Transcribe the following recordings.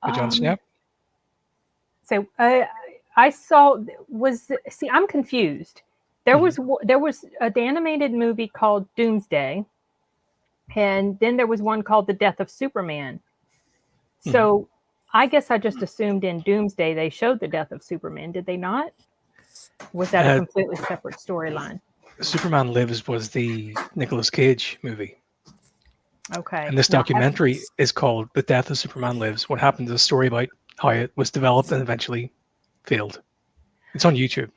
With Jon Snow? So I saw I'm confused. There was the animated movie called Doomsday, and then there was one called The Death of Superman. So I guess I just assumed in Doomsday they showed the death of Superman. Did they not? Was that a completely separate storyline? Superman Lives was the Nicolas Cage movie. Okay. And this documentary is called The Death of Superman Lives. What happened to the story about how it was developed and eventually failed. It's on YouTube.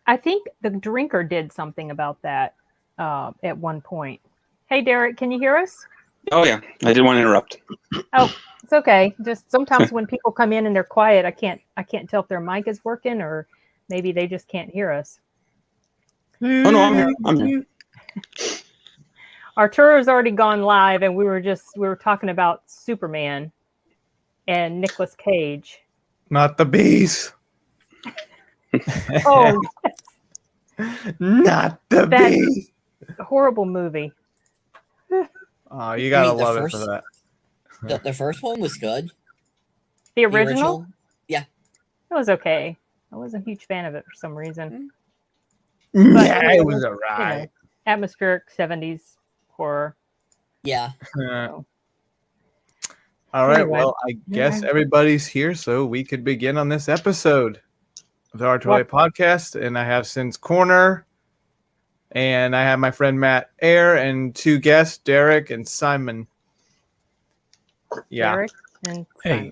I think The Drinker did something about that at one point. Hey, Derek, can you hear us? Oh, yeah. I didn't want to interrupt. Oh, it's okay. Just sometimes when people come in and they're quiet, I can't tell if their mic is working or maybe they just can't hear us. Oh, no, I'm here. Arturo's already gone live, and we were talking about Superman and Nicolas Cage. Not the bees. Oh, not the bees. Horrible movie. Oh, you gotta love it for that. The first one was good. The original? Yeah. It was okay. I wasn't a huge fan of it for some reason. Yeah, it was alright. Atmospheric 70s horror. Yeah. All right. Anyway. Well, I guess everybody's here, so we could begin on this episode of the Arturelia podcast. And I have Sin's Corner, and I have my friend Matt Air, and two guests, Derek and Simon. Yeah. Derek and Hey.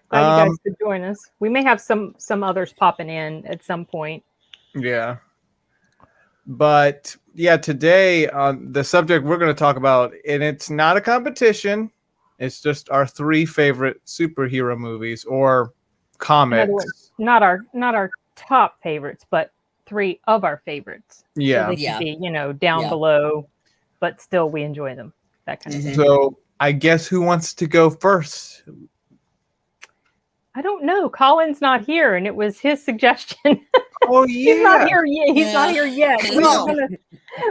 Glad you guys could join us. We may have some others popping in at some point. Yeah. But yeah, today the subject we're going to talk about, and it's not a competition. It's just our three favorite superhero movies or comics. In other words, not our top favorites, but three of our favorites. Yeah. So they could be, down below, but still we enjoy them. That kind of thing. So I guess who wants to go first? I don't know. Colin's not here, and it was his suggestion. Oh yeah, he's not here yet. He's not here yet.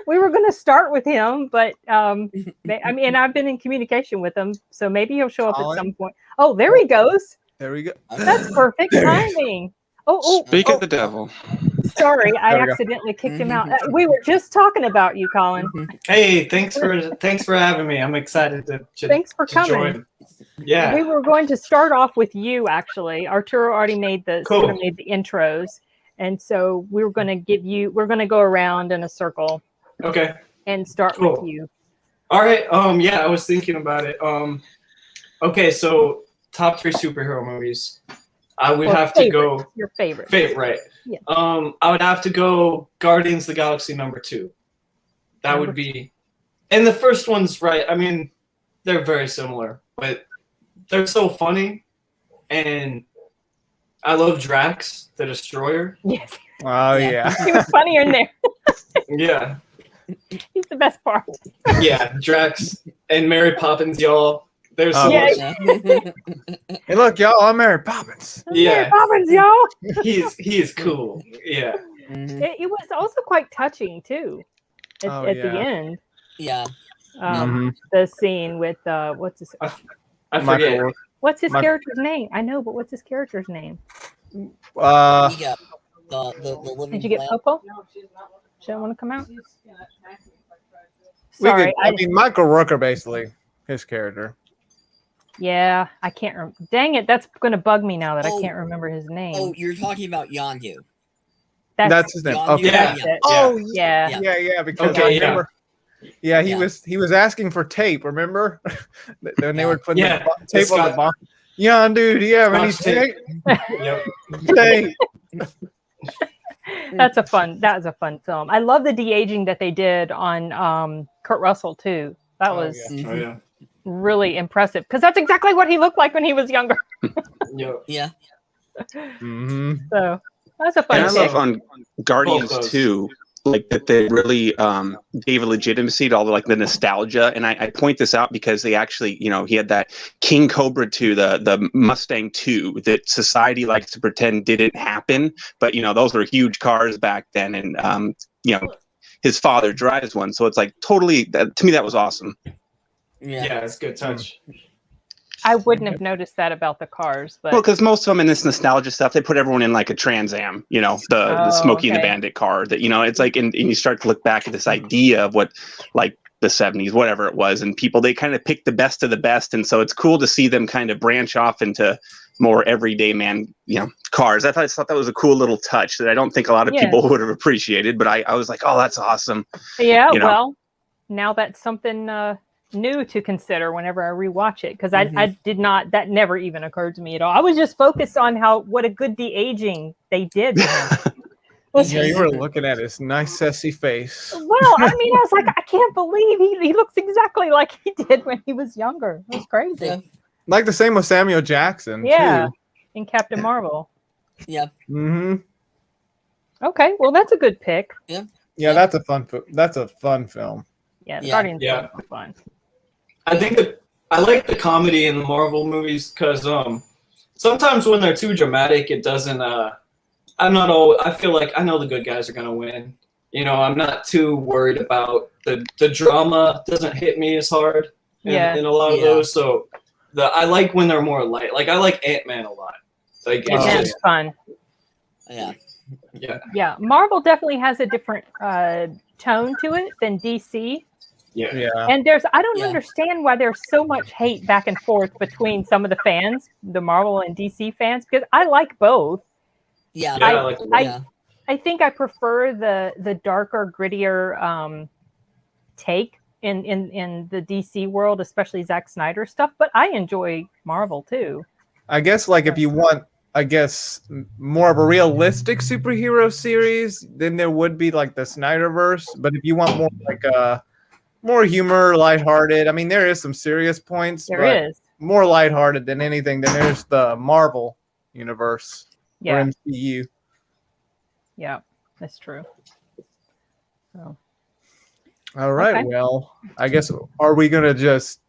We were gonna start with him, but and I've been in communication with him, so maybe he'll show up at some point. Oh, there he goes. There we go. That's perfect timing. Oh, Speak of the devil. Sorry, I accidentally kicked him out. We were just talking about you, Colin. Hey, thanks for having me. I'm excited to Thanks for coming. Join. Yeah. We were going to start off with you, actually. Arturo already made the intros. And so we're going to go around in a circle. Okay. And start with you. All right. Yeah, I was thinking about it. Okay, so top 3 superhero movies. I would have to go your favorite. Right. Yeah. I would have to go Guardians of the Galaxy #2. That would be, and the first one's right. I mean, they're very similar, but they're so funny, and I love Drax, the Destroyer. Yes. Oh yeah. He was funnier in there. Yeah. He's the best part. Yeah, Drax and Mary Poppins, y'all. There's Hey, look, y'all, I'm Mary Poppins. Yeah. Mary Poppins, y'all. He is cool. Yeah. It was also quite touching too. At the end. Yeah. The scene with what's his I forget. What's his character's name? I know, but what's his character's name? The living Did you get plant. Popo? She don't want to come out. Sorry, Michael Rooker, basically his character. Yeah, I can't remember. Dang it, that's going to bug me now that I can't remember his name. Oh, you're talking about Yondu. That's his name. Yondu, Okay. yeah. Oh yeah. Because I remember. Yeah, he was asking for tape. Remember when they were putting the tape on the bomb? Yeah, dude. Do you have any tape? Tape. That was a fun film. I love the de-aging that they did on Kurt Russell too. That was really impressive because that's exactly what he looked like when he was younger. Yeah. So that's a fun. And I love on Guardians 2, like that they really gave a legitimacy to all the nostalgia. And I point this out because they actually, he had that King Cobra 2, the Mustang 2 that society likes to pretend didn't happen. But, those were huge cars back then. And, his father drives one. So it's totally, to me, that was awesome. Yeah, it's a good touch. I wouldn't have noticed that about the cars, but Well, because most of them in this nostalgia stuff, they put everyone in like a Trans Am, the Smokey and the okay. Bandit car. That it's like, and you start to look back at this idea of what, like the 70s, whatever it was, and people they kind of pick the best of the best, and so it's cool to see them kind of branch off into more everyday cars. I thought that was a cool little touch that I don't think a lot of people would have appreciated, but I was like, oh, that's awesome. Yeah, well, now that's something new to consider whenever I rewatch it, because I did not, that never even occurred to me at all. I was just focused on what a good de-aging they did. Yeah, you were looking at his nice sassy face. Well, I mean, I was like, I can't believe he looks exactly like he did when he was younger. It was crazy. Yeah. Like the same with Samuel Jackson. Yeah, too. in Captain Marvel. Yeah. Mm-hmm. Okay, well, that's a good pick. Yeah. Yeah, that's a fun film. Yeah, Yeah. Guardians Yeah. are fun. I think that I like the comedy in the Marvel movies because sometimes when they're too dramatic, it doesn't. I feel like I know the good guys are gonna win. I'm not too worried about the drama. Doesn't hit me as hard in a lot of those. So I like when they're more light. Like I like Ant-Man a lot. Like it's It's just fun. Yeah. Yeah, Marvel definitely has a different tone to it than DC. yeah. And I don't understand why there's so much hate back and forth between some of the fans, the Marvel and DC fans, because I like both. Yeah. I think I prefer the darker, grittier take in the DC world, especially Zack Snyder stuff. But I enjoy Marvel too. I guess like if you want, more of a realistic superhero series, then there would be like the Snyderverse. But if you want more like more humor, lighthearted, I mean, there is some serious points. There is more lighthearted than anything. Then there's the Marvel universe. Yeah. Or MCU. Yeah, that's true. So. All right. Okay. Well, I guess, are we going to just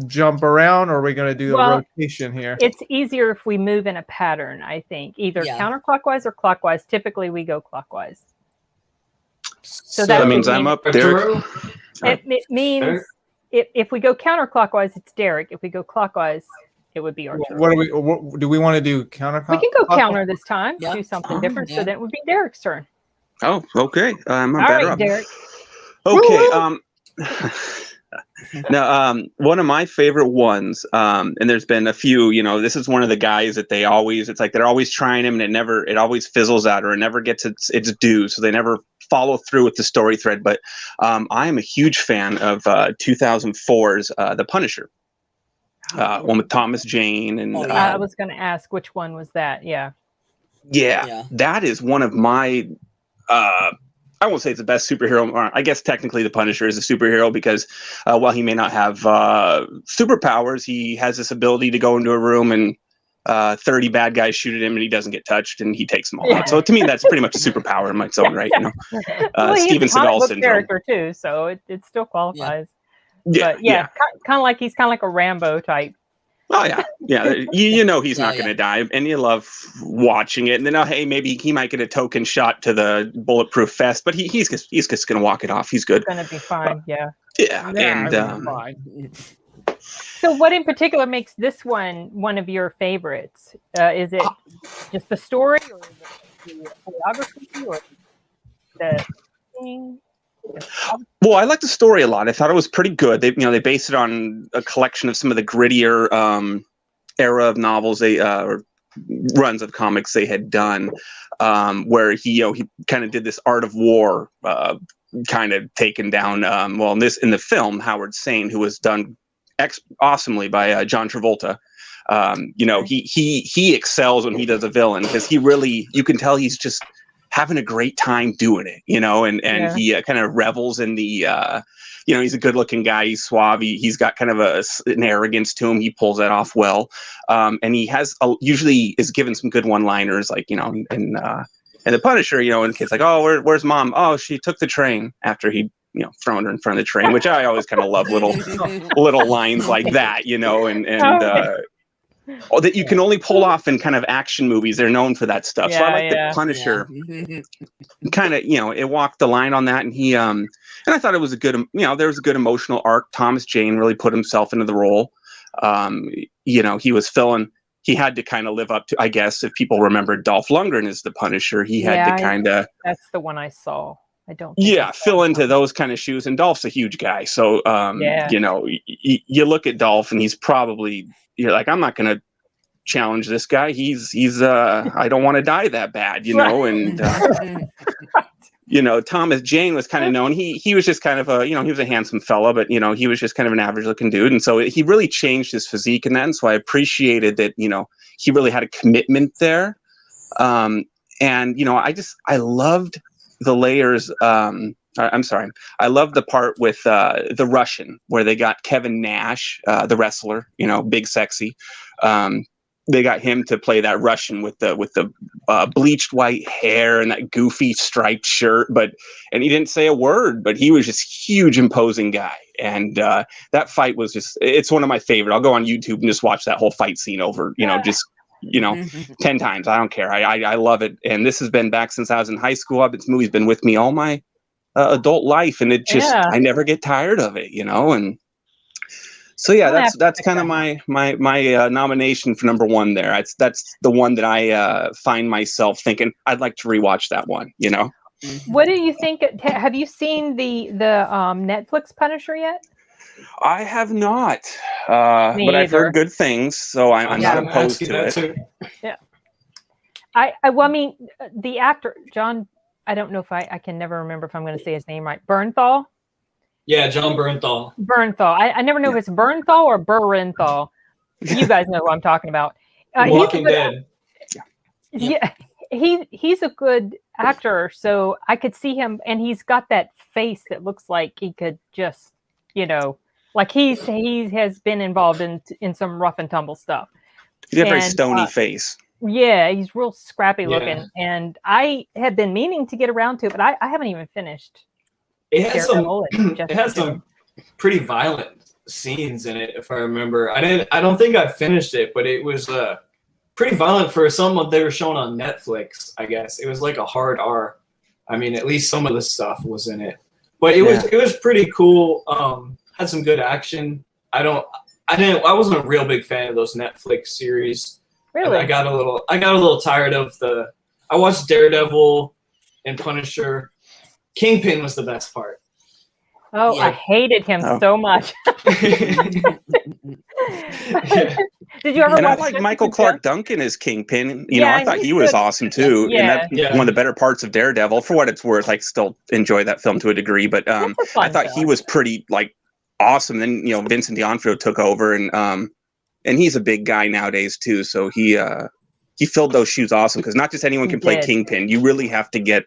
jump around, or are we going to do a rotation here? It's easier if we move in a pattern, I think, either counterclockwise or clockwise. Typically, we go clockwise. So that means I'm up, Derek. It means if we go counterclockwise, it's Derek. If we go clockwise, it would be Archer. What do we want to do? Counter? We can go counter this time. Yeah. Do something different. So then it would be Derek's turn. Oh, okay. I'm all better right, up. Derek. Okay. Now, one of my favorite ones, and there's been a few. This is one of the guys that they're always trying him, and it always fizzles out, or it never gets its due. So they never follow through with the story thread. But I am a huge fan of 2004's The Punisher. One with Thomas Jane and I was going to ask which one was that. Yeah, that is one of my I won't say it's the best superhero. I guess technically the Punisher is a superhero because while he may not have superpowers, he has this ability to go into a room and 30 bad guys shoot at him and he doesn't get touched and he takes them all out. So to me, that's pretty much a superpower in its own right. Well, Steven Seagal syndrome. Character too, so it still qualifies. Yeah. But he's kind of like a Rambo type. Oh yeah. He's not going to die, and you love watching it. And then hey, maybe he might get a token shot to the bulletproof vest, but he's just going to walk it off. He's good. It's going to be fine. Yeah. And fine. So, what in particular makes this one of your favorites? Is it just the story, or is it the choreography, or the thing? Well, I like the story a lot. I thought it was pretty good. They based it on a collection of some of the grittier era of novels or runs of comics they had done, where he kind of did this art of war, kind of taken down. In the film, Howard Sane, who was done awesomely by John Travolta. He excels when he does a villain because you can tell he's just having a great time doing it, and he kind of revels in the, he's a good looking guy. He's suave. He's got kind of an arrogance to him. He pulls that off well. And he has usually is given some good one liners, like, and the Punisher, and kids like, oh, where's mom? Oh, she took the train after he, thrown her in front of the train, which I always kind of love little lines like that, that you can only pull off in kind of action movies. They're known for that stuff. So I like the Punisher kind of, it walked the line on that. And he, and I thought it was a good, there was a good emotional arc. Thomas Jane really put himself into the role. he was filling. He had to kind of live up to, I guess, if people remember Dolph Lundgren as the Punisher, he had to kind of. That's the one I saw. I don't. Fill into those kind of shoes, and Dolph's a huge guy, so you look at Dolph, and he's probably you're like, I'm not going to challenge this guy. He's I don't want to die that bad, and. Thomas Jane was kind of known. He was just kind of he was a handsome fella, but he was just kind of an average looking dude. And so he really changed his physique in that. And so I appreciated that, he really had a commitment there. I loved the layers. I'm sorry. I loved the part with the Russian where they got Kevin Nash, the wrestler, big, sexy. They got him to play that Russian with the bleached white hair and that goofy striped shirt, and he didn't say a word, but he was just huge, imposing guy. And that fight was it's one of my favorite. I'll go on YouTube and just watch that whole fight scene over, 10 times. I don't care. I love it. And this has been back since I was in high school. This movie's been with me all my adult life, and I never get tired of it, and. So that's kind of my nomination for number one there. That's the one that I find myself thinking I'd like to rewatch that one. What do you think? Have you seen the Netflix Punisher yet? I have not, but I've heard good things, so I'm not opposed to it. Yeah. I mean, the actor John. I don't know if I can never remember if I'm going to say his name right. Bernthal. Yeah, John Bernthal. Bernthal. I never know if it's Bernthal or Bernthal. You guys know who I'm talking about. Walking Dead. Yeah, he's a good actor, so I could see him, and he's got that face that looks like he could just, like he has been involved in some rough and tumble stuff. He's got a very stony face. Yeah, he's real scrappy looking, and I have been meaning to get around to it, but I haven't even finished. It has some pretty violent scenes in it, if I remember. I don't think I finished it, but it was pretty violent for someone they were showing on Netflix, I guess. It was like a hard R. I mean, at least some of the stuff was in it. But it was pretty cool. Had some good action. I wasn't a real big fan of those Netflix series. Really? I got a little tired of I watched Daredevil and Punisher. Kingpin was the best part. Oh, yeah. I hated him so much. Did you ever watch? I like Michael Clark Duncan as Kingpin. I thought he was awesome too. Yeah. And that's one of the better parts of Daredevil. For what it's worth, I still enjoy that film to a degree. But I thought he was pretty awesome. Then Vincent D'Onofrio took over, and he's a big guy nowadays too. So he filled those shoes awesome, because not just anyone can play Kingpin. You really have to get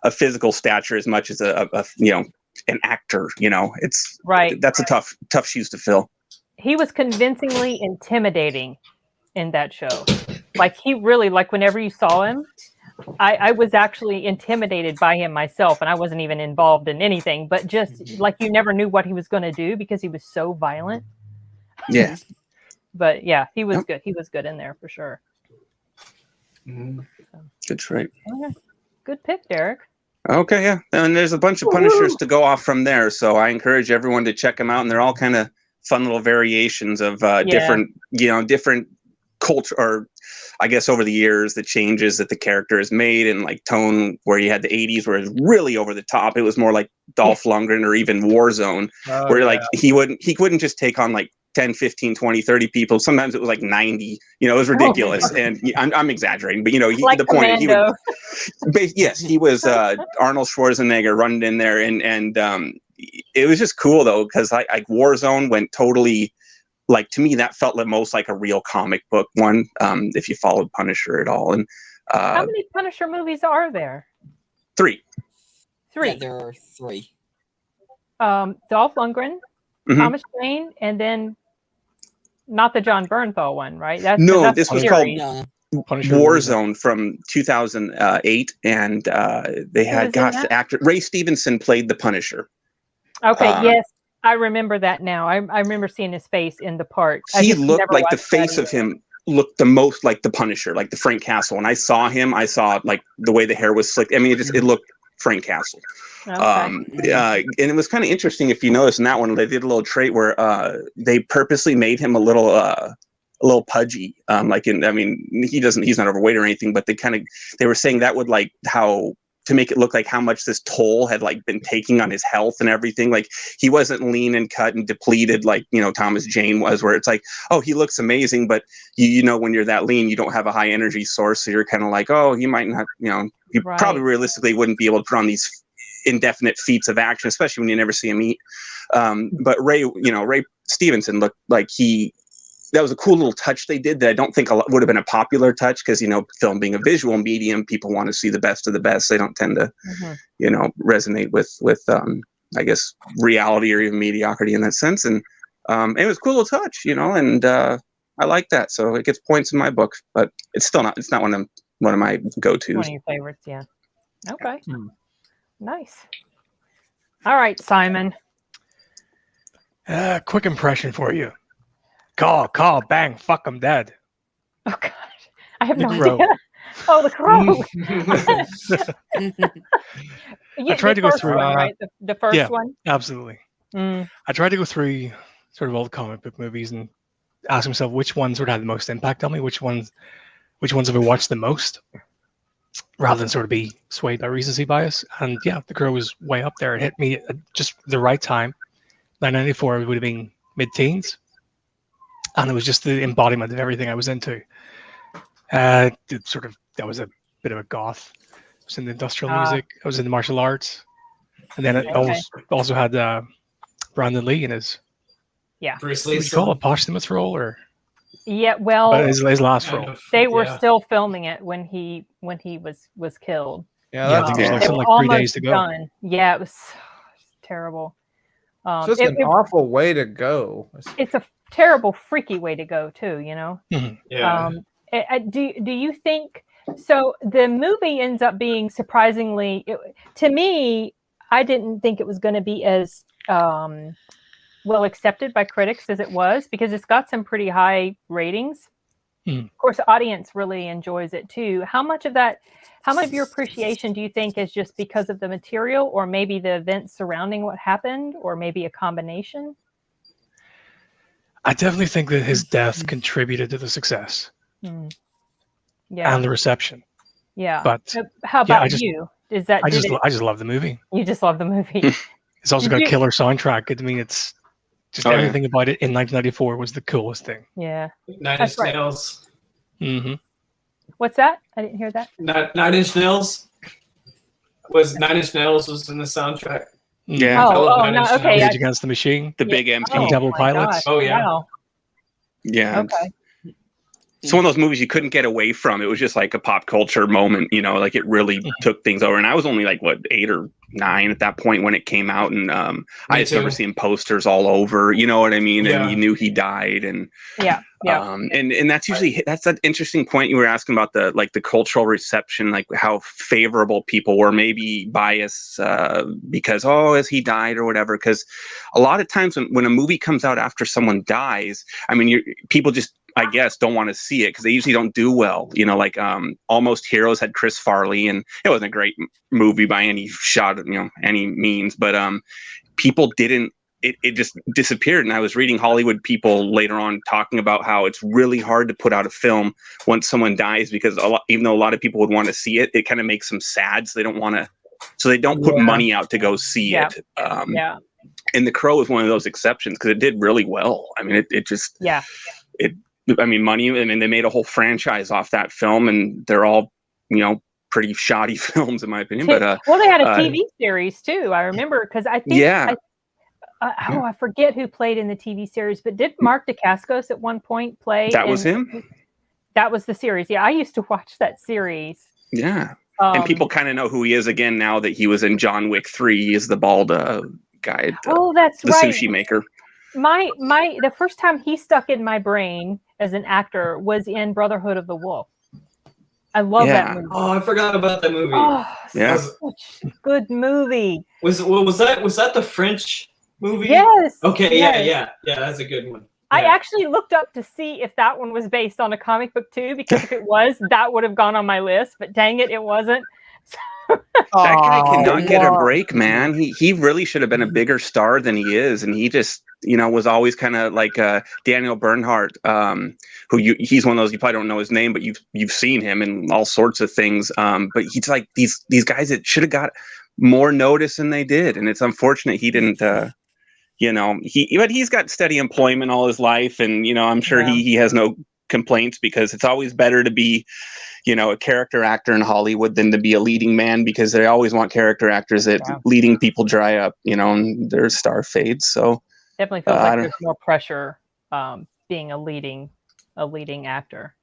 a physical stature as much as an actor. It's right. That's a tough shoes to fill. He was convincingly intimidating in that show. He really, whenever you saw him, I was actually intimidated by him myself, and I wasn't even involved in anything, but just you never knew what he was going to do because he was so violent. Yeah. But yeah, he was good. He was good in there for sure. Good trait. Okay. Good pick, Derek. Okay, yeah. And there's a bunch of Punishers to go off from there, so I encourage everyone to check them out, and they're all kind of fun little variations of different culture, or I guess over the years, the changes that the character has made, and tone, where you had the 80s where it was really over the top. It was more like Dolph Lundgren or even Warzone, where he wouldn't just take on 10, 15, 20, 30 people. Sometimes it was 90. It was ridiculous. And I'm exaggerating, but the point, he was Arnold Schwarzenegger running in there, and it was just cool though, because Warzone went totally, to me, that felt most like a real comic book one, if you followed Punisher at all. And how many Punisher movies are there? 3. Yeah, there are 3. Dolph Lundgren, Thomas Jane, and then not the John Bernthal one, right? This was called Warzone from 2008, and they had the actor Ray Stevenson played the Punisher. Okay, yes, I remember that now. I remember seeing his face in the part. He looked like the face of him looked the most like the Punisher, like the Frank Castle. When I saw him, I saw the way the hair was slicked. I mean, it looked Frank Castle. Okay. And it was kind of interesting, if you notice in that one, they did a little trait where they purposely made him a little a little pudgy. He's not overweight or anything, but they were saying that would like how to make it look like how much this toll had like been taking on his health and everything. Like he wasn't lean and cut and depleted like, Thomas Jane was, where it's like, oh, he looks amazing, but when you're that lean, you don't have a high energy source. So you're kind of like, oh, he might not, he Right. probably realistically wouldn't be able to put on these indefinite feats of action, especially when you never see him eat. But Ray Stevenson looked like that was a cool little touch they did that I don't think would have been a popular touch because, film being a visual medium, people want to see the best of the best. They don't tend to, resonate with I guess, reality or even mediocrity in that sense. And it was a cool little touch, and I like that. So it gets points in my book, but it's not one of my go-tos. One of your favorites, yeah. Okay. Nice. All right, Simon. Quick impression for you. Call, bang, fuck, I'm dead. Oh gosh, I have no Crow. idea. Oh, the Crow. I tried to go through. One, right? The first one. Absolutely. I tried to go through sort of all the comic book movies and ask myself which ones would have the most impact on me, which ones have I watched the most, rather than sort of be swayed by recency bias. And yeah, The Crow was way up there. It hit me at just the right time. 1994 would have been mid-teens. And it was just the embodiment of everything I was into. That was a bit of a goth. I was into industrial music. I was into martial arts. And then it also had Brandon Lee in his Bruce what do Lee. you call it, a posthumous role, or Yeah, well, his last role. they were still filming it when he was killed. Yeah, I think that's it was They something were like 3 days almost to go. done. Yeah, it was terrible. just an awful way to go. It's a terrible, freaky way to go too. Yeah. Do you think so? The movie ends up being surprisingly, to me, I didn't think it was going to be as well accepted by critics as it was, because it's got some pretty high ratings. Of course, the audience really enjoys it too. How much of your appreciation do you think is just because of the material, or maybe the events surrounding what happened, or maybe a combination? I definitely think that his death contributed to the success and the reception. Yeah. But how about you? Is that I just love the movie. You just love the movie? It's also got a killer soundtrack. I mean, it's just everything about it in 1994 was the coolest thing. Yeah. Nine Inch Nails. Mm-hmm. What's that? I didn't hear that. Nine Inch Nails was in the soundtrack. Yeah. No, okay. Rage Against the Machine. The big MC. Devil Pilots. Gosh, Oh, yeah. Wow. Yeah. Okay. It's one of those movies you couldn't get away from. It was just like a pop culture moment, like it really took things over. And I was only like, 8 or 9 at that point when it came out. And I just remember seeing posters all over, you know what I mean? Yeah. And you knew he died. And and that's that interesting point you were asking about, the cultural reception, like how favorable people were, maybe biased because, as he died or whatever. Because a lot of times when a movie comes out after someone dies, I mean, people just, I guess, don't want to see it because they usually don't do well. Almost Heroes had Chris Farley, and it wasn't a great movie by any shot, any means, but people didn't. It just disappeared. And I was reading Hollywood people later on talking about how it's really hard to put out a film once someone dies, because even though a lot of people would want to see it, it kind of makes them sad. So they don't want to. So they don't put money out to go see it. And The Crow is one of those exceptions because it did really well. I mean, money. I mean, they made a whole franchise off that film, and they're all, pretty shoddy films in my opinion. But they had a TV series too. I remember because I think I forget who played in the TV series, but did Mark Dacascos at one point play? That was him. That was the series. Yeah, I used to watch that series. Yeah, and people kind of know who he is again now that he was in John Wick 3. He is the bald guy. That's the right. Sushi maker. The first time he stuck in my brain as an actor was in Brotherhood of the Wolf. I love that movie. Oh, I forgot about that movie. Oh, yeah, such a good movie. Was that the French movie? Yes. Okay. Yes. Yeah. That's a good one. I actually looked up to see if that one was based on a comic book too, because if it was, that would have gone on my list. But dang it, it wasn't. That guy cannot get a wow. break, man. He really should have been a bigger star than he is, and he just was always kind of like Daniel Bernhardt, he's one of those, you probably don't know his name, but you've seen him in all sorts of things. But he's like these guys that should have got more notice than they did, and it's unfortunate he didn't. But he's got steady employment all his life, and I'm sure he has no complaints, because it's always better to be a character actor in Hollywood than to be a leading man, because they always want character actors that leading people dry up, and their star fades. So definitely feels like there's more pressure being a leading actor.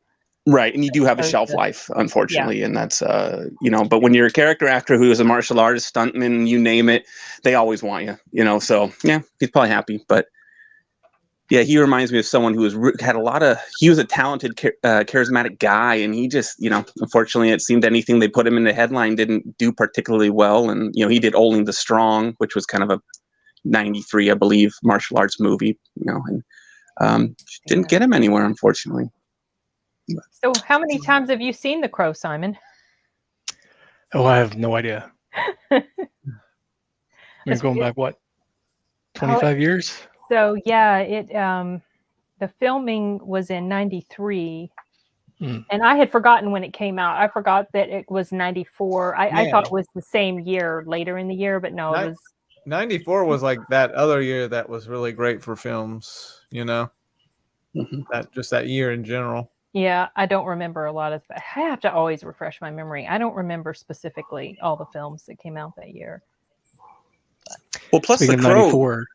Right. And you do have a shelf life, unfortunately. And that's, but when you're a character actor who is a martial artist, stuntman, you name it, they always want you, so yeah, he's probably happy. But yeah, he reminds me of someone who he was a talented, charismatic guy. And he just, unfortunately, it seemed anything they put him in the headline didn't do particularly well. And, he did Only the Strong, which was kind of a 93, I believe, martial arts movie, and didn't get him anywhere, unfortunately. So how many times have you seen The Crow, Simon? Oh, I have no idea. You're going back, what, 25 years? So yeah, the filming was in 93, and I had forgotten when it came out. I forgot that it was 94. I thought it was the same year, later in the year, but no, it was 94 was like that other year that was really great for films, that year in general. Yeah, I don't remember a lot of. I have to always refresh my memory. I don't remember specifically all the films that came out that year. Well, plus Speaking The Crow. 94,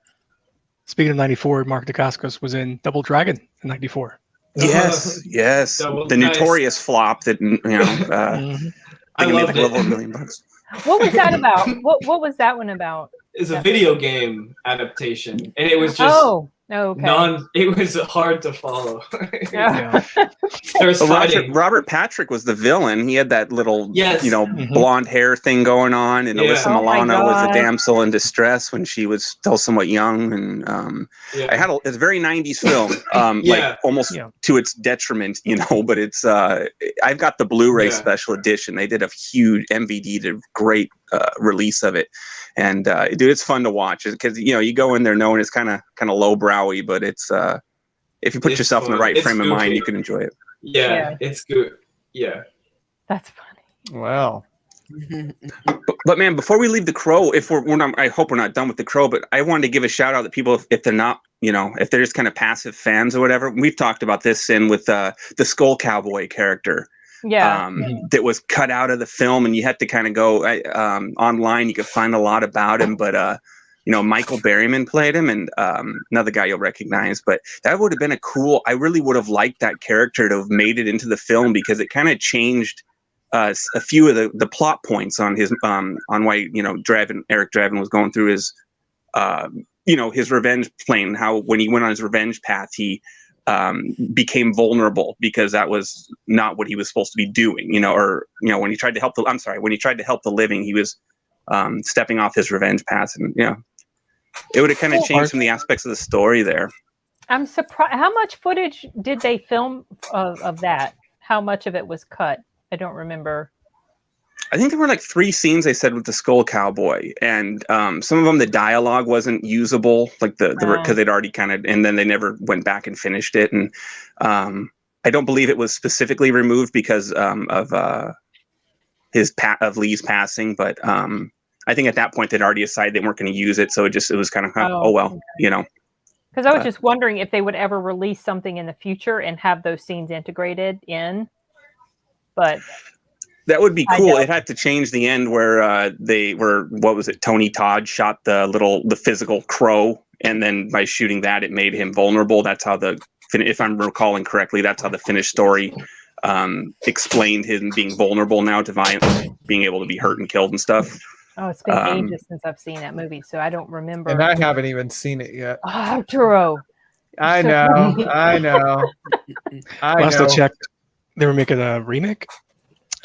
speaking of 94, Mark Dacascos was in Double Dragon in 94. Yes. The notorious flop that I loved it. $1 million. What was that about? What was that one about? It's a video game adaptation, and it was just okay. It was hard to follow. Yeah. There was fighting. Robert Patrick was the villain. He had that little, Mm-hmm. blonde hair thing going on, and Alyssa Milano was a damsel in distress when she was still somewhat young. And it's a very 90s film, like almost to its detriment, but it's. I've got the Blu-ray special edition. They did a huge MVD, did a great release of it, and dude, it's fun to watch because you go in there knowing it's kind of lowbrowy, but it's if you put yourself in the right frame of mind, you can enjoy it. Yeah, it's good. Yeah, that's funny. Wow. But man, before we leave The Crow, if we're not, I hope we're not done with The Crow, but I wanted to give a shout out to people if they're not, if they're just kind of passive fans or whatever. We've talked about this with the Skull Cowboy character. That was cut out of the film, and you had to kind of go online. You could find a lot about him, but Michael Berryman played him, and another guy you'll recognize. But that would have been I really would have liked that character to have made it into the film, because it kind of changed a few of the plot points on his on why Eric Draven was going through his his revenge plane. How when he went on his revenge path, he became vulnerable because that was not what he was supposed to be doing, when he tried to help the living, he was stepping off his revenge path, and it would have kind of changed some of the aspects of the story there. I'm surprised. How much footage did they film of that? How much of it was cut? I don't remember. I think there were like 3 scenes they said with the Skull Cowboy, and some of them the dialogue wasn't usable, like because they'd already and then they never went back and finished it, and I don't believe it was specifically removed because of Lee's passing, but I think at that point they'd already decided they weren't going to use it, so it was kind of Because I was just wondering if they would ever release something in the future and have those scenes integrated in, but. That would be cool. It had to change the end where Tony Todd shot the physical crow, and then by shooting that, it made him vulnerable. That's how if I'm recalling correctly, that's how the finished story explained him being vulnerable now to violence, being able to be hurt and killed and stuff. Oh, it's been ages since I've seen that movie, so I don't remember. And I haven't even seen it yet. Arturo. I know. Last I checked, they were making a remake.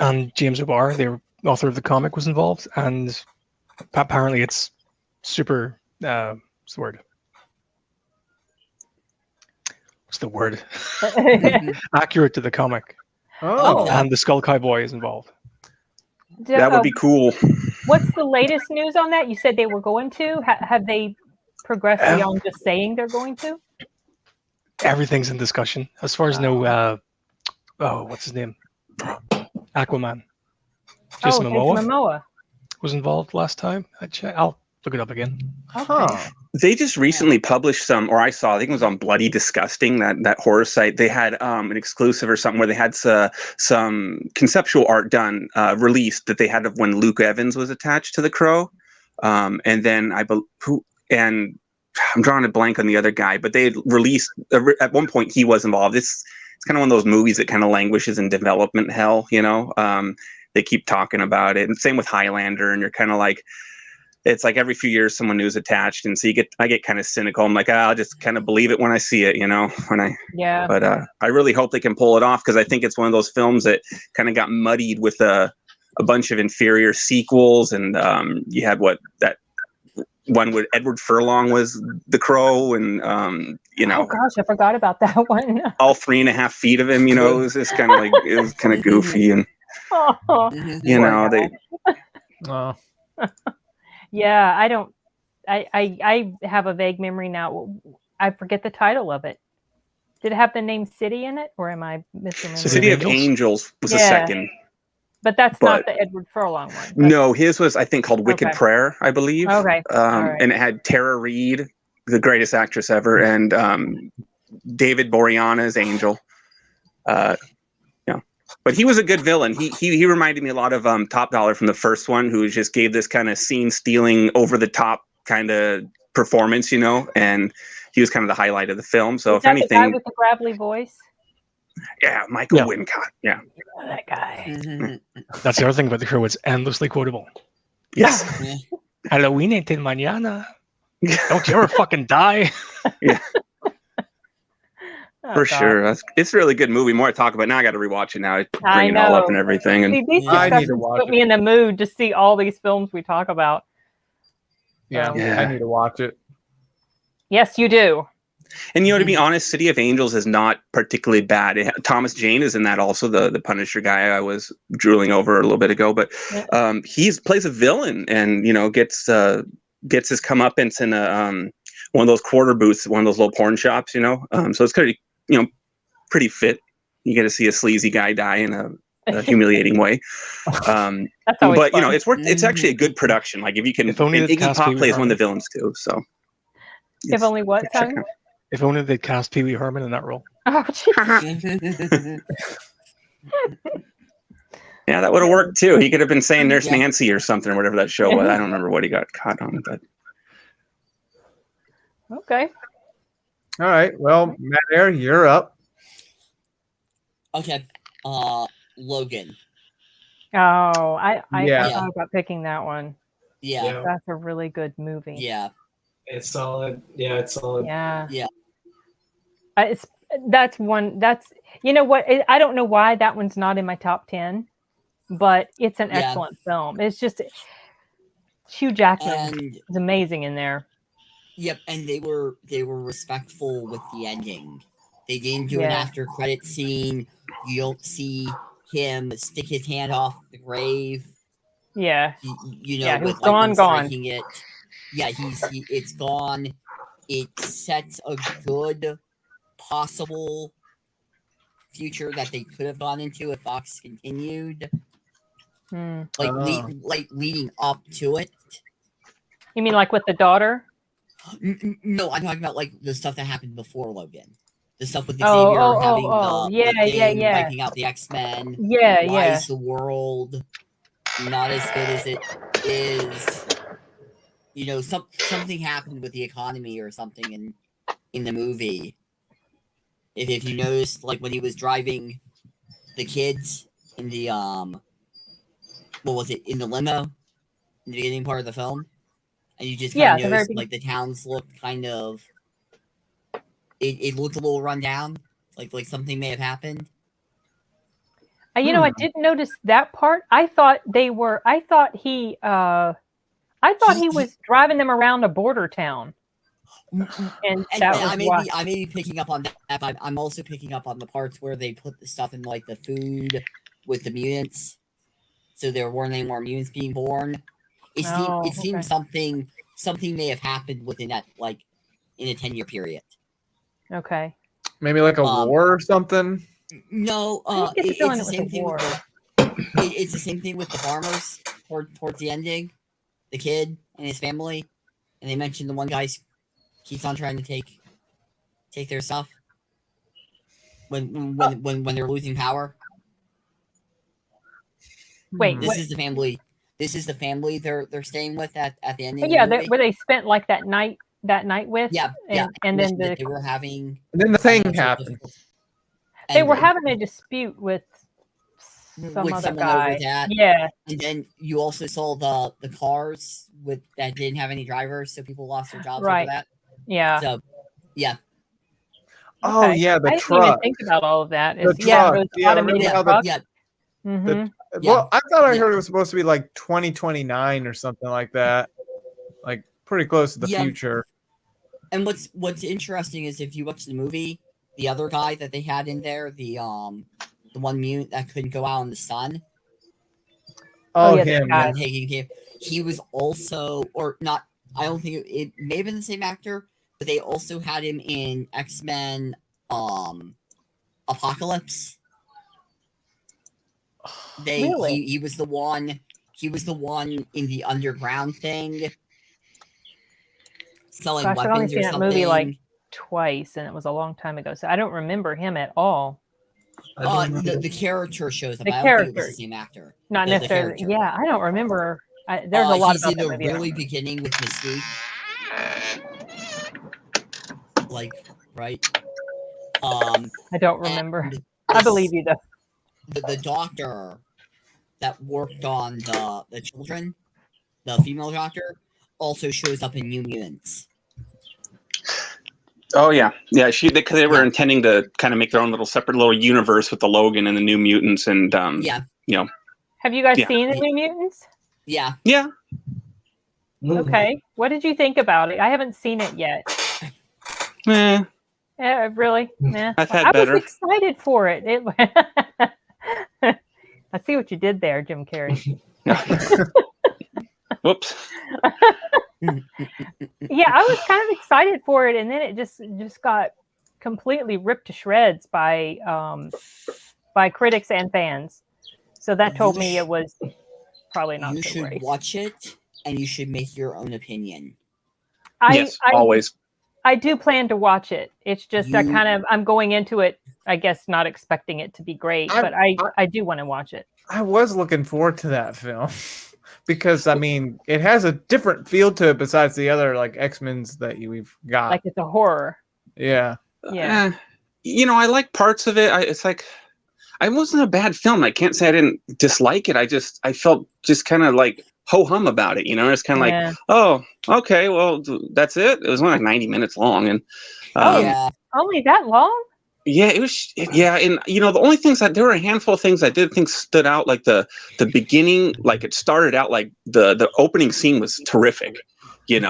And James O'Barr, the author of the comic, was involved, and apparently it's super. What's the word? What's the word? Accurate to the comic. Oh. And the Skull Cowboy is involved. That would be cool. What's the latest news on that? You said they were going to. Have they progressed beyond just saying they're going to? Everything's in discussion. As far as what's his name? Aquaman. Jason Momoa was involved last time. I'll look it up again. Okay. They just recently published some, or I saw, I think it was on Bloody Disgusting, that horror site. They had an exclusive or something where they had some conceptual art done, released that they had of when Luke Evans was attached to the Crow. And then and I'm drawing a blank on the other guy, but they had released, at one point he was involved. It's kind of one of those movies that kind of languishes in development hell, you know? They keep talking about it. And same with Highlander, and you're kind of like, it's like every few years someone new's attached, and so I get kind of cynical. I'm like, I'll just kind of believe it when I see it, you know. But I really hope they can pull it off, because I think it's one of those films that kind of got muddied with a bunch of inferior sequels, and you had that one with Edward Furlong was the Crow, and you know. Oh gosh, I forgot about that one. All 3.5 feet of him, you know, it was just kind of like, it was kind of goofy, and you know they. Oh. Yeah, I don't. I have a vague memory now. I forget the title of it. Did it have the name City in it, or am I misremembering? City of Angels was the second. But that's not the Edward Furlong one. No, his was, I think, called Wicked Prayer, I believe. Okay. And it had Tara Reid, the greatest actress ever, and David Boreanaz as Angel. But he was a good villain. He reminded me a lot of Top Dollar from the first one, who just gave this kind of scene-stealing, over-the-top kind of performance, you know, and he was kind of the highlight of the film. So if anything, the guy with the gravelly voice. Yeah, Michael Wincott. Yeah, that guy. That's the other thing about the Crow; it's endlessly quotable. Yes. Halloween until mañana. Don't you ever fucking die. Yeah. For sure. It's a really good movie. More to talk about now. I got to rewatch it now. It's bringing it all up and everything. And see, these discussions put me in the mood to see all these films we talk about. Yeah, I need to watch it. Yes, you do. And, you know, to be honest, City of Angels is not particularly bad. Thomas Jane is in that also, the Punisher guy I was drooling over a little bit ago. But he plays a villain and, you know, gets his comeuppance in one of those quarter booths, one of those little porn shops, you know. So it's kind of, you know, pretty fit. You get to see a sleazy guy die in a humiliating way. That's always but fun. you know, it's actually a good production. Like if you can, Iggy Pop plays one of the villains too. So if only what time? If only they'd cast Pee Wee Herman in that role. Oh, jeez. Yeah, that would have worked too. He could have been saying Nurse Nancy or something, or whatever that show was. I don't remember what he got caught on, but okay. All right. Well, Matt Air, you're up. Okay. Logan. Oh, I thought about picking that one. Yeah. That's a really good movie. Yeah. It's solid. Yeah, it's solid. Yeah. Yeah. That's you know what? I don't know why that one's not in my top 10, but it's an excellent film. It's just Hugh Jackman is amazing in there. Yep, and they were respectful with the ending. They didn't do an after credit scene. You don't see him stick his hand off the grave. Yeah. You know, with gone. It. Yeah, it's gone. It sets a good possible future that they could have gone into if Fox continued. Like leading up to it. You mean like with the daughter? No, I'm talking about like the stuff that happened before Logan. The stuff with Xavier having wiping out the X-Men. Why is the world not as good as it is? You know, something happened with the economy or something in the movie. If you noticed, like when he was driving the kids in the what was it, in the limo in the beginning part of the film, and you just kind of noticed like the towns looked kind of it looked a little run down, like something may have happened. You know, I didn't notice that part. I thought he was driving them around a border town. And I may be picking up on that, but I'm also picking up on the parts where they put the stuff in like the food with the mutants. so there weren't any more mutants being born. It seems something may have happened within that, like, in a 10-year period. Okay. Maybe like a war or something. No, it's the same thing. It's the same thing with the farmers towards the ending. The kid and his family, and they mentioned the one guy keeps on trying to take their stuff when they're losing power. Wait, this is the family. This is the family they're staying with at the ending. Yeah, of the movie. where they spent like that night with. And then they were having. And then the thing happened. They were having a dispute with some other guy. Yeah. And then you also saw the cars that didn't have any drivers, so people lost their jobs over that. Yeah. So, yeah. Oh yeah, the I truck. didn't even think about all of that. The truck. Well, I thought I heard it was supposed to be like 2029 or something like that. Like pretty close to the future. And what's interesting is if you watch the movie, the other guy that they had in there, the one mutant that couldn't go out in the sun. Oh, him. He was also, or not, I don't think it may have been the same actor, but they also had him in X-Men Apocalypse. Really? He was the one in the underground thing. Selling weapons. I've only seen or that something. movie like twice, and it was a long time ago, so I don't remember him at all. The character shows up. The I don't character, think it was the same actor. Not necessarily. Yeah, I don't remember. There's a lot he's about in that the movie. really beginning with Mystique. Like, right? I don't remember. I believe you though. The doctor that worked on the children, the female doctor, also shows up in New Mutants. Oh yeah. Because they were intending to kind of make their own little separate little universe with the Logan and the New Mutants, and you know. Have you guys seen the New Mutants? Yeah. Yeah. Okay. What did you think about it? I haven't seen it yet. Really? I've had better. I was excited for it. I see what you did there, Jim Carrey. Whoops. Yeah, I was kind of excited for it, and then it just got completely ripped to shreds by critics and fans. So that told me it was probably not. You should watch it, and you should make your own opinion. Yes, always. I do plan to watch it. It's just I'm going into it, I guess, not expecting it to be great, but I do want to watch it. I was looking forward to that film because I mean it has a different feel to it besides the other like X-Men's that we've got. Like it's a horror. Yeah. Yeah. I like parts of it. It's like it wasn't a bad film. I can't say I didn't dislike it. I felt just kind of like ho-hum about it, It's kind of like, oh, okay, well, that's it. It was only like 90 minutes long, and only that long? Yeah, it was. Yeah, and the only things there were a handful of things I did think stood out. Like the beginning, like it started out like the opening scene was terrific, and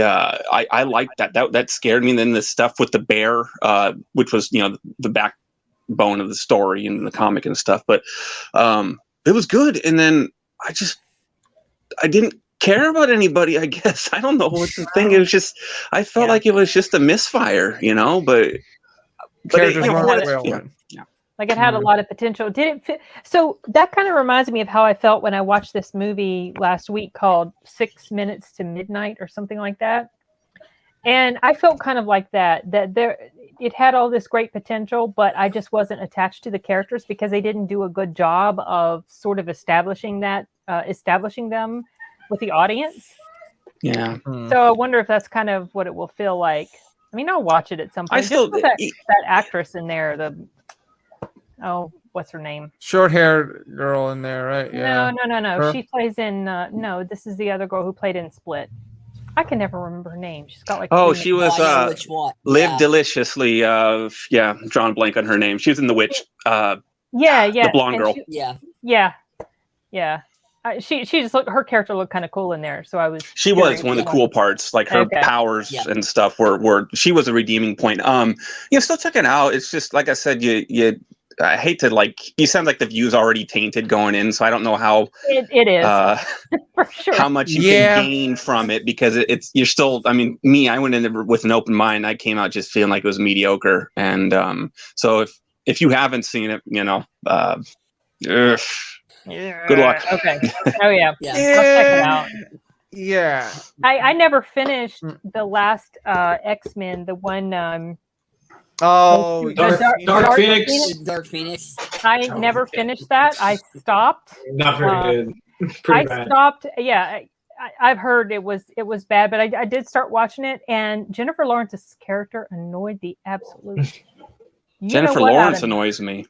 I liked that. That scared me. And then the stuff with the bear, which was the backbone of the story and the comic and stuff. But it was good. And then I didn't care about anybody, I guess. I don't know what's the thing. It was just, I felt like it was just a misfire, but characters like it had a lot of potential. Did it fit? So that kind of reminds me of how I felt when I watched this movie last week called 6 Minutes to Midnight or something like that. And I felt kind of like that it had all this great potential, but I just wasn't attached to the characters because they didn't do a good job of sort of establishing them with the audience. Yeah. So I wonder if that's kind of what it will feel like. I mean, I'll watch it at some point. Just with that actress in there, what's her name? Short-haired girl in there, right? Yeah. No. Her? She plays in. No, this is the other girl who played in Split. I can never remember her name. She's got like. Oh, she was Live Deliciously. Drawn blank on her name. She was in The Witch. The blonde girl. Yeah. She just her character looked kind of cool in there, so I was. She was one of the cool parts, like her powers and stuff. Were she was a redeeming point. Still check it out. It's just like I said, I hate to like. You sound like the view's already tainted going in, so I don't know how it is for sure. How much you can gain from it, because you're still. I mean, I went in with an open mind. I came out just feeling like it was mediocre, and so if you haven't seen it, good luck. Okay. Oh yeah. Yeah. I'll check it out. Yeah. I never finished the last X-Men, the one. Dark Phoenix. Dark Phoenix. I never finished that. I stopped. Not very good. Pretty bad. Stopped. Yeah, I've heard it was bad, but I did start watching it, and Jennifer Lawrence's character annoyed the absolute. Jennifer Lawrence annoys me.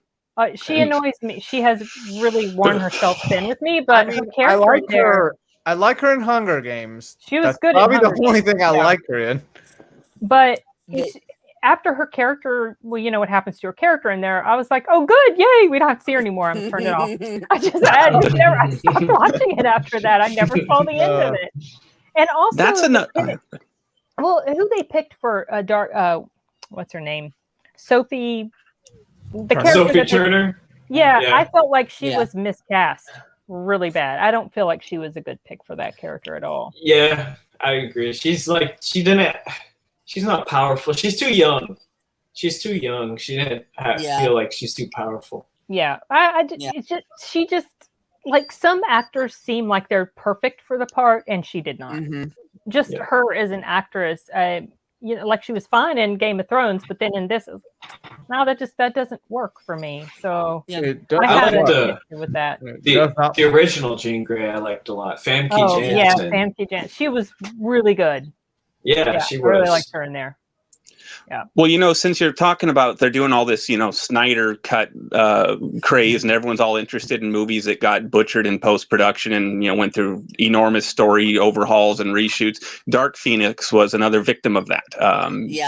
She annoys me. She has really worn herself thin with me, but her character I like her in Hunger Games. She was good. Probably the only thing I like her in. But after her character, well, you know what happens to her character in there. I was like, oh, good, yay! We don't have to see her anymore. I'm turned it off. I stopped watching it after that. I never saw the end of it. And also, that's enough. Well, who they picked for Dark? What's her name? Sophie. Sophie Turner. Yeah, I felt like she was miscast really bad. I don't feel like she was a good pick for that character at all. Yeah, I agree. She's not powerful. She's too young. She didn't feel like she's too powerful. Yeah, she just like some actors seem like they're perfect for the part, and she did not. Mm-hmm. Her as an actress, like she was fine in Game of Thrones, but then in this, that doesn't work for me. So I had an issue with that. The original Jean Grey I liked a lot. Famke Janssen. Yeah, Famke Janssen. She was really good. Yeah, she was. I really liked her in there. Yeah. Well, since you're talking about they're doing all this, Snyder cut craze, and everyone's all interested in movies that got butchered in post-production and, went through enormous story overhauls and reshoots. Dark Phoenix was another victim of that.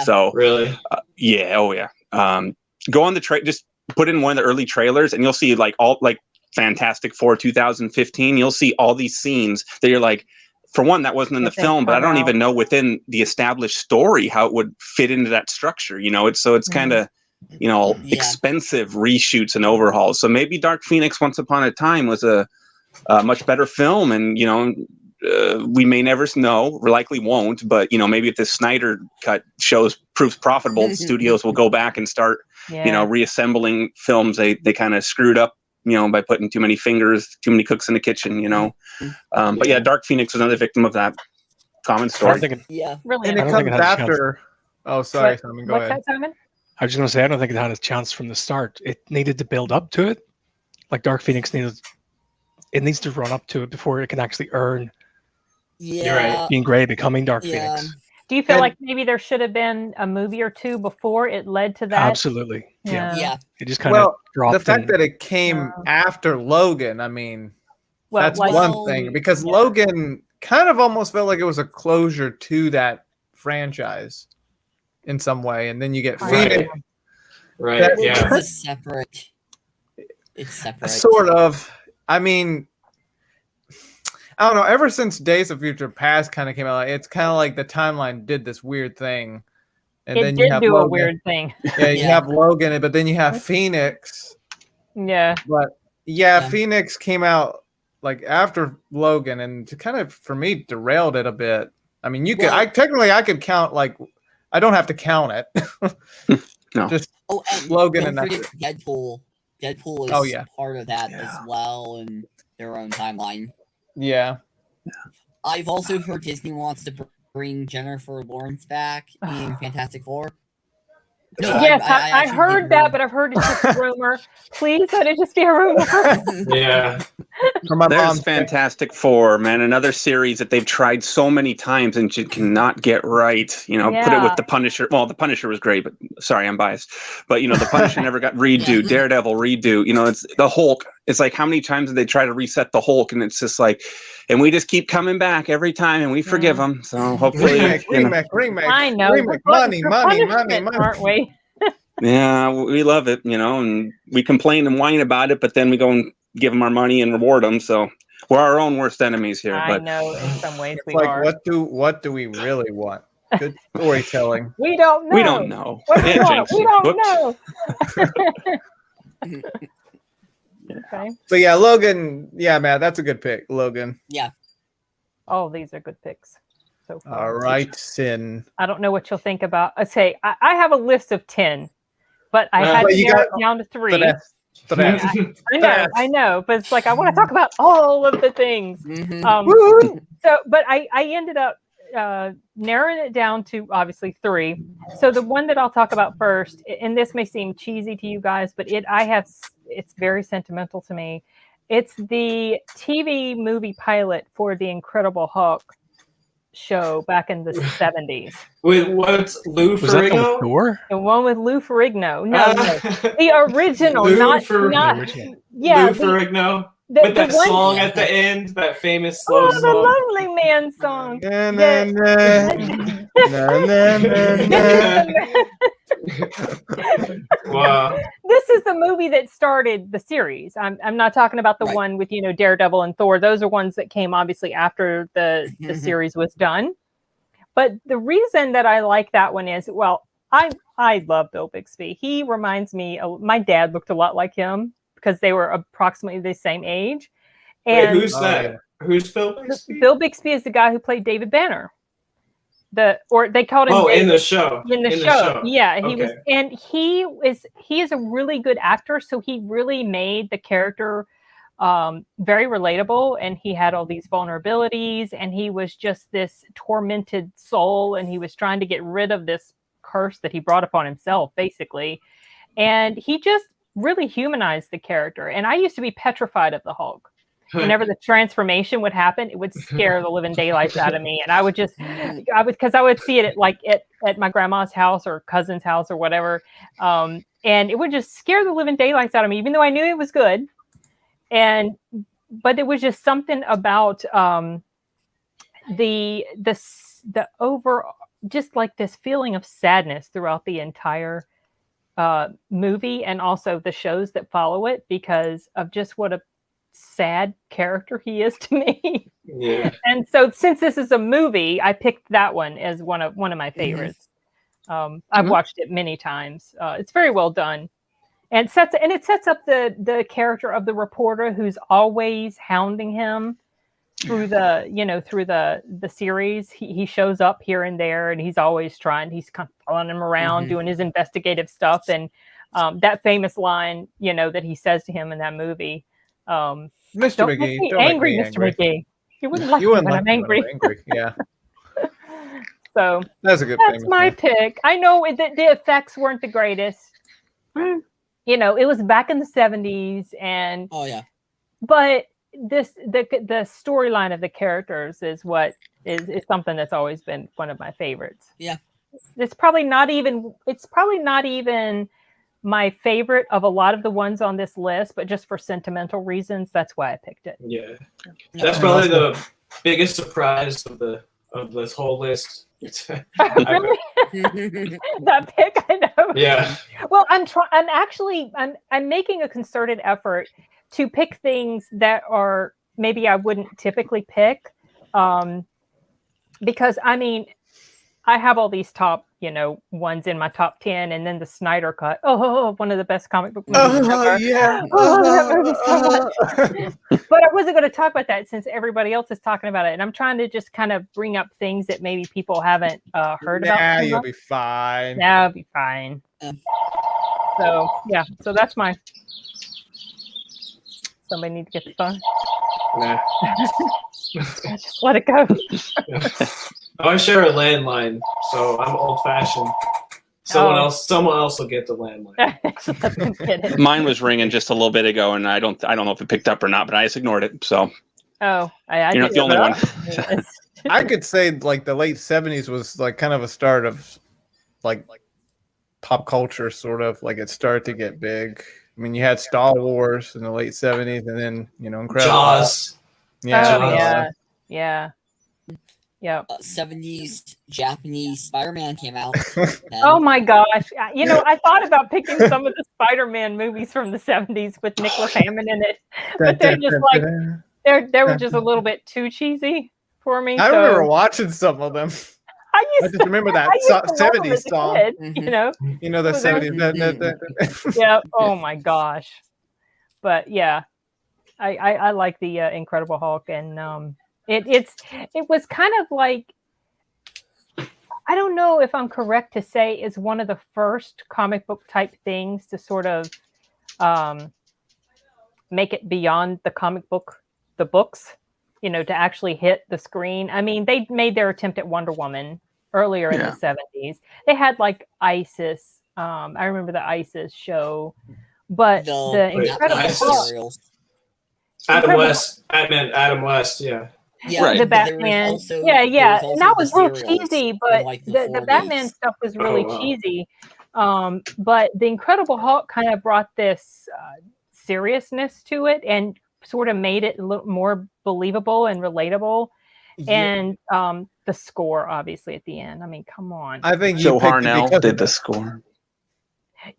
So really? Go on just put in one of the early trailers and you'll see Fantastic Four 2015. You'll see all these scenes that you're like, for one, that wasn't in the film, but I don't even know within the established story how it would fit into that structure. It's kind of, expensive reshoots and overhauls. So maybe Dark Phoenix Once Upon a Time was a much better film, and we may never know, or likely won't. But maybe if the Snyder cut proves profitable, studios will go back and start reassembling films they kind of screwed up. By putting too many cooks in the kitchen, But Dark Phoenix was another victim of that common story. Really. And it comes after. Oh, sorry, Simon. Go ahead. Simon? I was just going to say, I don't think it had a chance from the start. It needed to build up to it. Like Dark Phoenix needs to run up to it before it can actually earn Jean Grey becoming Dark Phoenix. Do you feel like maybe there should have been a movie or two before it led to that? Absolutely. Yeah. It just kind of dropped. The fact that it came after Logan, I mean, that's one thing. Because Logan kind of almost felt like it was a closure to that franchise in some way. And then you get Phoenix. Right. It's separate. Sort of. I mean, I don't know. Ever since Days of Future Past kind of came out, it's kind of like the timeline did this weird thing, and then you have Logan. A weird thing. Yeah, you have Logan, but then you have Phoenix. Yeah. But Phoenix came out like after Logan, and to kind of for me derailed it a bit. I mean, I could count I don't have to count it. No. Just Logan and that's Deadpool. Deadpool is part of that as well in their own timeline. Yeah. I've also heard Disney wants to bring Jennifer Lawrence back in Fantastic Four. Yes, I heard that, but I've heard it's just a rumor. Please let it just be a rumor. Yeah. There's Fantastic Four, man. Another series that they've tried so many times and cannot get right. Put it with The Punisher. Well, The Punisher was great, but sorry, I'm biased. But, The Punisher never got redo. Daredevil, redo. It's the Hulk. It's like, how many times did they try to reset the Hulk? And it's just like, and we just keep coming back every time, and we forgive them. So hopefully, remake. I know. Money, aren't we? Yeah, we love it, and we complain and whine about it, but then we go and give them our money and reward them. So we're our own worst enemies here. I know in some ways we are. What do we really want? Good storytelling. We don't know. We don't know. We don't know. Okay. But yeah, Logan. Yeah, Matt, that's a good pick, Logan. Yeah. Oh, these are good picks. So far. All right, Sin. I don't know what you'll think about. I say I have a list of 10, but I had to narrow it down to 3. I know, but it's like I want to talk about all of the things. So, but I ended up narrowing it down to obviously 3. So the one that I'll talk about first, and this may seem cheesy to you guys, but it's very sentimental to me. It's the TV movie pilot for The Incredible Hulk show back in the 70s. With what's Lou Ferrigno? The one with Lou Ferrigno. No, the original, not Lou Ferrigno. With that song at the end, that famous slow song. The Lonely Man song. Wow. This is the movie that started the series. I'm not talking about the one with Daredevil and Thor. Those are ones that came obviously after the series was done. But the reason that I like that one is, well, I love Bill Bixby. He reminds me, my dad looked a lot like him because they were approximately the same age. And wait, who's that? Who's Bill Bixby? Bill Bixby is the guy who played David Banner. Or they called him in the show. In the show. Yeah, he is a really good actor, so he really made the character very relatable, and he had all these vulnerabilities, and he was just this tormented soul, and he was trying to get rid of this curse that he brought upon himself, basically. And he just really humanized the character. And I used to be petrified of the Hulk. Whenever the transformation would happen, it would scare the living daylights out of me. And I would see it at my grandma's house or cousin's house or whatever. And it would just scare the living daylights out of me, even though I knew it was good. But it was just something about the overall, just like this feeling of sadness throughout the entire movie, and also the shows that follow it, because of just what a sad character he is to me. Yeah. And so since this is a movie, I picked that one as one of my favorites. I've watched it many times. It's very well done. And it sets up the character of the reporter who's always hounding him through the series. He shows up here and there, and he's always he's kind of following him around, doing his investigative stuff. And that famous line, that he says to him in that movie, Mr. Don't McGee, make me don't angry, make me Mr. McGee. You wouldn't like me when I'm angry. Yeah. So that's a good. That's my pick. I know the effects weren't the greatest. It was back in the 70s, and but the storyline of the characters is what is something that's always been one of my favorites. Yeah. It's probably not even my favorite of a lot of the ones on this list, but just for sentimental reasons, that's why I picked it. Yeah. That's probably the biggest surprise of this whole list. Really? That pick, I know. Yeah. Well, I'm making a concerted effort to pick things that are maybe I wouldn't typically pick, because I have all these top ones in my top 10, and then the Snyder Cut. One of the best comic book movies ever. Yeah. That movie so much. But I wasn't going to talk about that since everybody else is talking about it, and I'm trying to just kind of bring up things that maybe people haven't heard about. Yeah, you'll be fine. Yeah, I'll be fine. So yeah, so that's my. Somebody need to get the phone. Nah. Just let it go. I share a landline, so I'm old-fashioned. Someone else will get the landline. Mine was ringing just a little bit ago, and I don't know if it picked up or not, but I just ignored it. So you're not the only one. I could say like the late 70s was like kind of a start of like pop culture, sort of like it started to get big. I mean, you had Star Wars in the late 70s, and then Incredible Jaws. Yeah. 70s Japanese Spider-Man came out. Oh my gosh. I thought about picking some of the Spider-Man movies from the 70s with Nicholas Hammond in it, but they're just like they were just a little bit too cheesy for me. I remember watching some of them. just remember that 70s song. You know, the 70s. Yeah. Oh my gosh. But yeah, I like the Incredible Hulk, and it was kind of like, I don't know if I'm correct to say it's one of the first comic book type things to sort of make it beyond the comic book, the books, to actually hit the screen. I mean, they made their attempt at Wonder Woman earlier in the 70s. They had like ISIS. I remember the ISIS show, but the Incredible Hulk. Adam West. I meant Adam West. Yeah. Yeah, right. The Batman. Also, and that was real cheesy, but like the Batman stuff was really cheesy. But the Incredible Hulk kind of brought this seriousness to it and sort of made it a little more believable and relatable. Yeah. And the score, obviously, at the end. I mean, come on. I think Joe Harnell did the score.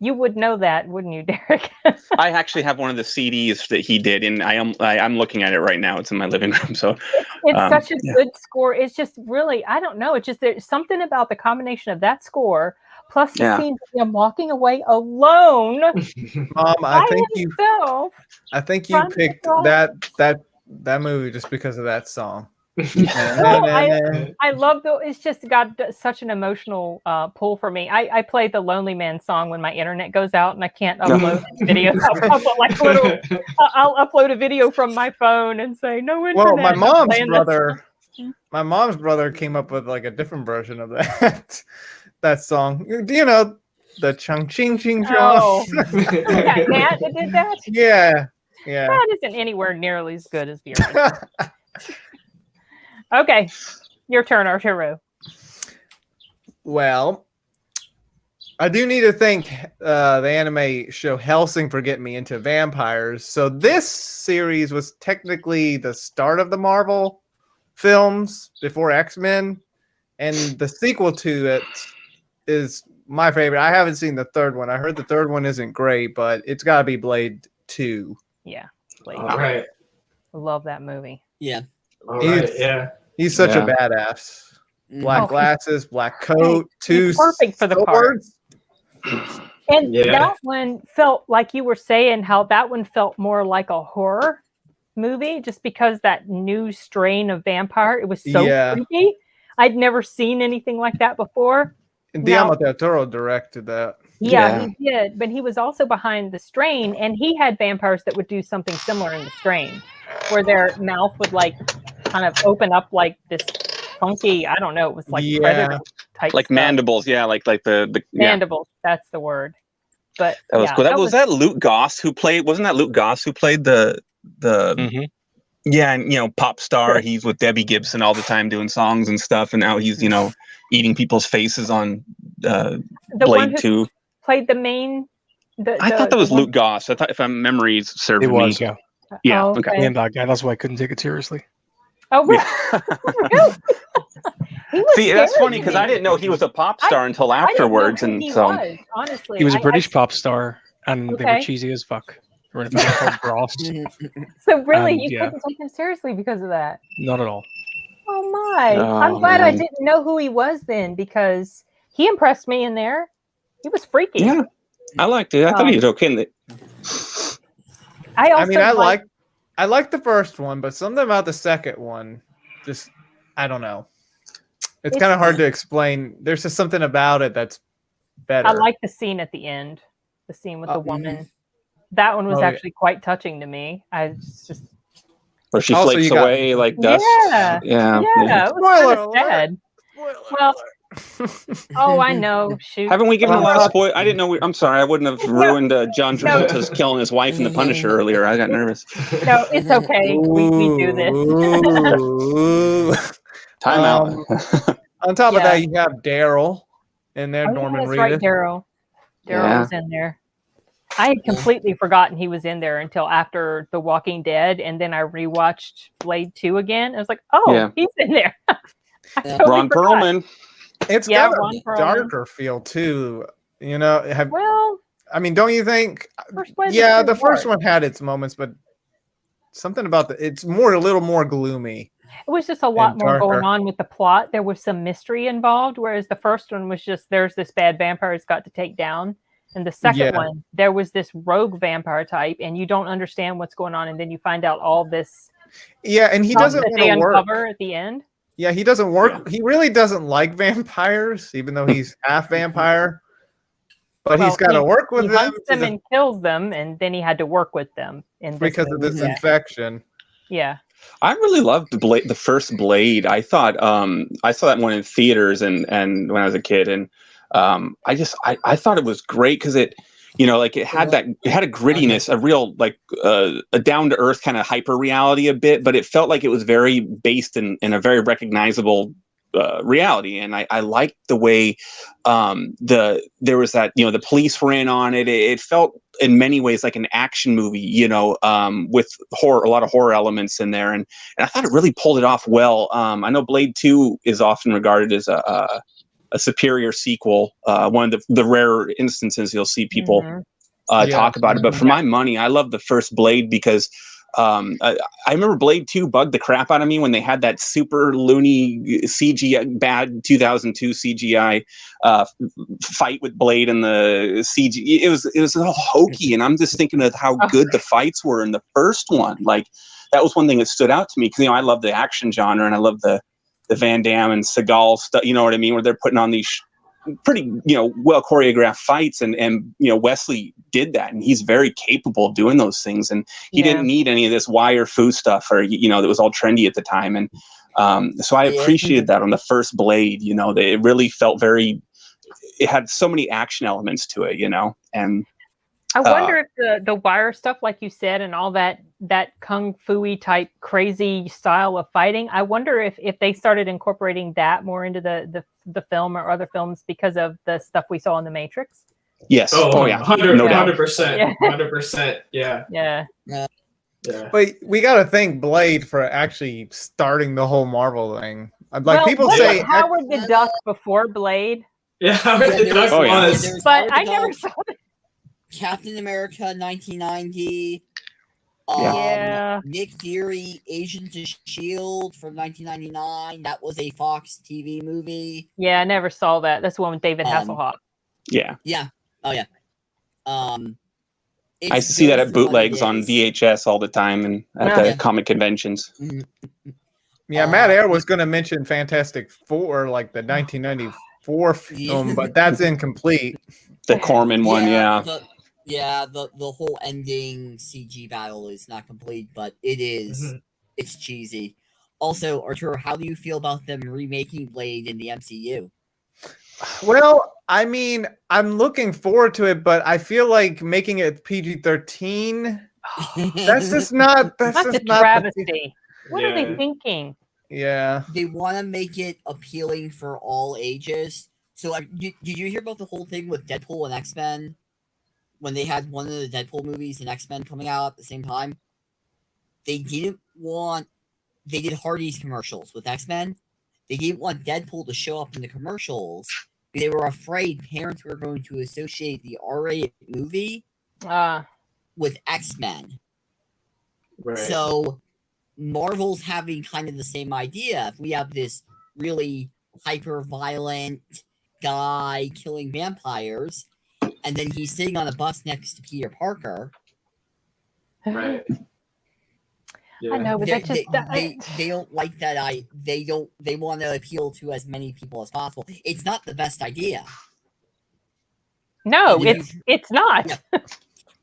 You would know that, wouldn't you, Derek? I actually have one of the CDs that he did, and I'm looking at it right now. It's in my living room. So it's such a good score. It's just really, I don't know. It's just there's something about the combination of that score plus the scene of him walking away alone. Mom, I think you picked that movie just because of that song. I love it's just got such an emotional pull for me. I play the Lonely Man song when my internet goes out and I can't upload videos. I'll upload a video from my phone and say no internet. Well, my mom's brother came up with like a different version of that song. The chung ching ching chong. Oh, that Matt that did that. Yeah. That isn't anywhere nearly as good as the original. Okay, your turn, Arturo. Well, I do need to thank the anime show Hellsing for getting me into vampires. So this series was technically the start of the Marvel films before X-Men, and the sequel to it is my favorite. I haven't seen the third one. I heard the third one isn't great, but it's got to be Blade 2. Yeah, Blade. All right. I love that movie. Yeah. All right. He's such a badass. Black glasses, black coat, he's perfect for the part. And that one felt like you were saying how that one felt more like a horror movie, just because that new strain of vampire. It was so creepy. I'd never seen anything like that before. And Guillermo del Toro directed that. Yeah, he did. But he was also behind the strain, and he had vampires that would do something similar in the strain, where their mouth would like kind of open up like this funky, I don't know, it was like predator type like stuff. Mandibles, like the Mandibles, that's the word. But that was cool. Was that Luke Goss who played, wasn't that Luke Goss who played the and pop star? He's with Debbie Gibson all the time doing songs and stuff, and now he's eating people's faces on the Blade 2. Played the main I thought that was Luke Goss. I thought, if my memories served me. It was, okay. And that guy, that's why I couldn't take it seriously. Oh, really? See, that's funny because I didn't know he was a pop star until afterwards, and so honestly, he was a British pop star, and they were cheesy as fuck. They were in a band called Frost. So really, you couldn't take him seriously because of that? Not at all. Oh my! I'm glad I didn't know who he was then, because he impressed me in there. He was freaky. Yeah, I liked it. I thought he was okay. I liked the first one, but something about the second one, just, I don't know. It's kind of hard to explain. There's just something about it that's better. I like the scene at the end, the scene with the woman. That one was actually quite touching to me. Where she flakes away like dust. Yeah. It was kind of sad. Well, oh, I know. Shoot. Haven't we given a lot of spoil? I didn't know. I'm sorry. I wouldn't have ruined John Travolta's killing his wife in The Punisher earlier. I got nervous. No, it's okay. We do this. Time out. On top of that, you have Daryl in there. Norman Reedus. Right, Daryl. Daryl was in there. I had completely forgotten he was in there until after The Walking Dead, and then I rewatched Blade 2 again. I was like, he's in there. Ron Perlman. It's got a darker feel too, I mean, don't you think? The first one had its moments, but something about it's a little more gloomy. It was just a lot more darker. going on with the plot. There was some mystery involved, whereas the first one was just there's this bad vampire it's got to take down. And the second one, there was this rogue vampire type, and you don't understand what's going on, and then you find out all this. Yeah, and he doesn't want to work at the end. Yeah, he doesn't work. Yeah. He really doesn't like vampires, even though he's half vampire. But he's got to work with them. He hunts them and kills them, and then he had to work with them because of this infection. Yeah. I really loved the first Blade. I thought I saw that one in theaters and when I was a kid, and I thought it was great because it, like it had a grittiness, a real like a down to earth kind of hyper reality a bit, but it felt like it was very based in a very recognizable reality, and I liked the way there was that the police were in on it. It felt in many ways like an action movie, with a lot of horror elements in there, and I thought it really pulled it off well. I know Blade 2 is often regarded as a superior sequel, one of the rare instances you'll see people talk about it. But for my money, I love the first Blade because I remember Blade 2 bugged the crap out of me when they had that super loony CGI, bad 2002 CGI fight with Blade and the CG. It was all hokey, and I'm just thinking of how good the fights were in the first one. Like that was one thing that stood out to me because I love the action genre and I love the Van Damme and Seagal stuff. You know what I mean? Where they're putting on these pretty well choreographed fights, and Wesley did that, and he's very capable of doing those things, and he didn't need any of this wire foo stuff or that was all trendy at the time, and so I appreciated that on the first Blade. It really felt it had so many action elements to it, and I wonder if the wire stuff, like you said, and all that kung fu-y type crazy style of fighting, I wonder if they started incorporating that more into the film or other films because of the stuff we saw in The Matrix. Yes. Oh yeah. 100%. 100%. Yeah. Yeah. But we got to thank Blade for actually starting the whole Marvel thing. Like people say, Howard the Duck before Blade. Yeah, Howard the Duck was. But I never saw it. Captain America 1990. Nick Fury, Agents of S.H.I.E.L.D. from 1999. That was a Fox TV movie. Yeah, I never saw that. That's the one with David Hasselhoff. Yeah. Yeah. Oh, yeah. I used to see that at bootlegs on VHS all the time and at the comic conventions. Yeah, Matt Air was going to mention Fantastic Four, like the 1994 film, but that's incomplete. The Corman one, the whole ending CG battle is not complete, but it is. It's cheesy. Also, Arturo, how do you feel about them remaking Blade in the MCU? Well, I mean, I'm looking forward to it, but I feel like making it PG-13. That's just not. That's a travesty. What are they thinking? Yeah, they want to make it appealing for all ages. So, did you hear about the whole thing with Deadpool and X-Men? When they had one of the Deadpool movies and X-Men coming out at the same time, they did Hardy's commercials with X-Men. They didn't want Deadpool to show up in the commercials because they were afraid parents were going to associate the R-rated movie with X-Men. Right. So Marvel's having kind of the same idea. If we have this really hyper-violent guy killing vampires, and then he's sitting on a bus next to Peter Parker. Right. Yeah. I know, but they don't like that. They want to appeal to as many people as possible. It's not the best idea. No, it's not. Yeah.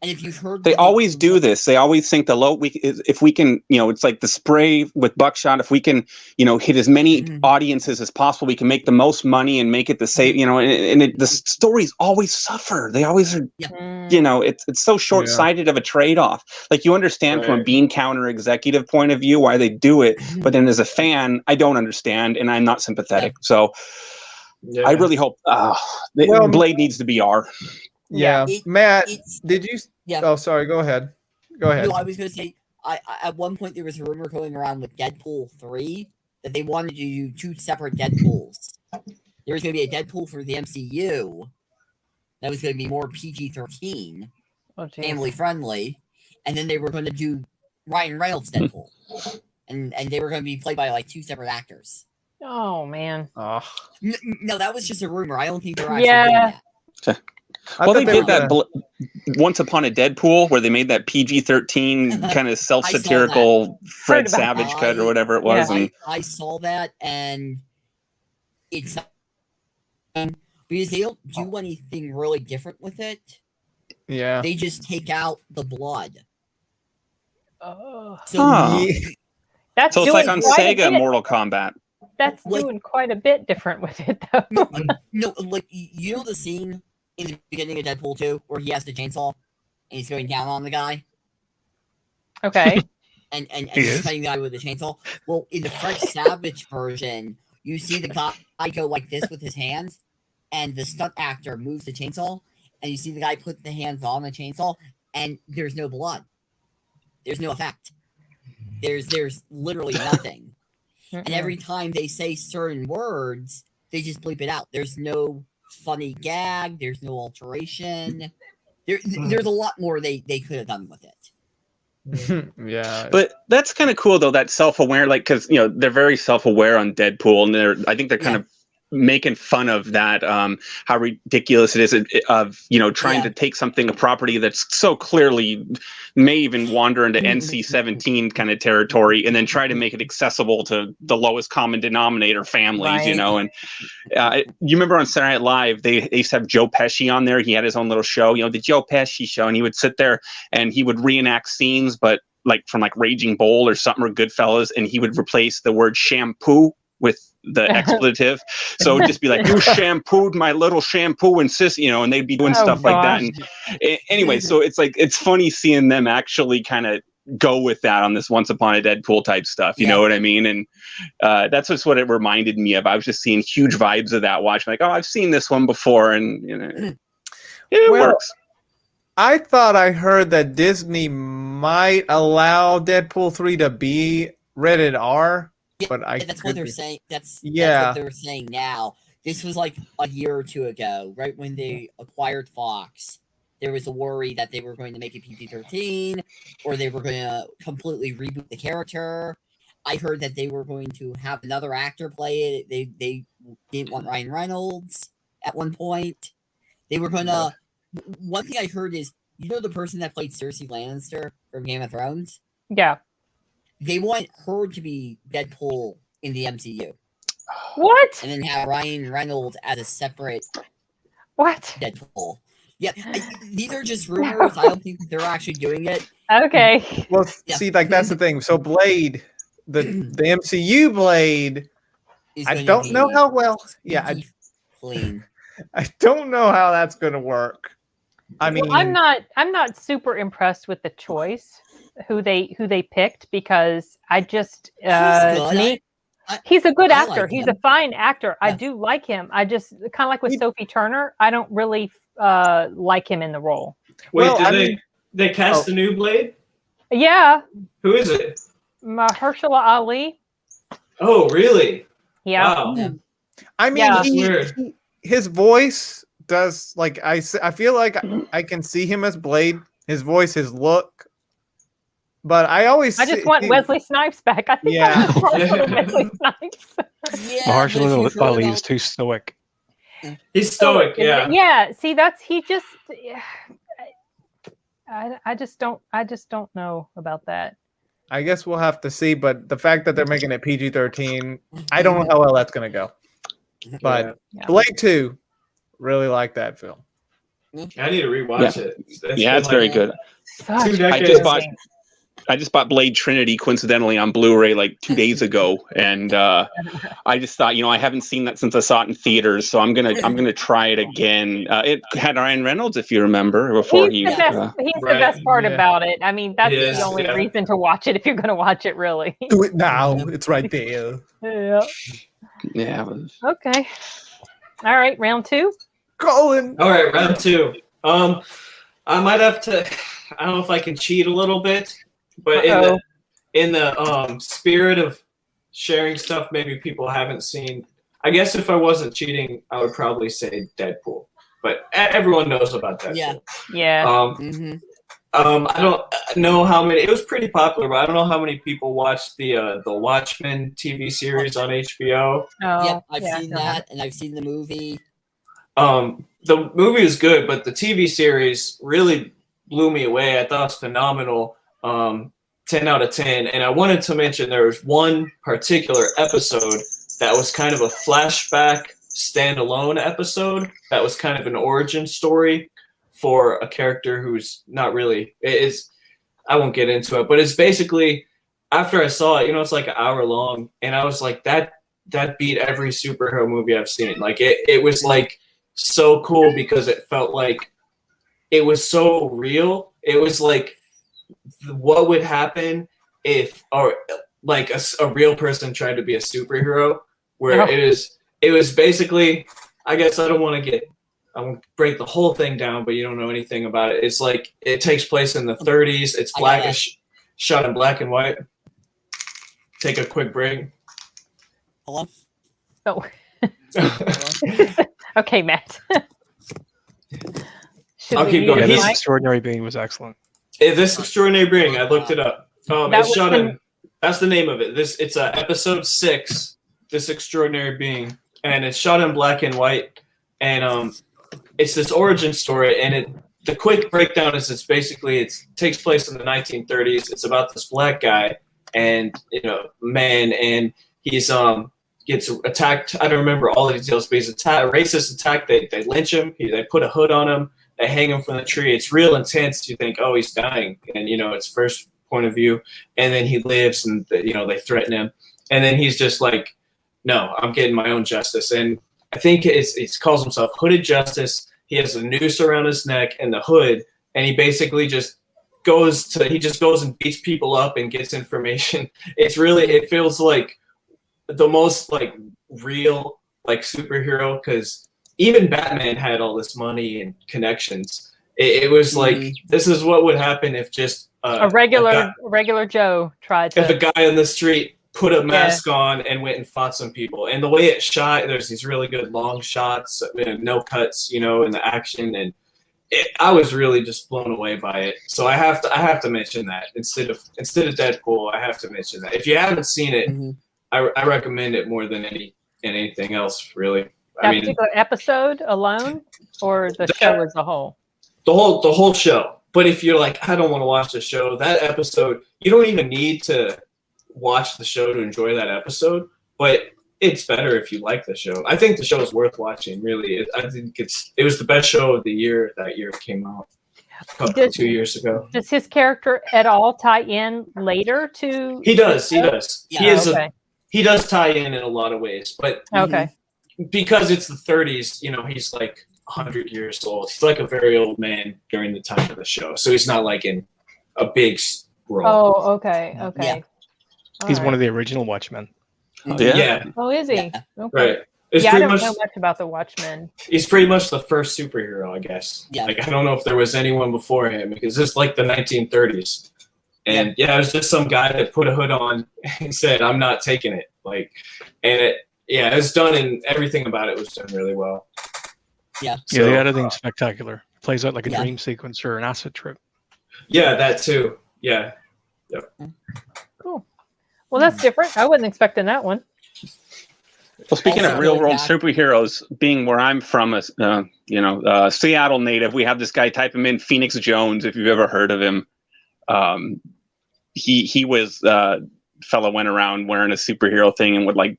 And if you've heard, they always do this. They always think if we can, it's like the spray with buckshot. If we can, hit as many audiences as possible, we can make the most money and make it the same. The stories always suffer. They always are. Yeah. It's so short-sighted of a trade-off. Like you understand from a bean counter executive point of view why they do it, but then as a fan, I don't understand and I'm not sympathetic. So I really hope Blade needs to be R. Yeah, Matt, did you? Yeah. Oh, sorry. Go ahead. No, I was going to say, at one point there was a rumor going around with Deadpool 3 that they wanted to do 2 separate Deadpools. There was going to be a Deadpool for the MCU that was going to be more PG-13, family friendly, and then they were going to do Ryan Reynolds Deadpool, and they were going to be played by like 2 separate actors. Oh man. Oh. No, that was just a rumor. I don't think they're actually doing that. Well, they did that Once Upon a Deadpool, where they made that PG-13 kind of self-satirical Fred Savage cut or whatever it was. Yeah. And I saw that, and it's because they don't do anything really different with it. Yeah. They just take out the blood. Oh. So that's so it's like on Sega Mortal Kombat. That's like, doing quite a bit different with it, though. No, like, you know the scene in the beginning of Deadpool 2 where he has the chainsaw and he's going down on the guy? Okay. and he's fighting the guy with the chainsaw? Well, in the Fred Savage version, you see the guy go like this with his hands, and the stunt actor moves the chainsaw, and you see the guy put the hands on the chainsaw, and there's no blood. There's no effect. There's literally nothing. And every time they say certain words, they just bleep it out. There's no funny gag. There's no alteration. There's a lot more they could have done with it. Yeah. But that's kind of cool, though, that self-aware, like, because, you know, they're very self-aware on Deadpool, and I think they're kind of making fun of that, how ridiculous it is of, you know, trying to take something, a property that's so clearly may even wander into NC-17 kind of territory, and then try to make it accessible to the lowest common denominator families, you know. And you remember on Saturday Night Live, they used to have Joe Pesci on there. He had his own little show, you know, the Joe Pesci Show, and he would sit there and he would reenact scenes, but like from like Raging Bull or something, or Goodfellas, and he would replace the word shampoo with the expletive. So it would just be like, you shampooed my little shampoo and sis, you know, and they'd be doing stuff like that. And anyway, so it's like, it's funny seeing them actually kind of go with that on this Once Upon a Deadpool type stuff. You know what I mean? And that's just what it reminded me of. I was just seeing huge vibes of that watch. Like, oh, I've seen this one before. And, you know, it works. I thought I heard that Disney might allow Deadpool 3 to be rated R. But that's what they're saying. That's what they're saying now. This was like a year or two ago, right when they acquired Fox. There was a worry that they were going to make it PG-13, or they were going to completely reboot the character. I heard that they were going to have another actor play it. They didn't want Ryan Reynolds at one point. They were going to. One thing I heard is, you know, the person that played Cersei Lannister from Game of Thrones? Yeah. They want her to be Deadpool in the MCU. What? And then have Ryan Reynolds as a separate Deadpool. Yeah, these are just rumors. I don't think they're actually doing it. Okay. Well, see, like, that's the thing. So Blade, the MCU Blade, I don't know how well. Yeah, I don't know how that's going to work. I mean, I'm not super impressed with the choice. Who they picked, because I just he's a good actor. He's a fine actor. I do like him. I just kind of like with Sophie Turner. I don't really like him in the role. Wait, they cast a new Blade? Yeah. Who is it? Mahershala Ali. Oh, really? Yeah. Wow. I mean, his voice does, like, I feel like I can see him as Blade. His voice, his look. But I just want Wesley Snipes back. I think I want Wesley Snipes. Mahershala Ali is too stoic. He's stoic, yeah. Yeah, see, he just. I just don't know about that. I guess we'll have to see. But the fact that they're making it PG-13, I don't know how well that's going to go. But Blade 2, really like that film. I need to rewatch it. It's very good. I just bought Blade Trinity coincidentally on Blu-ray like 2 days ago, and I just thought, you know, I haven't seen that since I saw it in theaters, so I'm gonna try it again. It had Ryan Reynolds, if you remember, before he's the best part about it. I mean, that's the only reason to watch it if you're gonna watch it, really. Do it now. It's right there. Yeah. Okay. All right, round 2. Colin. All right, round 2. I might have to. I don't know if I can cheat a little bit. But in the spirit of sharing stuff maybe people haven't seen, I guess if I wasn't cheating, I would probably say Deadpool. But everyone knows about Deadpool. Yeah. I don't know how many. It was pretty popular, but I don't know how many people watched the Watchmen TV series on HBO. Oh, yep, I've seen that, and I've seen the movie. The movie is good, but the TV series really blew me away. I thought it was phenomenal. 10 out of 10. And I wanted to mention there was one particular episode that was kind of a flashback standalone episode that was kind of an origin story for a character who's not really I won't get into it, but it's basically after I saw it, it's like an hour long, and I was like that beat every superhero movie I've seen. Like it was like so cool because it felt like it was so real. It was like what would happen if or like a real person tried to be a superhero, where it was basically, I guess I won't break the whole thing down, but you don't know anything about it. It's like it takes place in the 30s. It's shot in black and white. Take a quick break. Hello? Oh. Okay, Matt. I'll keep going. Yeah, This Extraordinary Being was excellent. This Extraordinary Being, I looked it up. It's shot in. That's the name of it. It's episode 6. This Extraordinary Being, and it's shot in black and white, and it's this origin story. And the quick breakdown is it takes place in the 1930s. It's about this black guy and man, and he's gets attacked. I don't remember all the details, but he's attacked. A racist attack. They lynch him. They put a hood on him. They hang him from the tree. It's real intense. You think, oh, he's dying, and it's first point of view, and then he lives, and they threaten him, and then he's just like, no, I'm getting my own justice. And I think he calls himself Hooded Justice. He has a noose around his neck and the hood, and he basically just goes and beats people up and gets information. It feels like the most like real like superhero, because even Batman had all this money and connections. It was like, this is what would happen if just a regular Joe tried to. If a guy on the street put a mask on and went and fought some people. And the way it's shot, there's these really good long shots, no cuts, in the action, and I was really just blown away by it. So I have to mention that instead of Deadpool. I have to mention that. If you haven't seen it, I recommend it more than anything else, really. That particular episode alone, or the show as a whole? The whole show. But if you're like, I don't want to watch the show, that episode, you don't even need to watch the show to enjoy that episode, but it's better if you like the show. I think the show is worth watching, really. I think it was the best show of the year that year. It came out 2 years ago. Does his character at all tie in later to? He does. Yeah, He does tie in a lot of ways, but because it's the 30s, he's like 100 years old. He's like a very old man during the time of the show, so he's not like in a big role. Oh, okay. Yeah. He's one of the original Watchmen. Yeah. Oh, is he? Yeah. Okay. Right. I don't know much about the Watchmen. He's pretty much the first superhero, I guess. Yeah. Like, I don't know if there was anyone before him, because it's like the 1930s. And it was just some guy that put a hood on and said, I'm not taking it. It's done, and everything about it was done really well. Yeah. So, the editing's spectacular. It plays out like a dream sequence or an acid trip. Yeah, that too. Yeah. Yep. Cool. Well, that's different. I wasn't expecting that one. Well, speaking of real-world superheroes, being where I'm from, Seattle native, we have this guy. Type him in, Phoenix Jones, if you've ever heard of him. He was fellow went around wearing a superhero thing and would like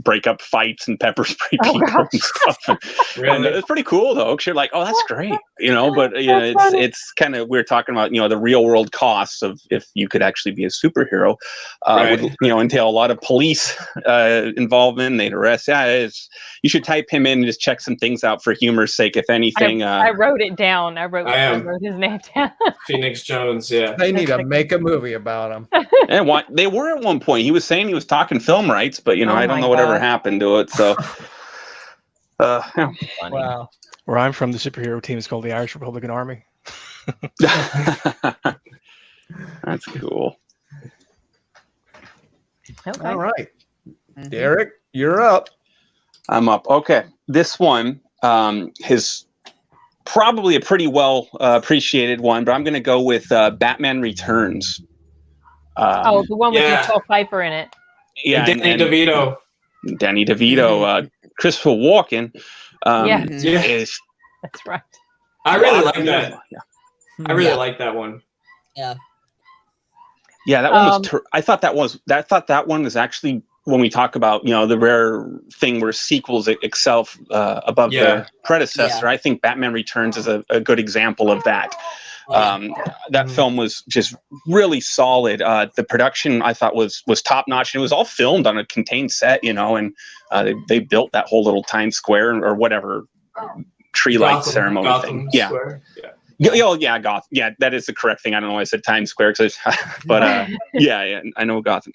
break up fights and pepper spray people and stuff. And it's pretty cool though, because you're like, oh, that's great, But it's kind of, we're talking about the real world costs of if you could actually be a superhero. Would entail a lot of police involvement. They'd arrest. You should type him in and just check some things out for humor's sake, if anything. I wrote it down. I wrote his name down. Phoenix Jones. Yeah, they need to make a movie about him. And they were at one point. He was saying he was talking film rights, but I don't know whatever happened to it. So, wow. Where I'm from, the superhero team is called the Irish Republican Army. That's cool. Okay. All right, Derek, you're up. I'm up. Okay, this one, his probably a pretty well appreciated one, but I'm going to go with Batman Returns. The one with Michelle Pfeiffer in it. Yeah, and Danny DeVito. Danny DeVito, Christopher Walken. That's right. I really like that. Yeah. I really like that one. Yeah. Yeah, that one was. I thought that one was actually, when we talk about, you know, the rare thing where sequels excel above their predecessor. I think Batman Returns is a good example of that. That film was just really solid. The production, I thought, was top notch. It was all filmed on a contained set, you know, and they built that whole little Times Square or whatever tree light ceremony Gotham thing. Square. Gotham. Yeah, that is the correct thing. I don't know why I said Times Square, but yeah, I know Gotham.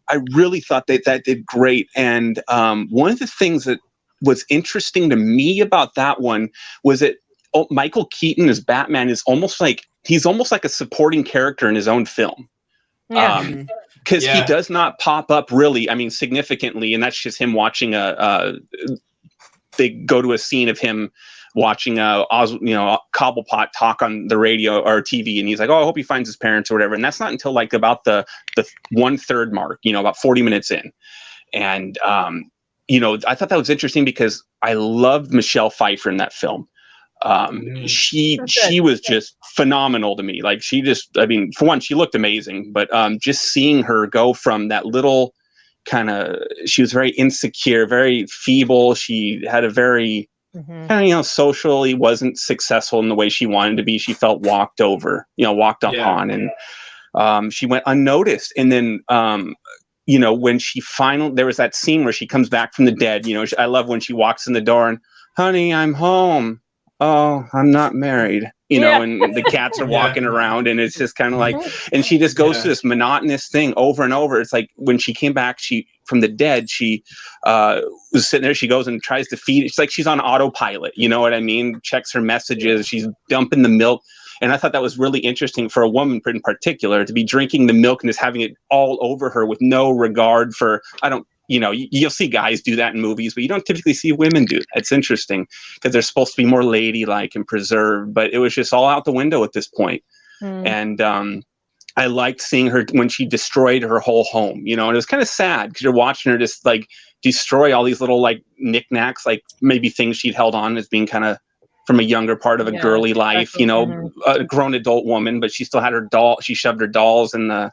I really thought that did great. And one of the things that was interesting to me about that one was that Michael Keaton as Batman is almost like a supporting character in his own film. Because he does not pop up really, I mean, significantly, and that's just him watching they go to a scene of him watching Cobblepot talk on the radio or TV, and he's like, "Oh, I hope he finds his parents," or whatever. And that's not until like about the 1/3 mark, you know, about 40 minutes in. And you know, I thought that was interesting because I loved Michelle Pfeiffer in that film. She was just phenomenal to me. Like, she just, I mean, for one, she looked amazing, but just seeing her go from that little she was very insecure, very feeble. She had a very kind of, socially wasn't successful in the way she wanted to be. She felt walked up on, and she went unnoticed. And then, when she there was that scene where she comes back from the dead. I love when she walks in the door and, "Honey, I'm home. Oh, I'm not married." And the cats are walking around, and it's just kind of like, and she just goes through this monotonous thing over and over. It's like when she came back, from the dead, she was sitting there. She goes and tries to feed. It's like she's on autopilot. You know what I mean? Checks her messages. She's dumping the milk. And I thought that was really interesting for a woman in particular to be drinking the milk and just having it all over her with no regard for, you'll see guys do that in movies, but you don't typically see women do that. It's interesting because they're supposed to be more ladylike and preserved, but it was just all out the window at this point. And I liked seeing her when she destroyed her whole home, and it was kind of sad because you're watching her just like destroy all these little like knickknacks, like maybe things she'd held on as being kind of from a younger part of a girly life, a grown adult woman, but she still had her doll. She shoved her dolls in the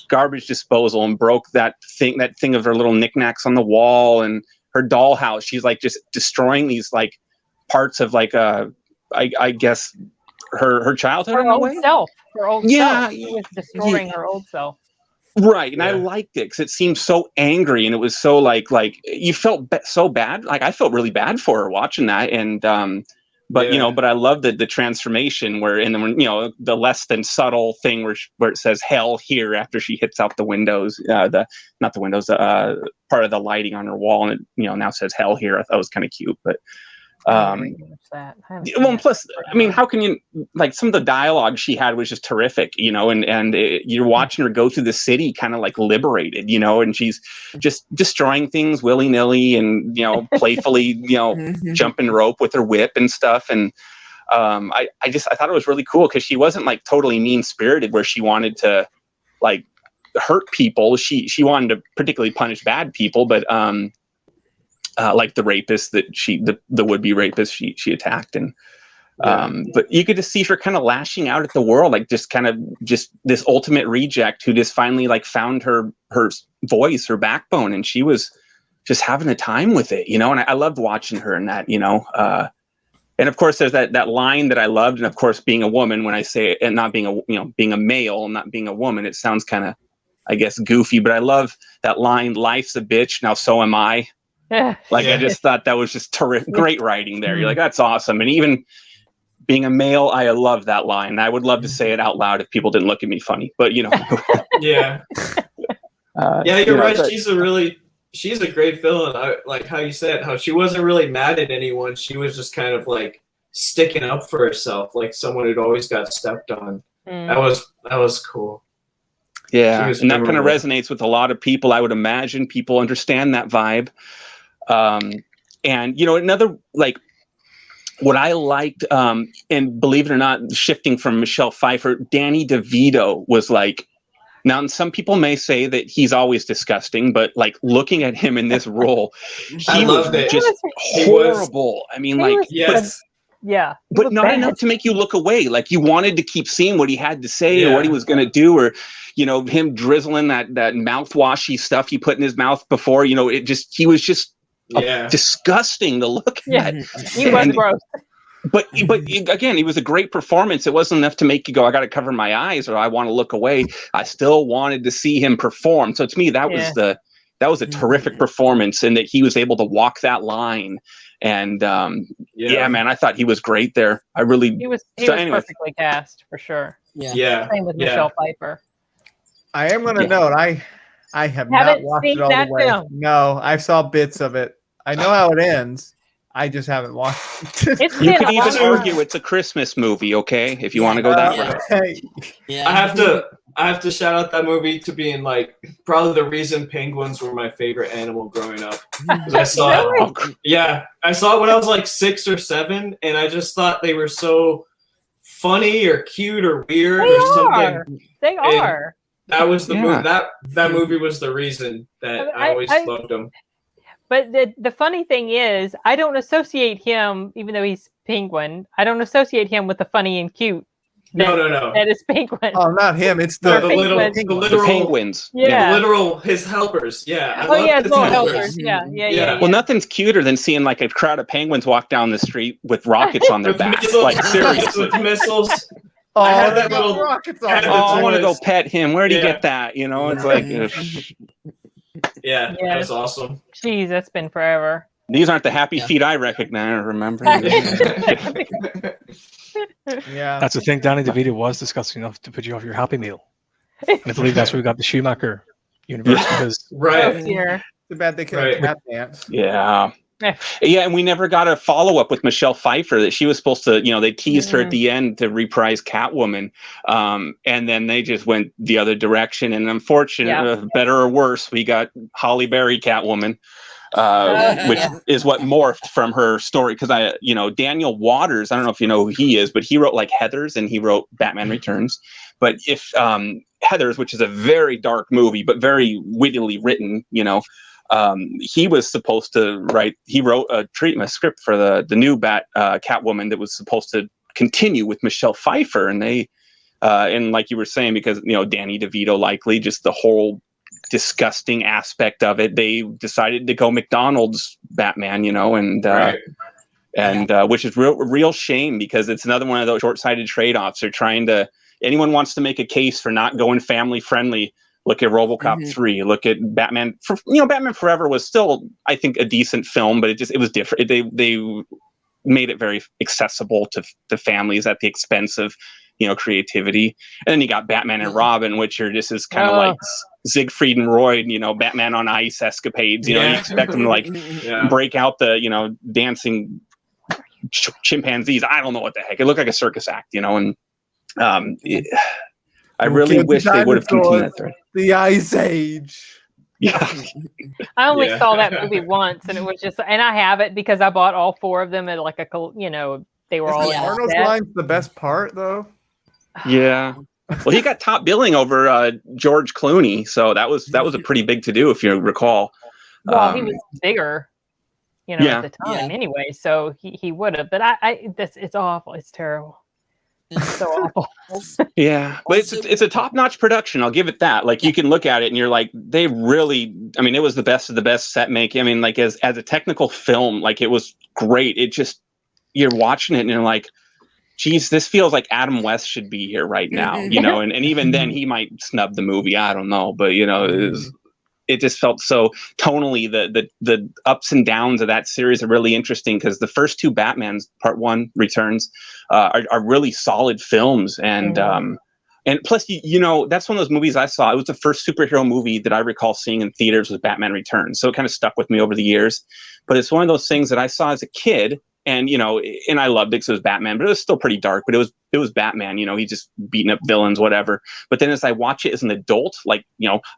garbage disposal and broke that thing of her little knickknacks on the wall, and her dollhouse. She's like just destroying these like parts of like I guess her childhood. Her old self. She was destroying her old self. Right, and I liked it because it seemed so angry, and it was so like you felt so bad. Like, I felt really bad for her watching that, and but I love the transformation where, and then the less than subtle thing where it says "hell here" after she hits out the windows, part of the lighting on her wall, and it now says "hell here." I thought it was kind of cute, but plus, I mean, how can you, like, some of the dialogue she had was just terrific, and you're watching her go through the city kind of like liberated, and she's just destroying things willy-nilly and, playfully, jumping rope with her whip and stuff. And I thought it was really cool because she wasn't like totally mean-spirited where she wanted to like hurt people. She wanted to particularly punish bad people, but like the rapist that the would-be rapist she attacked, and but you could just see her kind of lashing out at the world, like just this ultimate reject who just finally like found her voice, her backbone, and she was just having a time with it, and I loved watching her in that, and of course there's that line that I loved, and of course being a woman, when I say it, and not being being a male and not being a woman, it sounds kind of, I guess, goofy, but I love that line, "Life's a bitch, now so am I." I just thought that was just terrific, great writing there. You're like, that's awesome. And even being a male, I love that line. I would love to say it out loud if people didn't look at me funny, but you're right. She's a great villain. I like how you said how she wasn't really mad at anyone. She was just kind of like sticking up for herself, like someone who'd always got stepped on. That was cool. Yeah, and that kind of resonates with a lot of people. I would imagine people understand that vibe. And another, like, what I liked, and believe it or not, shifting from Michelle Pfeiffer, Danny DeVito was like, now some people may say that he's always disgusting, but like looking at him in this role, he was just horrible. I mean, like, yes. But not enough to make you look away. Like you wanted to keep seeing what he had to say or what he was going to do, or, him drizzling that mouthwashy stuff he put in his mouth before, he was just disgusting to look at. He was gross. But again, it was a great performance. It wasn't enough to make you go, I got to cover my eyes or I want to look away. I still wanted to see him perform. So to me, that was a terrific performance, and that he was able to walk that line. And man, I thought he was great there. I really he was perfectly cast for sure. Same with Michelle Pfeiffer. I am going to note, I have not watched it all the way. Film. No, I saw bits of it. I know how it ends. I just haven't watched it. You could even argue it's a Christmas movie, okay? If you want to go that route. I have to shout out that movie to being like probably the reason penguins were my favorite animal growing up. I saw it. I saw it when I was like 6 or 7, and I just thought they were so funny or cute or weird or something. They are. That was the movie. That movie was the reason that I always loved them. But the funny thing is, I don't associate him, even though he's penguin, I don't associate him with the funny and cute. No. That is penguin. Oh, not him. It's the literal penguins. Yeah. The literal his helpers. Yeah. His little helpers. Yeah. Well, nothing's cuter than seeing like a crowd of penguins walk down the street with rockets on their back. Like seriously. With missiles. I had that little rockets on. I want to go pet him. Where'd he get that? It's like. That's awesome. Jeez, that's been forever. These aren't the happy feet I recognize. Remember? That's the thing. Danny DeVito was disgusting enough to put you off your Happy Meal. And I believe that's where we got the Schumacher universe. Because too bad they couldn't tap dance. Yeah, and we never got a follow up with Michelle Pfeiffer that she was supposed to. They teased her at the end to reprise Catwoman, and then they just went the other direction. And unfortunately, better or worse, we got Halle Berry Catwoman. Which is what morphed from her story, because Daniel Waters, I don't know if you know who he is, but he wrote like Heathers and he wrote Batman Returns. But if Heathers, which is a very dark movie but very wittily written, he was supposed to write. He wrote a script for the new Catwoman that was supposed to continue with Michelle Pfeiffer, and they and like you were saying, because Danny DeVito likely just the whole disgusting aspect of it, they decided to go McDonald's Batman, and which is real shame, because it's another one of those short-sighted trade-offs. They're trying to, anyone wants to make a case for not going family friendly. Look at RoboCop 3. Look at Batman. Batman Forever was still, I think, a decent film, but it was different. They made it very accessible to families at the expense of creativity. And then you got Batman and Robin, which are just as kind of like Siegfried and Roy, Batman on ice escapades. You expect them to like break out the dancing chimpanzees. I don't know what the heck. It looked like a circus act, and I really wish they would have continued that thread. The Ice Age. Yeah. I only saw that movie once, and it was just, and I have it because I bought all 4 of them at like they were all. Arnold's line's the best part, though. Yeah. Well, he got top billing over George Clooney, so that was a pretty big to do, if you recall. Well, he was bigger, at the time anyway, so he would have. But it's awful. It's terrible. It's so awful. Yeah, but it's a top-notch production. I'll give it that. Like, you can look at it and you're like, they really. I mean, it was the best of the best set making. I mean, like as a technical film, like it was great. It just, you're watching it and you're like, geez, this feels like Adam West should be here right now, and even then he might snub the movie. I don't know, but it just felt so tonally, the ups and downs of that series are really interesting, because the first 2 Batmans, Part 1 Returns, are really solid films. And plus, that's one of those movies I saw. It was the first superhero movie that I recall seeing in theaters was Batman Returns. So it kind of stuck with me over the years, but it's one of those things that I saw as a kid. And, and I loved it because it was Batman, but it was still pretty dark. But it was Batman, he's just beating up villains, whatever. But then as I watch it as an adult, like,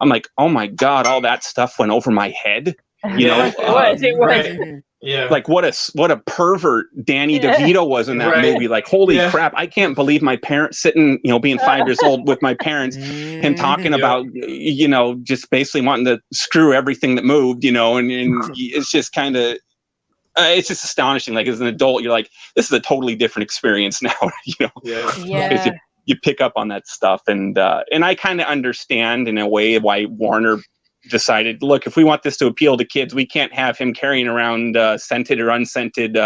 I'm like, oh my God, all that stuff went over my head. It was. Yeah. Like what a pervert Danny DeVito was in that movie. Like, holy crap, I can't believe my parents sitting, being 5 years old with my parents and talking about, just basically wanting to screw everything that moved, and it's just kind of, it's just astonishing. Like as an adult, you're like, this is a totally different experience now, Yeah. You pick up on that stuff. And I kind of understand in a way why Warner decided, look, if we want this to appeal to kids, we can't have him carrying around scented or unscented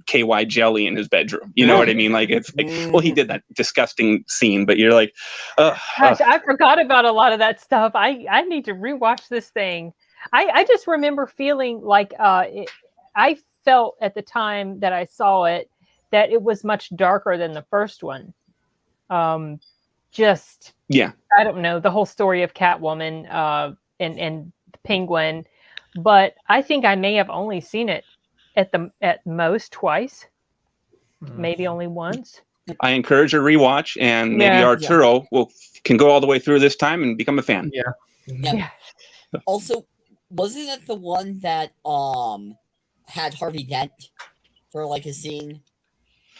KY jelly in his bedroom. You know what I mean? Like it's like, well, he did that disgusting scene, but you're like, gosh, I forgot about a lot of that stuff. I need to rewatch this thing. I just remember feeling like I felt at the time that I saw it that it was much darker than the first one. I don't know, the whole story of Catwoman and the Penguin, but I think I may have only seen it at most twice, maybe only once. I encourage a rewatch, and maybe Arturo can go all the way through this time and become a fan. Yeah. Also, wasn't it the one that had Harvey Dent for like a scene?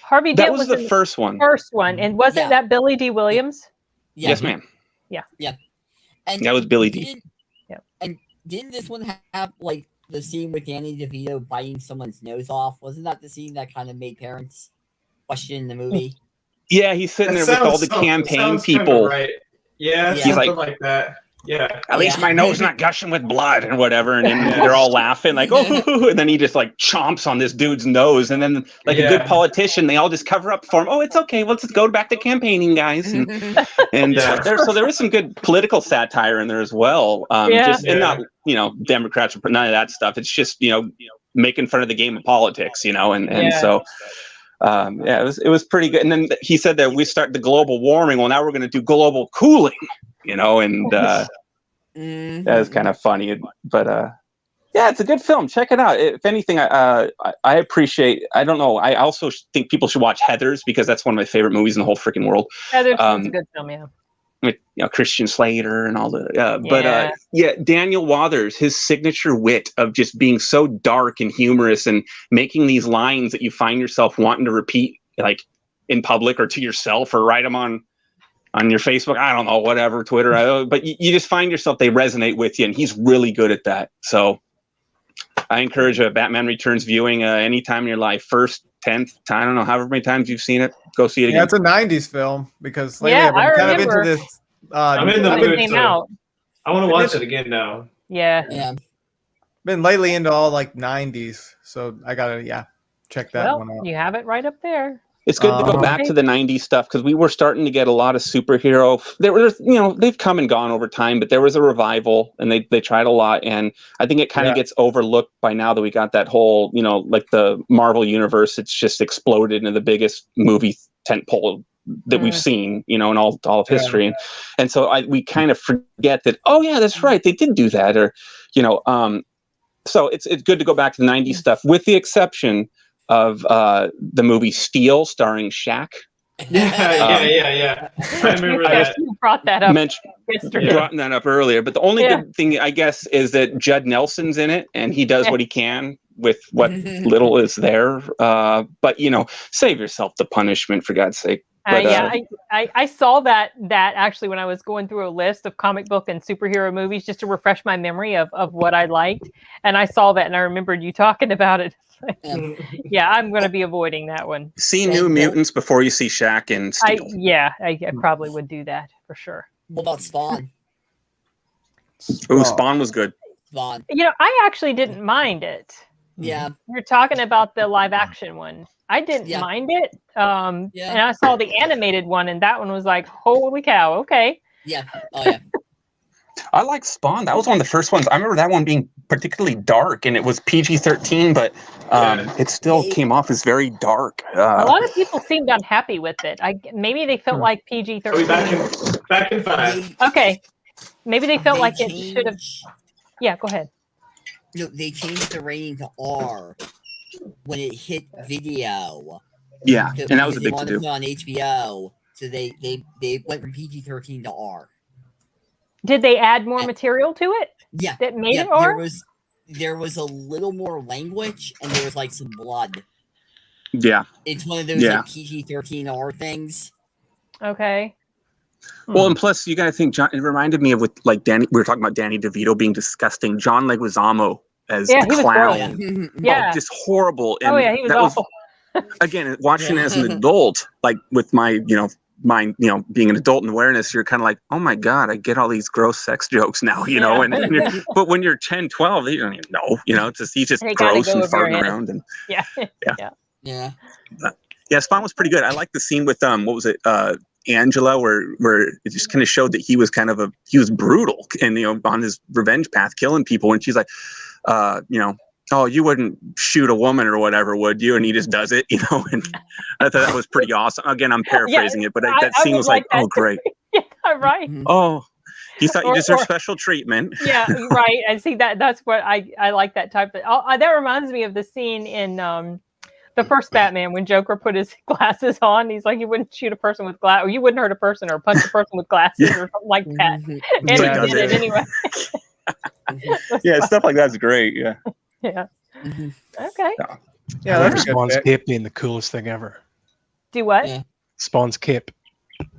Harvey Dent was the first one. First one, and wasn't that Billy D. Williams? Yeah. Yes, ma'am. Yeah. And that was Billy D. And didn't this one have like the scene with Danny DeVito biting someone's nose off? Wasn't that the scene that kind of made parents question the movie? Yeah, he's sitting there with all the campaign people. Right. Yeah, he's like that. Yeah. At least my nose not gushing with blood and whatever. And then they're all laughing like, oh, and then he just like chomps on this dude's nose. And then like a good politician, they all just cover up for him. Oh, it's okay. Let's just go back to campaigning, guys. And there is some good political satire in there as well. And not, Democrats or none of that stuff. It's just, making fun of the game of politics, so. It was pretty good. And then he said that we start the global warming. Well, now we're going to do global cooling, and that was kind of funny. But it's a good film. Check it out. If anything, I appreciate. I don't know. I also think people should watch Heathers because that's one of my favorite movies in the whole freaking world. Heathers is a good film, yeah. With Christian Slater and all the Daniel Wathers, his signature wit of just being so dark and humorous and making these lines that you find yourself wanting to repeat like in public or to yourself or write them on your Facebook, I don't know, whatever, Twitter, but you just find yourself, they resonate with you, and he's really good at that. So I encourage a Batman Returns viewing anytime in your life, 1st, 10th, I don't know, however many times you've seen it, go see it again. Yeah, it's a 90s film because lately I've been kind of into this. I'm in the mood. I want to watch it again now. Yeah. Been lately into all like 90s, so I gotta check that one out. You have it right up there. It's good to go back to the 90s stuff because we were starting to get a lot of superhero. They've come and gone over time, but there was a revival and they tried a lot. And I think it kind of gets overlooked by now that we got that whole, like the Marvel universe. It's just exploded into the biggest movie tentpole that we've seen, in all of history. And so we kind of forget that, oh yeah, that's right. They did do that. Or, so it's good to go back to the 90s stuff with the exception of the movie Steel starring Shaq. Yeah. I remember that. You brought that up yesterday. Brought that up earlier. But the only good thing, I guess, is that Judd Nelson's in it, and he does what he can with what little is there. But, save yourself the punishment, for God's sake. But, I saw that actually when I was going through a list of comic book and superhero movies just to refresh my memory of what I liked. And I saw that and I remembered you talking about it. I'm going to be avoiding that one. See New Mutants before you see Shaq and Steel. I probably would do that for sure. What about Spawn? Spawn was good. Spawn. I actually didn't mind it. Yeah. You're talking about the live action one. I didn't mind it. And I saw the animated one, and that one was like, holy cow, okay. Yeah. Oh, yeah. I like Spawn. That was one of the first ones. I remember that one being particularly dark, and it was PG-13, but it still came off as very dark. A lot of people seemed unhappy with it. Maybe they felt like PG-13. Back in 5. Okay. Maybe they felt like it should have... Yeah, go ahead. No, they changed the rating to R when it hit video. Yeah, and that was a big to do. On HBO, so they went from PG-13 to R. Did they add more material to it? Yeah. That made it R? there was a little more language and there was like some blood. Yeah. It's one of those like PG-13 R things. Okay. Well, and plus you got to think, John. It reminded me of with like Danny. We were talking about Danny DeVito being disgusting. John Leguizamo as the clown. Yeah, just horrible. And he was awful. Again, watching it as an adult, like with my mind, being an adult and awareness, you're kind of like, oh my god, I get all these gross sex jokes now, but when you're 10, 12, you don't even know, he's just gross and farting around, and yeah. Spawn was pretty good. I like the scene with what was it, Angela, where it just kind of showed that he was he was brutal and on his revenge path, killing people, and she's like, oh, you wouldn't shoot a woman or whatever, would you? And he just does it, and I thought that was pretty awesome. Again, I'm paraphrasing it, but that scene was like, oh, great. Yeah, right. Oh, he thought you deserved special treatment. Yeah, right. I see that. That's what I like that type of. That reminds me of the scene in the first Batman when Joker put his glasses on. He's like, you wouldn't shoot a person with glasses, or you wouldn't hurt a person or punch a person with glasses or something like that. And he did it anyway. Yeah, stuff like that's great. Yeah. Yeah. Okay. Yeah, that's Spawn's cape being the coolest thing ever. Do what? Yeah. Spawn's cape.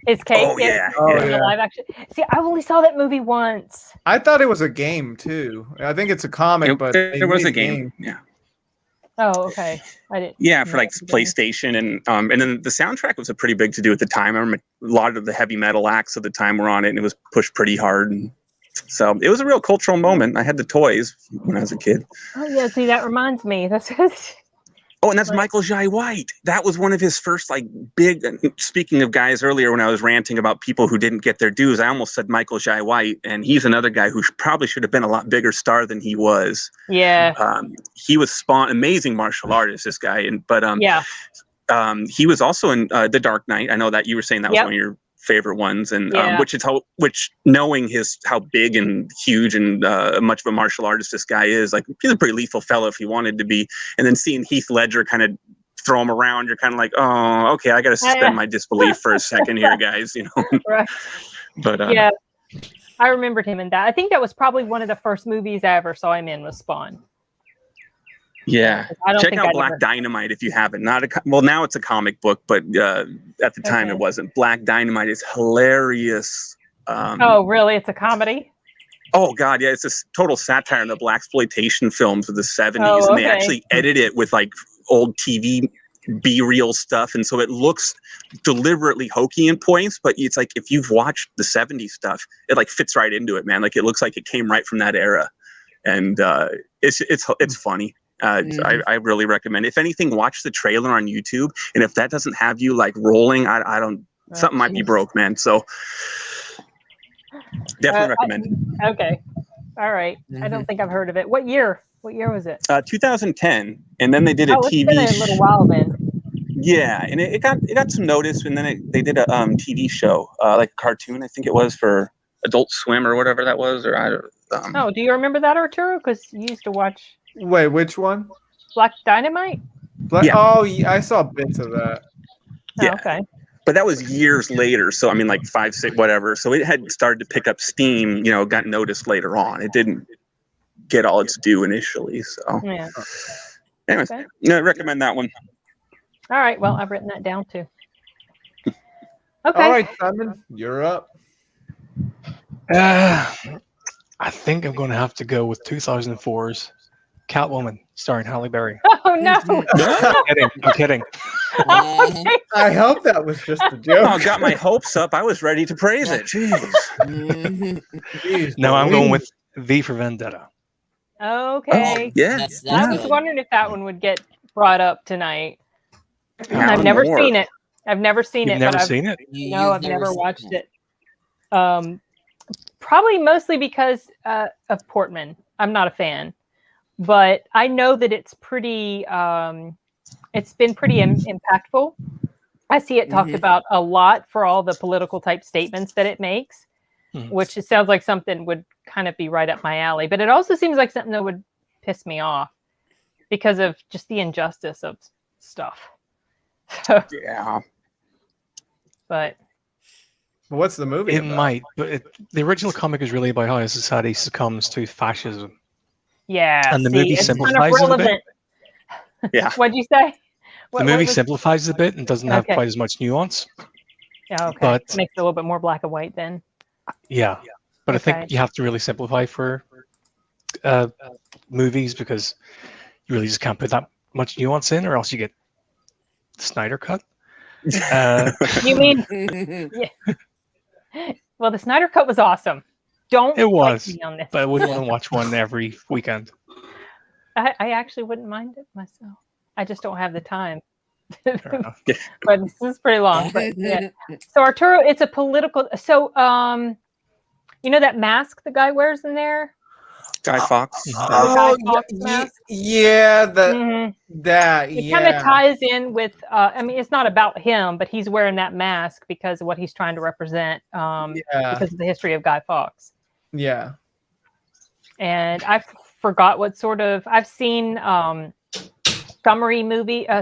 His cape. Oh yeah. Live action. See, I only saw that movie once. I thought it was a game too. I think it's a comic, but there was a game. Yeah. Oh, okay. I didn't. Yeah, for like PlayStation, and then the soundtrack was a pretty big to do at the time. I remember a lot of the heavy metal acts of the time were on it, and it was pushed pretty hard. And so it was a real cultural moment. I had the toys when I was a kid. Oh yeah, see, that reminds me. That's and that's Michael Jai White. That was one of his first big. Speaking of guys earlier, when I was ranting about people who didn't get their dues, I almost said Michael Jai White, and he's another guy who probably should have been a lot bigger star than he was. Yeah. He was amazing martial artist, this guy, he was also in The Dark Knight. I know that you were saying that was one of your favorite ones, and which knowing how big and huge and much of a martial artist this guy is, like, he's a pretty lethal fellow if he wanted to be. And then seeing Heath Ledger kind of throw him around, you're kind of like, oh, okay, I got to suspend my disbelief for a second here, guys. Right. But yeah, I remembered him in that. I think that was probably one of the first movies I ever saw him in was Spawn. Yeah, check out Black Dynamite if you haven't. Now it's a comic book, but at the time it wasn't. Black Dynamite is hilarious. Oh, really? It's a comedy? Oh God, yeah, it's a total satire on the blaxploitation films of the 70s, and they actually edit it with like old TV B-reel stuff, and so it looks deliberately hokey in points, but it's like if you've watched the 70s stuff, it like fits right into it, man. Like it looks like it came right from that era, and it's funny. I really recommend it. If anything, watch the trailer on YouTube, and if that doesn't have you like rolling, I don't. Something might be broke, man. So definitely recommend it. Okay, all right. I don't think I've heard of it. What year? What year was it? 2010, and then they did a TV. It's been a little while then. Yeah, and it got some notice, and then they did a TV show, like a cartoon, I think it was, for Adult Swim or whatever that was, or I don't. Do you remember that, Arturo? Because you used to watch. Wait, which one? Black Dynamite? Yeah. Oh, yeah, I saw bits of that. Yeah. Oh, okay. But that was years later. So, I mean, like 5, 6, whatever. So it had started to pick up steam, got noticed later on. It didn't get all its due initially. So, yeah. Anyways, I recommend that one. All right. Well, I've written that down too. Okay. All right, Simon, you're up. I think I'm going to have to go with 2004's Catwoman, starring Halle Berry. Oh no! I'm kidding. Okay. I hope that was just a joke. I got my hopes up. I was ready to praise it. Jeez. No, I'm going with V for Vendetta. Okay. Oh, yeah. That's I was wondering if that one would get brought up tonight. Alan I've never Moore. seen it. I've never seen You've it. never seen it? No, I've never watched it. Probably mostly because of Portman. I'm not a fan, but I know that it's pretty. It's been pretty impactful. I see it talked about a lot for all the political type statements that it makes, which it sounds like something would kind of be right up my alley. But it also seems like something that would piss me off because of just the injustice of stuff. Yeah. But what's the movie It about? might, but the original comic is really about how society succumbs to fascism. Yeah. And the see, movie it's kind of simplifies it a bit. relevant. Yeah. What'd you say? The movie simplifies it a bit and doesn't have Okay. quite as much nuance. Yeah, okay. But Makes it a little bit more black and white then. yeah, but I Okay. think you have to really simplify for movies because you really just can't put that much nuance in, or else you get the Snyder cut. You mean? Yeah. Well, the Snyder cut was awesome. Don't It was, fight me on this. but I wouldn't want to watch one every weekend. I actually wouldn't mind it myself. I just don't have the time. Fair enough. But this is pretty long. But yeah. So Arturo, it's a political. So you know that mask the guy wears in there? Guy Fawkes. Guy Fawkes mask? Yeah, Mhm. that It kind of ties in with. I mean, it's not about him, but he's wearing that mask because of what he's trying to represent. Because of the history of Guy Fawkes. Yeah. And I forgot what sort of. I've seen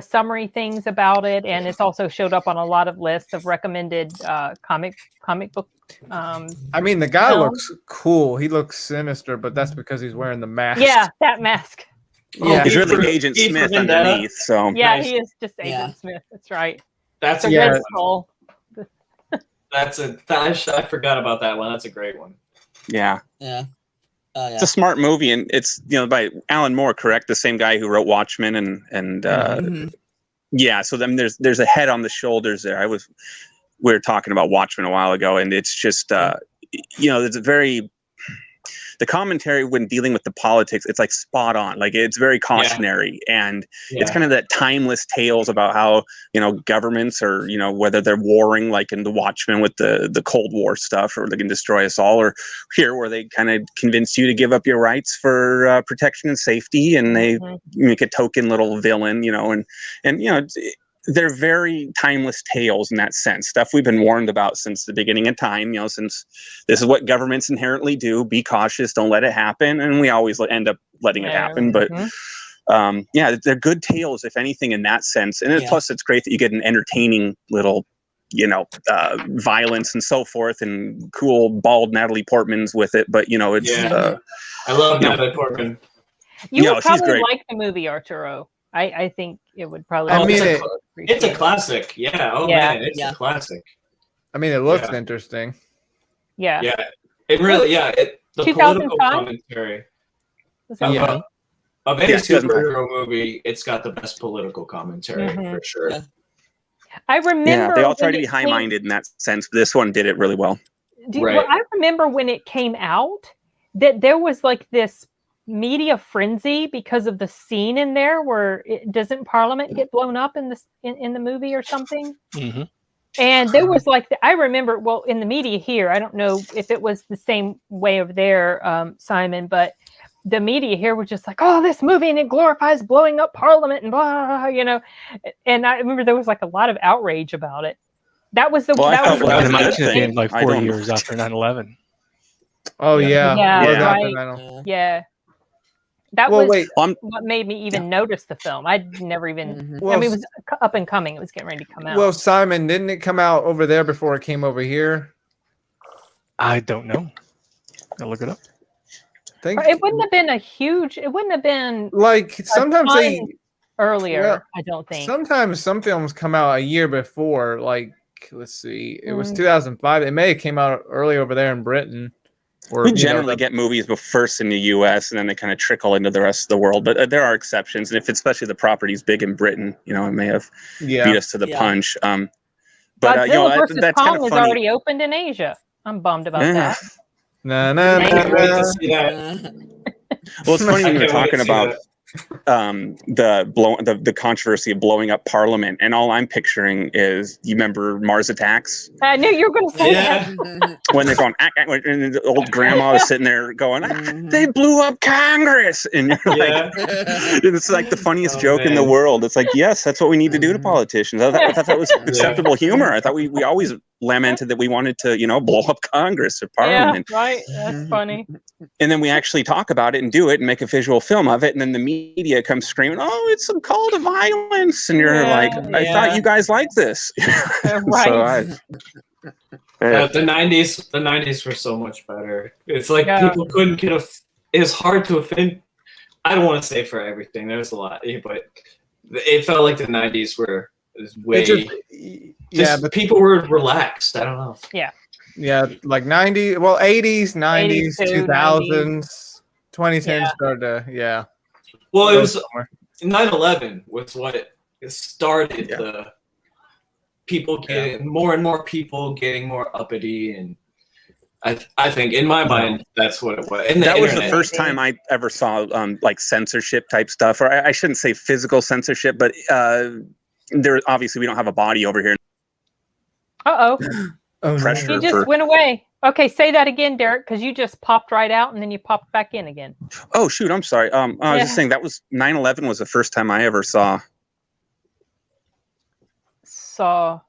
summary things about it, and it's also showed up on a lot of lists of recommended comic book. I mean, the guy looks cool. He looks sinister, but that's because he's wearing the mask. Yeah, that mask. Yeah, he's really Agent Smith underneath. So yeah, he is just Agent Smith. That's right. That's a Red Skull. I forgot about that one. That's a great one. Yeah. Yeah. It's a smart movie, and it's by Alan Moore, correct? The same guy who wrote Watchmen, and yeah. So then there's a head on the shoulders there. We were talking about Watchmen a while ago, and it's just it's a very the commentary when dealing with the politics. It's like spot on. Like it's very cautionary, and it's kind of that timeless tales about how governments are whether they're warring like in the Watchmen with the Cold War stuff, or they can destroy us all, or here where they kind of convince you to give up your rights for protection and safety, and they make a token little villain, and they're very timeless tales in that sense. Stuff we've been warned about since the beginning of time, since this is what governments inherently do. Be cautious, don't let it happen. And we always end up letting it happen. But they're good tales, if anything, in that sense. And plus, it's great that you get an entertaining little, violence and so forth, and cool, bald Natalie Portman's with it. But, it's... I love Natalie Portman. You would probably like the movie, Arturo. I think it would probably... it's a classic. Yeah. Oh, man. It's a classic. I mean, it looks interesting. Yeah. Yeah. It really, the political commentary of any superhero movie, it's got the best political commentary for sure. Yeah. I remember... Yeah, they all try to be high-minded in that sense, but this one did it really well. Well, I remember when it came out that there was like this media frenzy because of the scene in there where doesn't Parliament get blown up in the movie or something? Mm-hmm. And there was like I remember, well, in the media here, I don't know if it was the same way over there, Simon, but the media here was just like, oh, this movie and it glorifies blowing up Parliament and blah, And I remember there was like a lot of outrage about it. That was the. Well, that was it might have been like 4 years after 9/11. Oh yeah, right. Yeah. That was what made me even notice the film. I'd never even. I mean, it was up and coming. It was getting ready to come out. Well, Simon, didn't it come out over there before it came over here? I don't know. I'll look it up. It wouldn't have been a huge. It wouldn't have been like sometimes earlier. Well, I don't think. Sometimes some films come out a year before. Like, let's see, it was 2005. It may have came out early over there in Britain. We generally get movies first in the U.S. and then they kind of trickle into the rest of the world. But there are exceptions, and if especially the property's big in Britain, it may have beat us to the punch. But Godzilla versus that's Kong kind of was funny. already opened in Asia. I'm bummed about that. No. Well, it's funny when you're talking about the controversy of blowing up Parliament, and all I'm picturing is, you remember Mars Attacks? I knew you were going to say that. When they're going, and the old grandma is sitting there going, they blew up Congress, and you're like, it's like the funniest joke in the world. It's like, yes, that's what we need to do to politicians. I thought that was acceptable humor. I thought we always lamented that we wanted to, blow up Congress or Parliament. Yeah, right. That's funny. And then we actually talk about it and do it and make a visual film of it, and then the media comes screaming, "Oh, it's a call to violence!" And you're like, "I thought you guys liked this." Right. The '90s were so much better. It's like people couldn't get it's hard to offend I don't want to say for everything. There's a lot, but it felt like the 90s were way. But people were relaxed. I don't know. Yeah. Yeah, like 80s, 90s, 2000s, 2010s started to, Well, it was 9/11 was what started the people getting more and more people getting more uppity, and I think in my mind that's what it was. And that was the first time I ever saw like censorship type stuff, or I shouldn't say physical censorship, but there obviously we don't have a body over here. Pressure. He just went away. Okay, say that again, Derek, because you just popped right out and then you popped back in again. Oh shoot, I'm sorry. I was just saying that was 9/11 was the first time I ever saw. Oh,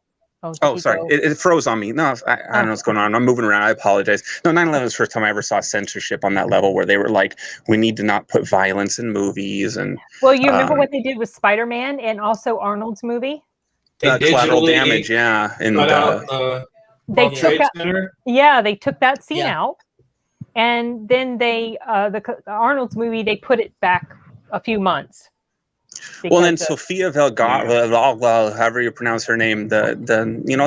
sorry. It froze on me. No, I don't know what's going on. I'm moving around. I apologize. No, 9/11 was the first time I ever saw censorship on that level where they were like, we need to not put violence in movies. And well, you remember what they did with Spider-Man and also Arnold's movie? Collateral Damage, and they took they took that scene out, and then they the Arnold's movie, they put it back a few months. Well, then Sofia Vergara, however you pronounce her name, the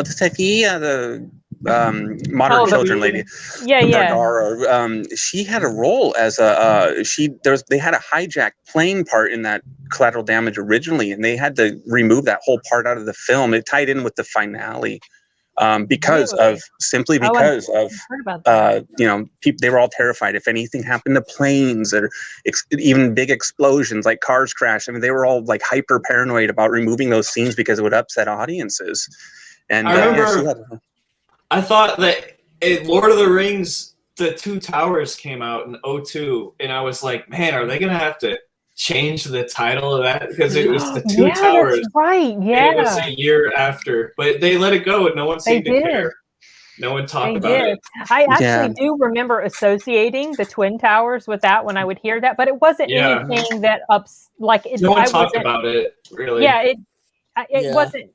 Sofia, the modern children lady, Vergara, she had a role as they had a hijacked plane part in that Collateral Damage originally, and they had to remove that whole part out of the film. It tied in with the finale. Because they were all terrified if anything happened to planes or even big explosions like cars crash. I mean, they were all like hyper paranoid about removing those scenes because it would upset audiences. And I remember, I thought that in Lord of the Rings, the Two Towers came out in 2002, and I was like, man, are they gonna have to change the title of that because it was the Two Towers? That's right. Yeah, it was a year after, but they let it go, and no one seemed to care. No one talked about it. I actually do remember associating the Twin Towers with that when I would hear that, but it wasn't anything that no one talked about it really. Yeah, it wasn't.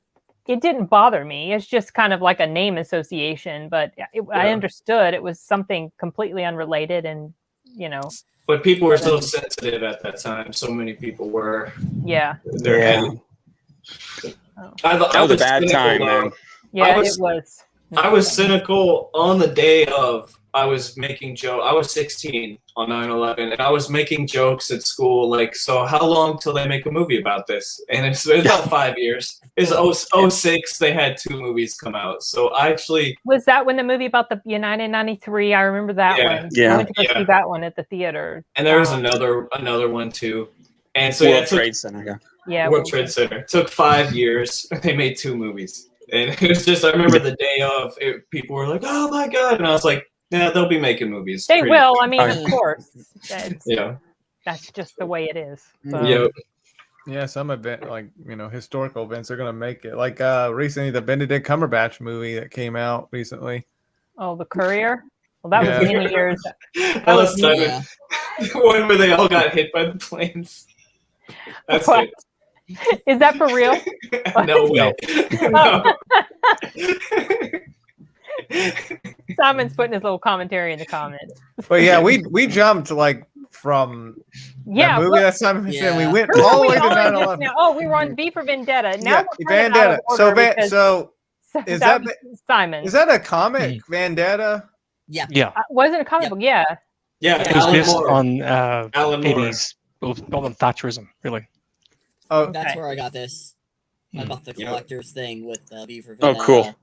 It didn't bother me. It's just kind of like a name association, but I understood it was something completely unrelated, and But people were so sensitive at that time. So many people were. Yeah. That was a bad time, man. Yeah, it was. I was cynical on the day of. I was making jokes. I was 16 on 9/11, and I was making jokes at school, like, so how long till they make a movie about this? And it's about 5 years. It's 2006. They had 2 movies come out. So I actually... Was that when the movie about the United 93? I remember that one. I went to go see that one at the theater. And there was another one, too. And so World Trade Center, World Trade Center. It took 5 years. They made 2 movies. And it was just, I remember the day of, people were like, oh my God. And I was like, yeah, they'll be making movies. They will. I mean, of course. That's just the way it is. So. Yeah, some event historical events are gonna make it. Like recently, the Benedict Cumberbatch movie that came out recently. Oh, The Courier. Well, that was many years. That was the one where they all got hit by the planes. That's what? Is that for real? No way. No. Simon's putting his little commentary in the comments. But yeah, we jumped from that movie that Simon said. We went all the way to 9/11. Oh, we were on V for Vendetta. Now we're Vendetta. So is that Simon? Is that a comic, Vendetta? Yeah. Wasn't a comic book? Yeah. Yeah. It was based on 80s, all on Thatcherism, really. Oh, that's where I got this. I bought the collector's thing with V for Vendetta. Oh, cool.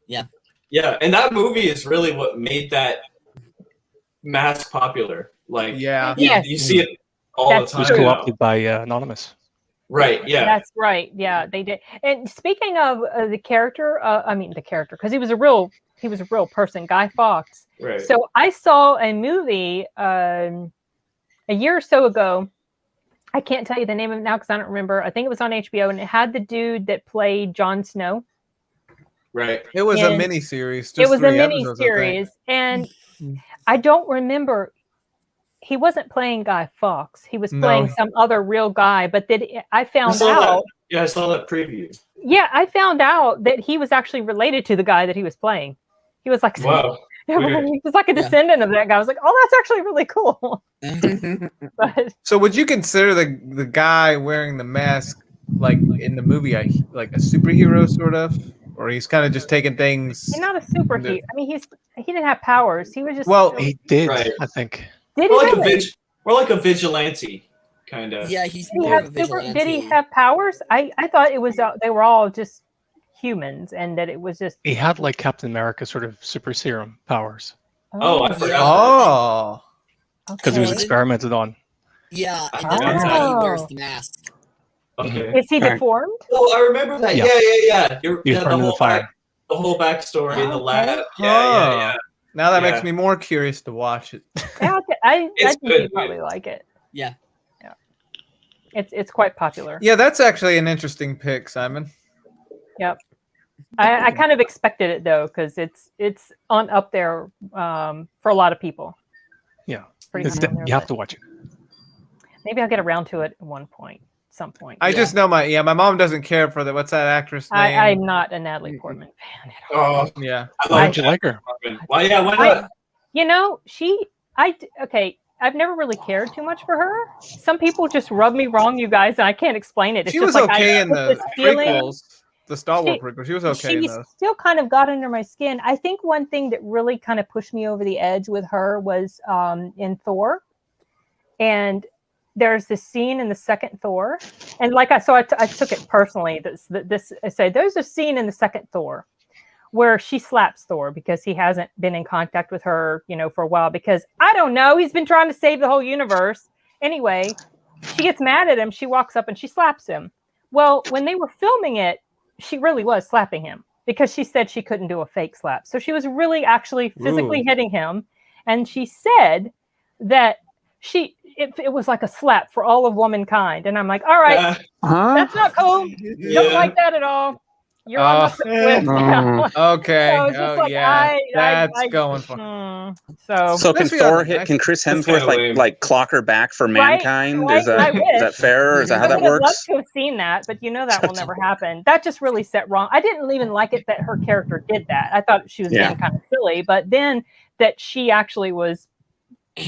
Yeah. Yeah, and that movie is really what made that mass popular. Like, you see it all the time. It was co-opted by Anonymous. Right. Yeah. That's right. Yeah, they did. And speaking of the character, because he was a real person, Guy Fawkes. Right. So I saw a movie a year or so ago. I can't tell you the name of it now because I don't remember. I think it was on HBO, and it had the dude that played Jon Snow. Right. It was a mini series. It was a mini series, and I don't remember. He wasn't playing Guy Fawkes. He was playing some other real guy. But I found out. I saw that preview. Yeah, I found out that he was actually related to the guy that he was playing. He was like, wow. He was like a descendant of that guy. I was like, oh, that's actually really cool. But So would you consider the guy wearing the mask like in the movie like a superhero sort of, or he's kind of just taking things? he's not a superhero. I mean, he didn't have powers. He was just he did. Right. I think. Did he really? We're like a vigilante kind of. Yeah, he's Did he more have of a vigilante. Did he have powers? I thought it was they were all just humans, and that it was just He had like Captain America sort of super serum powers. Oh, I forgot. Oh, Because he was experimented on. Yeah, and that's why he wears the mask. Okay. Is he deformed? Oh, I remember that. Yeah. Yeah. He was burned in the fire. The whole backstory in the lab. Oh. Yeah. Now that makes me more curious to watch it. Yeah, I think good. you'd probably like it. Yeah. It's quite popular. Yeah, that's actually an interesting pick, Simon. Yep. I kind of expected it though, because it's on up there for a lot of people. Yeah. Pretty high on there, You have but to watch it. maybe I'll get around to it at some point. I just know my mom doesn't care for the what's that actress name? I'm not a Natalie Portman fan at all. Oh, Yeah. Why don't you like her? Why? Yeah, why not? You know, I've never really cared too much for her. Some people just rub me wrong, you guys, and I can't explain it. It's She just was like okay I in get the this feeling. prequels, the Star Wars prequels. She was okay in She those. still kind of got under my skin. I think one thing that really kind of pushed me over the edge with her was in Thor. And there's this scene in the second Thor. And like I took it personally. There's a scene in the second Thor where she slaps Thor because he hasn't been in contact with her, for a while, because I don't know, he's been trying to save the whole universe. Anyway, she gets mad at him. She walks up and she slaps him. Well, when they were filming it, she really was slapping him because she said she couldn't do a fake slap. So she was really actually physically hitting him. And she said that it was like a slap for all of womankind. And I'm like, all right, that's not cool. Don't like that at all. You're on the list now. Okay. So that's going for. So can Thor hit? Can Chris Hemsworth like clock her back for mankind? Is that fair? Is that how that works? I'd love to have seen that, but that will never happen. That just really set wrong. I didn't even like it that her character did that. I thought she was being kind of silly, but then that she actually was.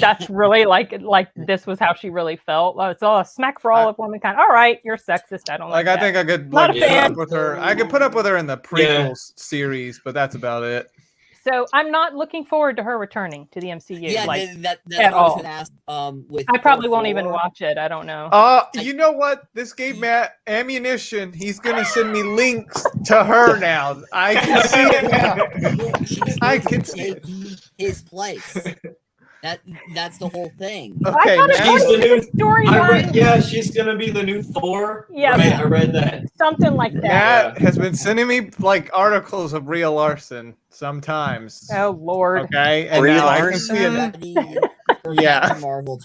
That's really like this was how she really felt. It's all a smack for all of womankind. All right, you're sexist. I don't like that. I think I could put up with her. I could put up with her in the prequels series, but that's about it. So I'm not looking forward to her returning to the MCU. Yeah, that's at all. Ask, I probably won't even watch it. I don't know. You know what? This gave Matt ammunition. He's gonna send me links to her now. I can see it now. I can see his place. That's the whole thing. Okay, she's the new storyline. She's gonna be the new Thor. Yeah, right? I read that. Something like that. Matt has been sending me articles of Brie Larson sometimes. Oh Lord. Okay, and Brie now Larson? I can see it. Yeah. Marvel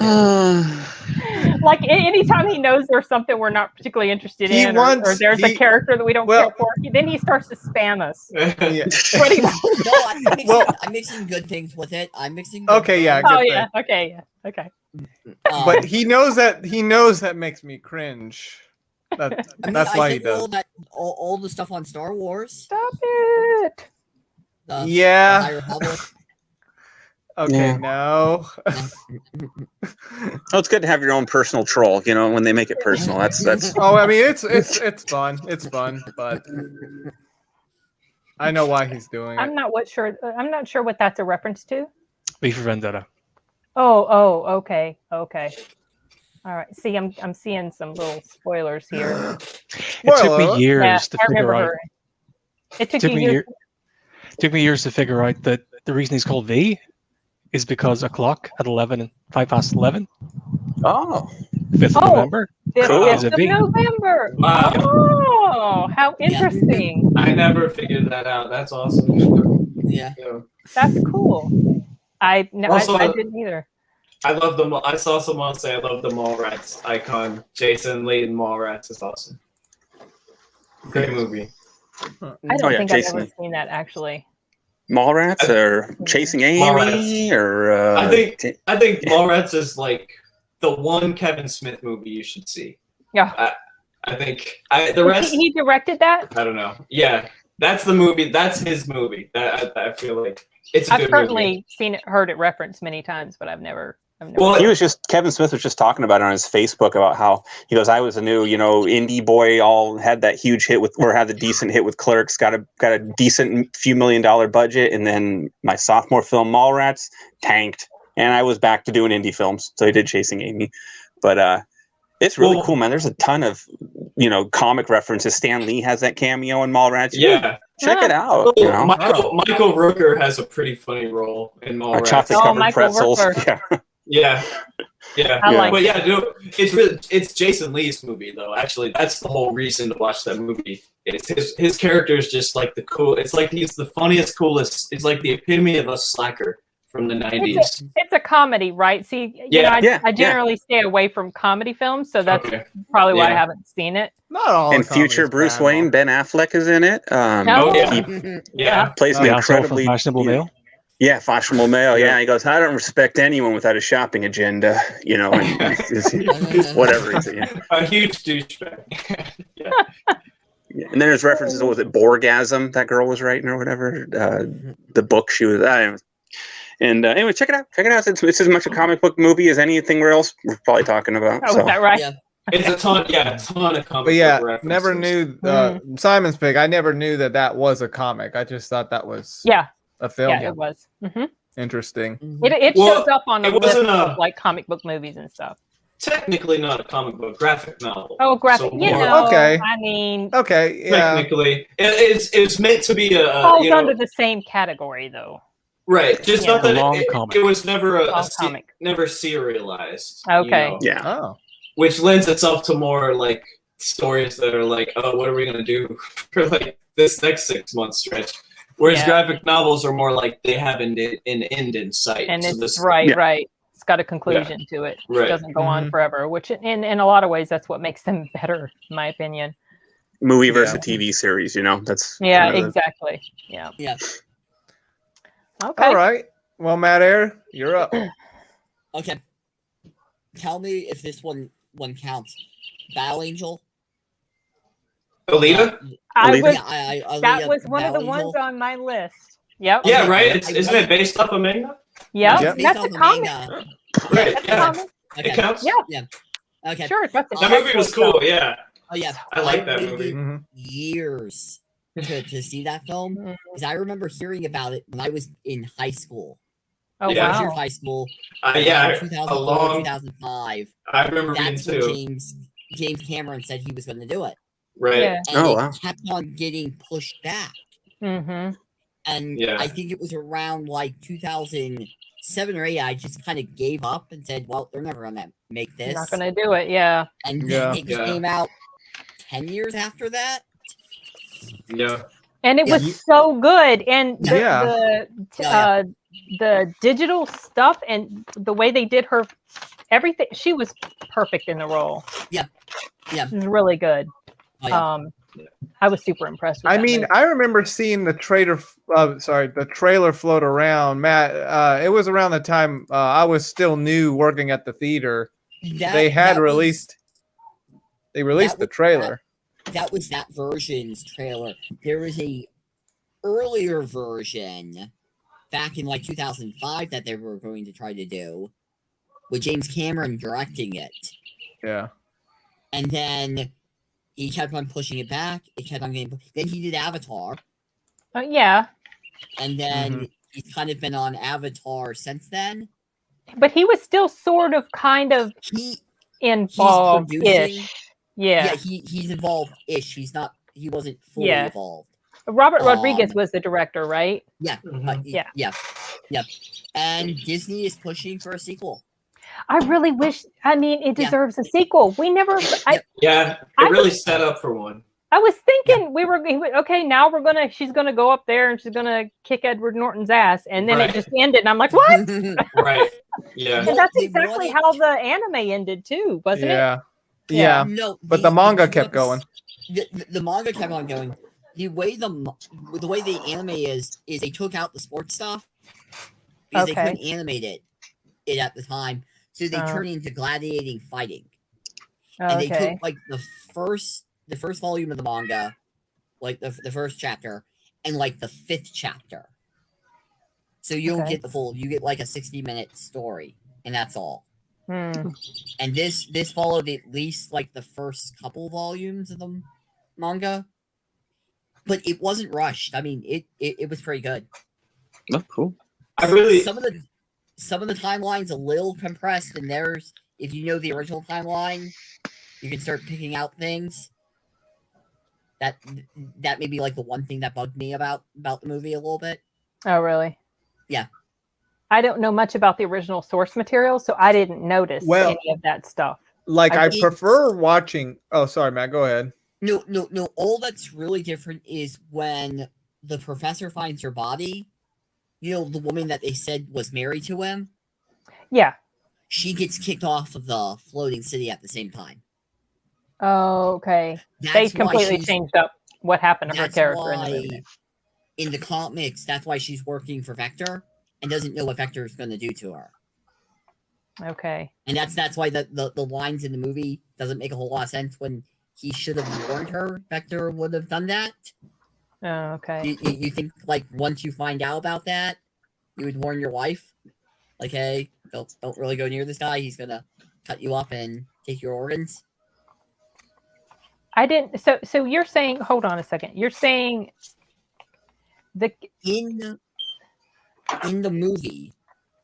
like anytime he knows there's something we're not particularly interested in, or there's a character that we don't care for, then he starts to spam us. Pretty much. No, I'm mixing good things with it. I'm mixing. Okay, yeah. Okay. But he knows that makes me cringe. That's why he does. All the stuff on Star Wars. Stop it. The High Republic. Okay, no. It's good to have your own personal troll, when they make it personal. That's Oh, I mean it's fun. It's fun, but I know why he's doing it. I'm not sure what that's a reference to. V for Vendetta. Oh, okay. All right. See, I'm seeing some little spoilers here. It took me years to figure out. It took me years to figure out that the reason he's called V is because a clock at 5:11. Oh. 5th of November. Cool. 5th of November. Wow. Oh, how interesting. I never figured that out. That's awesome. Yeah. That's cool. I didn't either. I love them. I saw someone say I love the Mallrats icon. Jason Layton Mallrats is awesome. Great movie. I don't think I've ever seen that actually. Mallrats or Chasing Amy or I think Mallrats is like the one Kevin Smith movie you should see. Yeah. I think the rest. He directed that? I don't know. Yeah, that's the movie. That's his movie. That I feel like I've certainly heard it referenced many times, but I've never. Well, Kevin Smith was just talking about it on his Facebook about how he goes, I was a new, indie boy, all had that huge hit had the decent hit with Clerks, got a decent few $1 million budget, and then my sophomore film Mallrats tanked, and I was back to doing indie films. So I did Chasing Amy, but it's really cool, man. There's a ton of comic references. Stan Lee has that cameo in Mallrats. Yeah. Check it out. Michael Rooker has a pretty funny role in Mallrats. Chocolate covered pretzels. Yeah. I like but it's Jason Lee's movie though. Actually, that's the whole reason to watch that movie. It's his character is just like the cool. It's like he's the funniest, coolest. It's like the epitome of a slacker from the 90s. It's a comedy, right? See, I generally stay away from comedy films, so that's probably why I haven't seen it. Not all. And future Bruce Wayne, Ben Affleck is in it. Plays an incredibly fashionable male. Yeah, fashionable male. Yeah, he goes, I don't respect anyone without a shopping agenda, and whatever he's in. A huge douchebag. Yeah. And then there's references. Was it Borgasm that girl was writing or whatever? The book she was. And anyway, check it out. It's as much a comic book movie as anything else we're probably talking about. Oh, is that right? Yeah. It's a ton of comic But book references. never knew Simon's Pig. I never knew that was a comic. I just thought that was a film. Yeah, it was. Mm-hmm. Interesting. It shows up on the list of like comic book movies and stuff. Technically not a comic book, graphic novel. Oh, graphic. So okay. I mean, okay, yeah. Technically, it's meant to be a falls under the same category though. Right, just not that it was never comic, never serialized. Okay. Yeah. Oh. Which lends itself to more like stories that are like, oh, what are we gonna do for like this next 6 month stretch? Whereas graphic novels are more like they have an end in sight. And so it's right. It's got a conclusion to it. It doesn't go on forever, which in a lot of ways that's what makes them better, in my opinion. Movie versus TV series, that's exactly. Yeah. Okay. All right. Well, Matt Air, you're up. Okay. Tell me if this one counts. Battle Angel. Alita? That was one of the ones on my list. Yep. Yeah, right? Isn't it based off of manga? Yep. That's a comic. Right. Okay. It counts? Yeah. Okay. Sure. That movie was cool, yeah. Oh, yeah. I like that movie. Years to see that film, because I remember hearing about it when I was in high school. Oh, wow. wow. High school. 2004, 2005. I remember That's being when too. James Cameron said he was going to do it. Right. Yeah. And wow. it kept on getting pushed back. Mm-hmm. And I think it was around like 2007 or 8, I just kind of gave up and said, well, they're never going to make this. Not going to do it, yeah. And then it came out 10 years after that. Yeah. And it was so good. And the digital stuff and the way they did her, everything, she was perfect in the role. Yeah. It was really good. Oh, yeah. I was super impressed with that. I remember seeing the trailer float around. Matt, it was around the time I was still new working at the theater. They released the trailer. That was that version's trailer. There was a earlier version back in like 2005 that they were going to try to do with James Cameron directing it. Yeah. And then he kept on pushing it back. It kept on getting. Then he did Avatar. Yeah. And then he's kind of been on Avatar since then. But he was still sort of kind of involved-ish. Yeah, he's involved-ish. He wasn't fully involved. Robert Rodriguez was the director, right? Yeah. Yeah. And Disney is pushing for a sequel. I really wish. I mean, it deserves a sequel. We never. It really set up for one. I was thinking now she's gonna go up there and she's gonna kick Edward Norton's ass, and then it just ended. And I'm like, what? Right. Yeah. And that's exactly how the anime ended too, wasn't it? Yeah. No, but the manga kept going. The manga kept on going. The way the anime is they took out the sports stuff because they couldn't animate it at the time, so they turned it into gladiating fighting. And they took like the first volume of the manga, like the first chapter, and like the 5th chapter, So you don't get the full. You get like a 60-minute story, and that's all. And this followed at least like the first couple volumes of the manga, but it wasn't rushed. I mean, it was pretty good. Oh, cool. Some of the timelines a little compressed, and there's, if you know the original timeline, you can start picking out things. That may be like the one thing that bugged me about the movie a little bit. Oh, really? Yeah. I don't know much about the original source material, so I didn't notice any of that stuff. Like, I prefer watching. Oh, sorry, Matt. Go ahead. No. All that's really different is when the professor finds her body. You know, the woman that they said was married to him? Yeah. She gets kicked off of the floating city at the same time. Oh, okay. They completely changed up what happened to her character in the movie. In the comics, that's why she's working for Vector and doesn't know what Vector is going to do to her. Okay. And that's why the lines in the movie doesn't make a whole lot of sense when he should have warned her. Vector would have done that. Oh, okay. You think, like, once you find out about that, you would warn your wife? Like, hey, don't really go near this guy. He's going to cut you up and take your organs? I didn't. So you're saying, hold on a second. You're saying in the movie,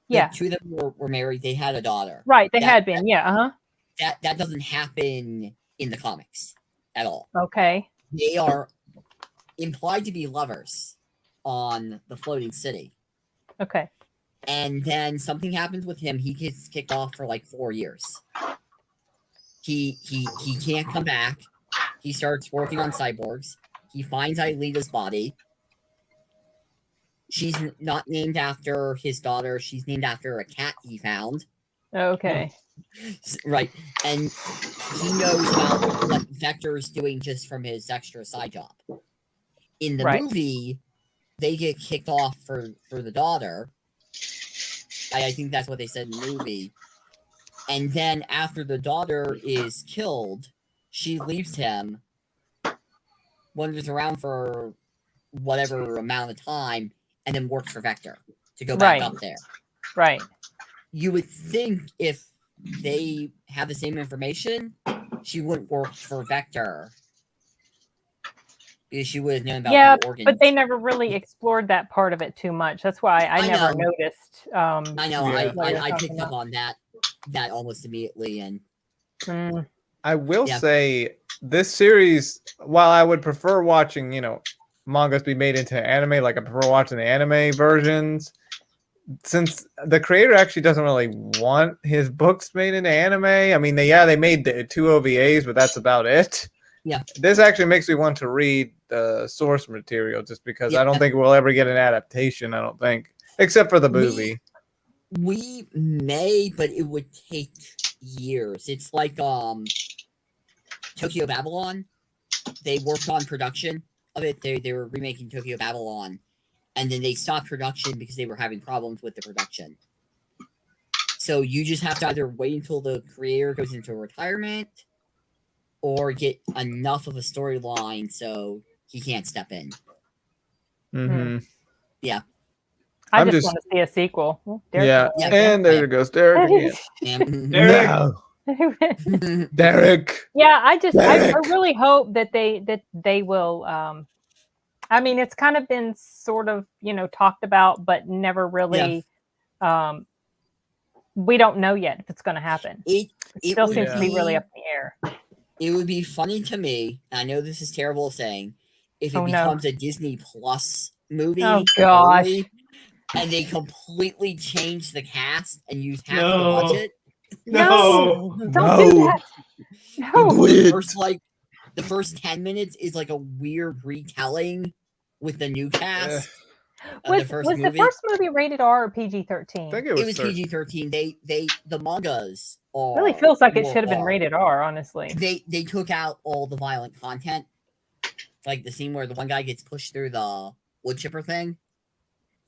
yeah, the two that were married, they had a daughter. Right, they had been, yeah, That doesn't happen in the comics at all. Okay. They are implied to be lovers on the floating city. Okay. And then something happens with him. He gets kicked off for like 4 years. He can't come back. He starts working on cyborgs. He finds Aelita's body. She's not named after his daughter. She's named after a cat he found. Okay. Right. And he knows about what Vector is doing just from his extra side job. In the movie, they get kicked off for the daughter. I think that's what they said in the movie. And then after the daughter is killed, she leaves him, wanders around for whatever amount of time, and then works for Vector to go back up there. Right. You would think if they have the same information, she wouldn't work for Vector. Because she would have known about the organs. But they never really explored that part of it too much. That's why I never noticed. I know. I picked up on that almost immediately. And I will say this series, while I would prefer watching, mangas be made into anime, like I prefer watching the anime versions, since the creator actually doesn't really want his books made into anime. I mean, they made the 2 OVAs, but that's about it. Yeah. This actually makes me want to read the source material just because I don't think we'll ever get an adaptation, I don't think, except for the movie. We may, but it would take years. It's like Tokyo Babylon. They worked on production of it. They were remaking Tokyo Babylon, and then they stopped production because they were having problems with the production. So you just have to either wait until the creator goes into retirement or get enough of a storyline so he can't step in. Mm-hmm. Yeah. I just want to see a sequel. Oh, and there goes Derek again. Derek. No. Derek. Yeah, I really hope that they will. I mean, it's kind of been sort of talked about, but never really. We don't know yet if it's going to happen. It still seems to be really up in the air. It would be funny to me. I know this is terrible saying, if it becomes a Disney Plus movie. Oh gosh. And they completely change the cast and use half the budget. No, don't do that. No. The first 10 minutes is like a weird retelling with the new cast. Was the first movie rated R or PG-13? I think it was PG-13. The mangas are really feels like it should have been rated R, honestly. They took out all the violent content. Like the scene where the one guy gets pushed through the wood chipper thing.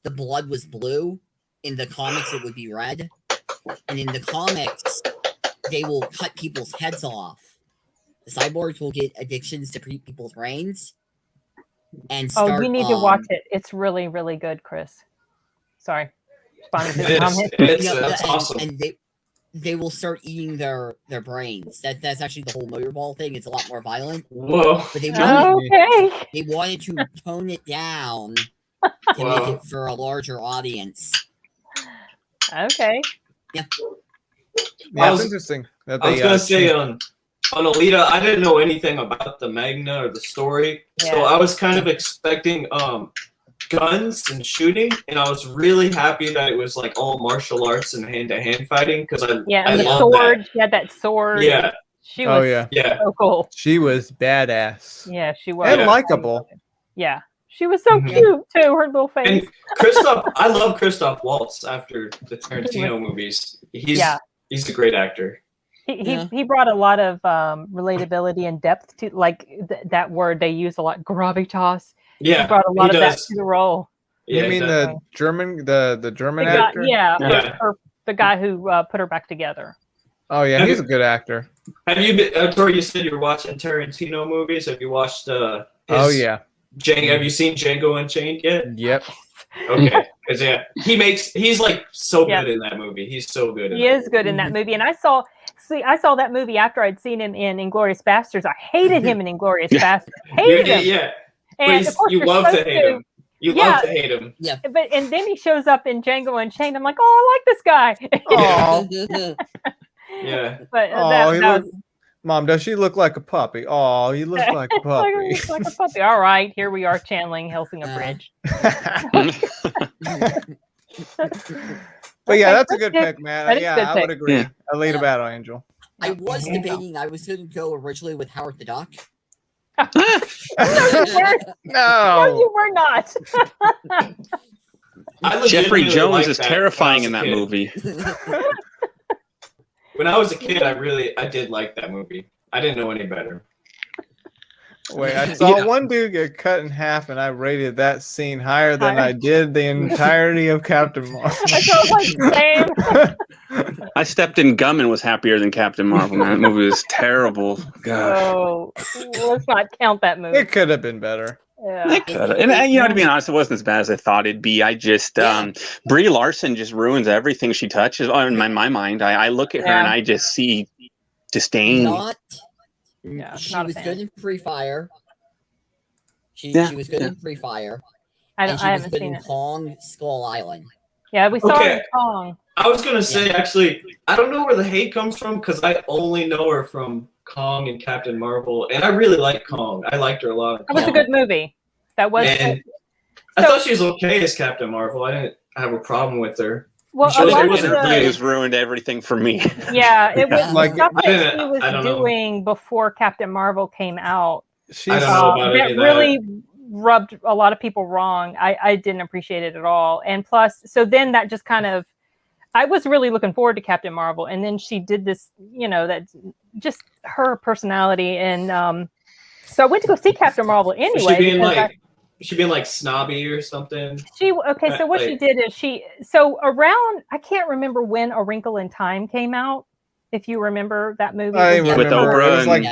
The blood was blue. In the comics, it would be red. And in the comics, they will cut people's heads off. The cyborgs will get addictions to people's brains. And start, you need to watch it. It's really, really good, Chris. Sorry. That's awesome. And they will start eating their brains. That's actually the whole motorball thing. It's a lot more violent. Whoa. But they wanted to tone it down to make it for a larger audience. Okay. Yeah. That's interesting. I was gonna say on Alita, I didn't know anything about the Magna or the story, so I was kind of expecting guns and shooting, and I was really happy that it was like all martial arts and hand-to-hand fighting because I and the love sword. that. She had that sword. Yeah. She was so cool. She was badass. Yeah, she was. And likable. Yeah. She was so cute too, her little face. And I love Christoph Waltz after the Tarantino movies. He's a great actor. He brought a lot of relatability and depth to like that word they use a lot, gravitas. Yeah, he brought a lot of that to the role. You mean the German actor? The guy who put her back together. Oh yeah, he's a good actor. Have you been? Tori, you said you're watching Tarantino movies. Have you watched? Have you seen Django Unchained yet? Yep. Okay, because he's like so good in that movie. He's so good. He is good in that movie, and I saw that movie after I'd seen him in Inglourious Bastards. I hated him in Inglourious Bastards. Hated him. Yeah. And of course you love to hate him. You love to hate him. Yeah. And then he shows up in Django Unchained. I'm like, oh, I like this guy. Oh. Yeah. But Mom, does she look like a puppy? Oh, you look like a puppy. like a puppy. All right, here we are channeling Hellsinger Bridge. But yeah, that's a good pick, man. I would agree. Yeah. Alita Battle Angel. I was debating. I was going to go originally with Howard the Duck. No, you were not. Jeffrey Jones is terrifying in that movie. When I was a kid, I did like that movie. I didn't know any better. Wait, I saw one dude get cut in half, and I rated that scene higher than I did the entirety of Captain Marvel. I stepped in gum and was happier than Captain Marvel, man. That movie was terrible. Gosh. Oh, let's not count that movie. It could have been better. Yeah. It could have. And to be honest, it wasn't as bad as I thought it'd be. I just Brie Larson just ruins everything she touches. In my mind, I look at her and I just see disdain. She was good in Free Fire. She was good in Free Fire. I haven't seen it. Kong Skull Island. Yeah, we saw her in Kong. I was gonna say actually, I don't know where the hate comes from because I only know her from Kong and Captain Marvel, and I really like Kong. I liked her a lot. That was a good movie. That was. And I thought she was okay as Captain Marvel. I didn't have a problem with her. Well, interviews ruined everything for me. Yeah, it was like stuff that she was doing before Captain Marvel came out. I don't know about that really rubbed a lot of people wrong. I didn't appreciate it at all. And plus, so then that just kind of, I was really looking forward to Captain Marvel, and then she did this, that just her personality, and so I went to go see Captain Marvel anyway. She being like snobby or something. So what she did is around, I can't remember when A Wrinkle in Time came out. If you remember that movie with Oprah, it was like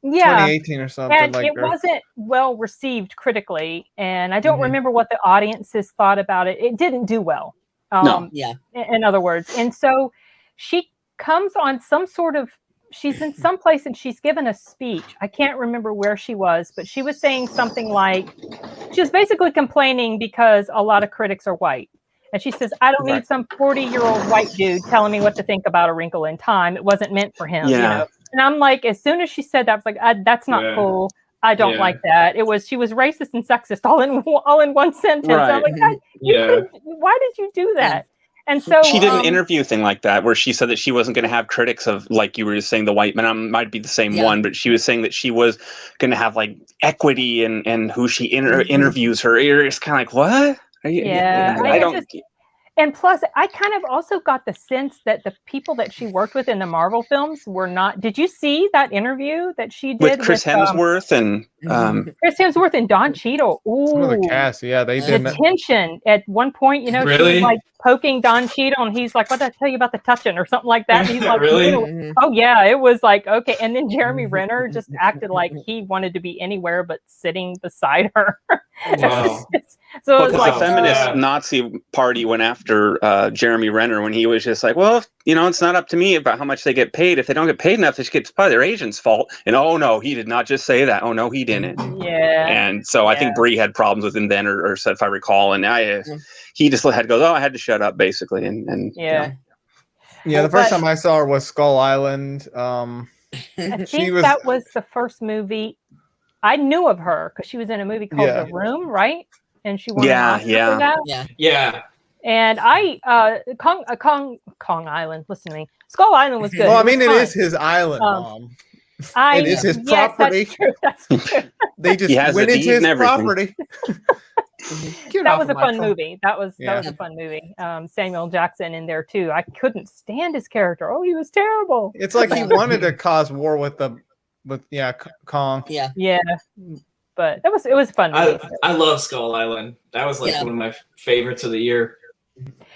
2018 or something. And it wasn't well received critically, and I don't remember what the audiences thought about it. It didn't do well. In other words, and so she comes on some sort of. She's in some place and she's given a speech. I can't remember where she was, but she was saying something like, she was basically complaining because a lot of critics are white. And she says, I don't need some 40-year-old white dude telling me what to think about A Wrinkle in Time. It wasn't meant for him. Yeah. And I'm like, as soon as she said that, I was like, that's not cool. I don't like that. She was racist and sexist all in one sentence. Right. I'm like, why did you do that? And so she did an interview thing like that where she said that she wasn't going to have critics of, like you were just saying, the white men. Might be the same one, but she was saying that she was going to have like equity and who she interviews her. It's kind of like, what? I don't. And plus, I kind of also got the sense that the people that she worked with in the Marvel films were not. Did you see that interview that she did with Chris Hemsworth and Chris Hemsworth and Don Cheadle? Ooh, some of the cast, they did. The tension at one point, she was like poking Don Cheadle, and he's like, "What did I tell you about the touching?" or something like that. And he's like, really? "Oh yeah," it was like okay. And then Jeremy Renner just acted like he wanted to be anywhere but sitting beside her. Wow. So because like, the feminist Nazi party went after Jeremy Renner when he was just like, well, it's not up to me about how much they get paid. If they don't get paid enough, it's probably their agent's fault. And oh no, he did not just say that. Oh no, he didn't. Yeah. And so I think Brie had problems with him then, or so if I recall. And he just had to go, oh, I had to shut up basically. And yeah. The first time I saw her was Skull Island. I think that was the first movie I knew of her because she was in a movie called The Room, right? And she won an Oscar for that. Yeah. And Kong Island. Listen to me. Skull Island was good. Well, I mean, it is his island, Mom. It is his property. That's true. They just went into his property. That was a fun movie. That was a fun movie. Samuel Jackson in there too. I couldn't stand his character. Oh, he was terrible. It's like he wanted to cause war with Kong. Yeah. But it was a fun movie. I love Skull Island. That was like one of my favorites of the year.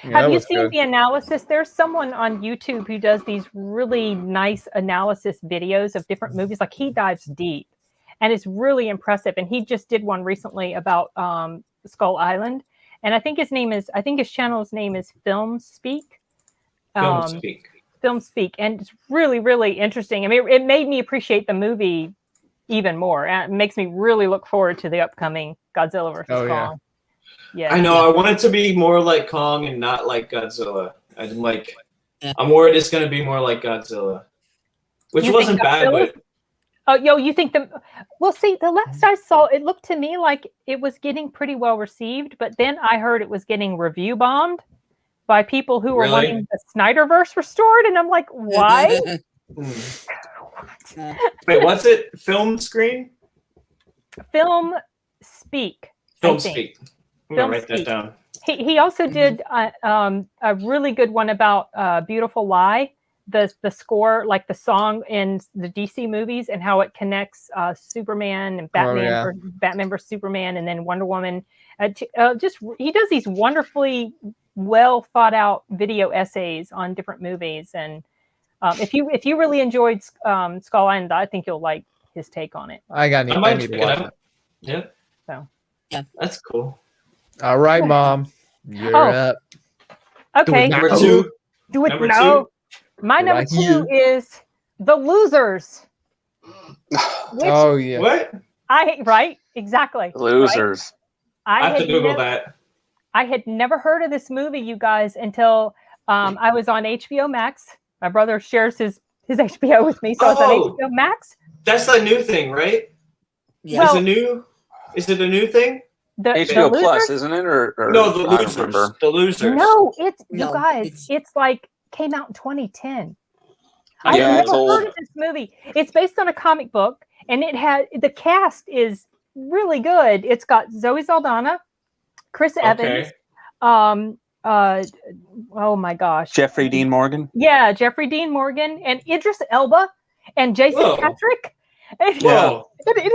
Have you seen the analysis? There's someone on YouTube who does these really nice analysis videos of different movies. Like he dives deep, and it's really impressive. And he just did one recently about Skull Island, and I think his channel's name is Film Speak. Film Speak, and it's really, really interesting. I mean, it made me appreciate the movie even more. And it makes me really look forward to the upcoming Godzilla versus Kong. Yeah, I know. I want it to be more like Kong and not like Godzilla. I'm worried it's going to be more like Godzilla, which wasn't bad. But you think well, see, the last I saw, it looked to me like it was getting pretty well received, but then I heard it was getting review bombed by people who were wanting the Snyderverse restored, and I'm like, why? Wait, what's it? Film Screen? Film Speak. Film Speak. I'm gonna write that down. He also did a really good one about Beautiful Lie, the score, like the song in the DC movies, and how it connects Superman and Batman, or Batman versus Superman, and then Wonder Woman. He does these wonderfully well thought out video essays on different movies, and if you really enjoyed Skull Island, I think you'll like his take on it. I need to watch it. Yeah. So that's cool. All right, Mom. You're up. Okay. Number two. Do it now. My number two is The Losers. What? Right? Exactly. Losers. Right? I have to Google that. I had never heard of this movie, you guys, until I was on HBO Max. My brother shares his HBO with me, so I was on HBO Max. That's the new thing, right? Yeah. Is it a new thing? HBO Plus, isn't it? Or no, The Losers. The Losers. No, you guys. It's like came out in 2010. I've never heard of this movie. It's based on a comic book, and the cast is really good. It's got Zoe Saldana, Chris Evans, oh my gosh, Jeffrey Dean Morgan. Yeah, Jeffrey Dean Morgan and Idris Elba and Jason Patrick. Whoa.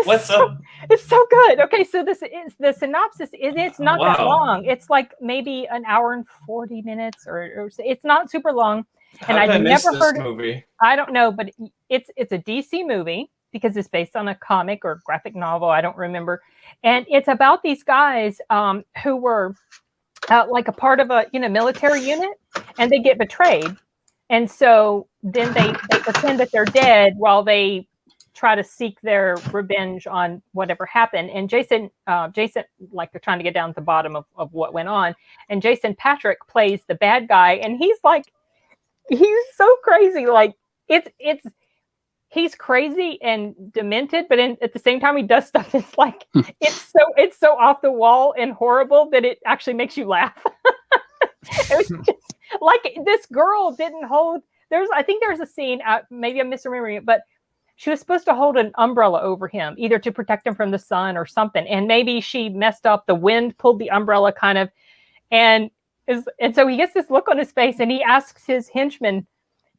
What's up? It's so good. Okay, so the synopsis is it's not that long. It's like maybe an hour and 40 minutes, or it's not super long. And I've never heard this movie. I don't know, but it's a DC movie because it's based on a comic or graphic novel. I don't remember, and it's about these guys who were like a part of a military unit, and they get betrayed, and so then they pretend that they're dead while they try to seek their revenge on whatever happened. And Jason, like they're trying to get down to the bottom of what went on. And Jason Patrick plays the bad guy, and he's so crazy. Like he's crazy and demented, but at the same time he does stuff that's like it's so off the wall and horrible that it actually makes you laugh. It was just, like this girl didn't hold. I think there's a scene. Maybe I'm misremembering it, but she was supposed to hold an umbrella over him, either to protect him from the sun or something. And maybe she messed up. The wind pulled the umbrella kind of, and so he gets this look on his face, and he asks his henchman.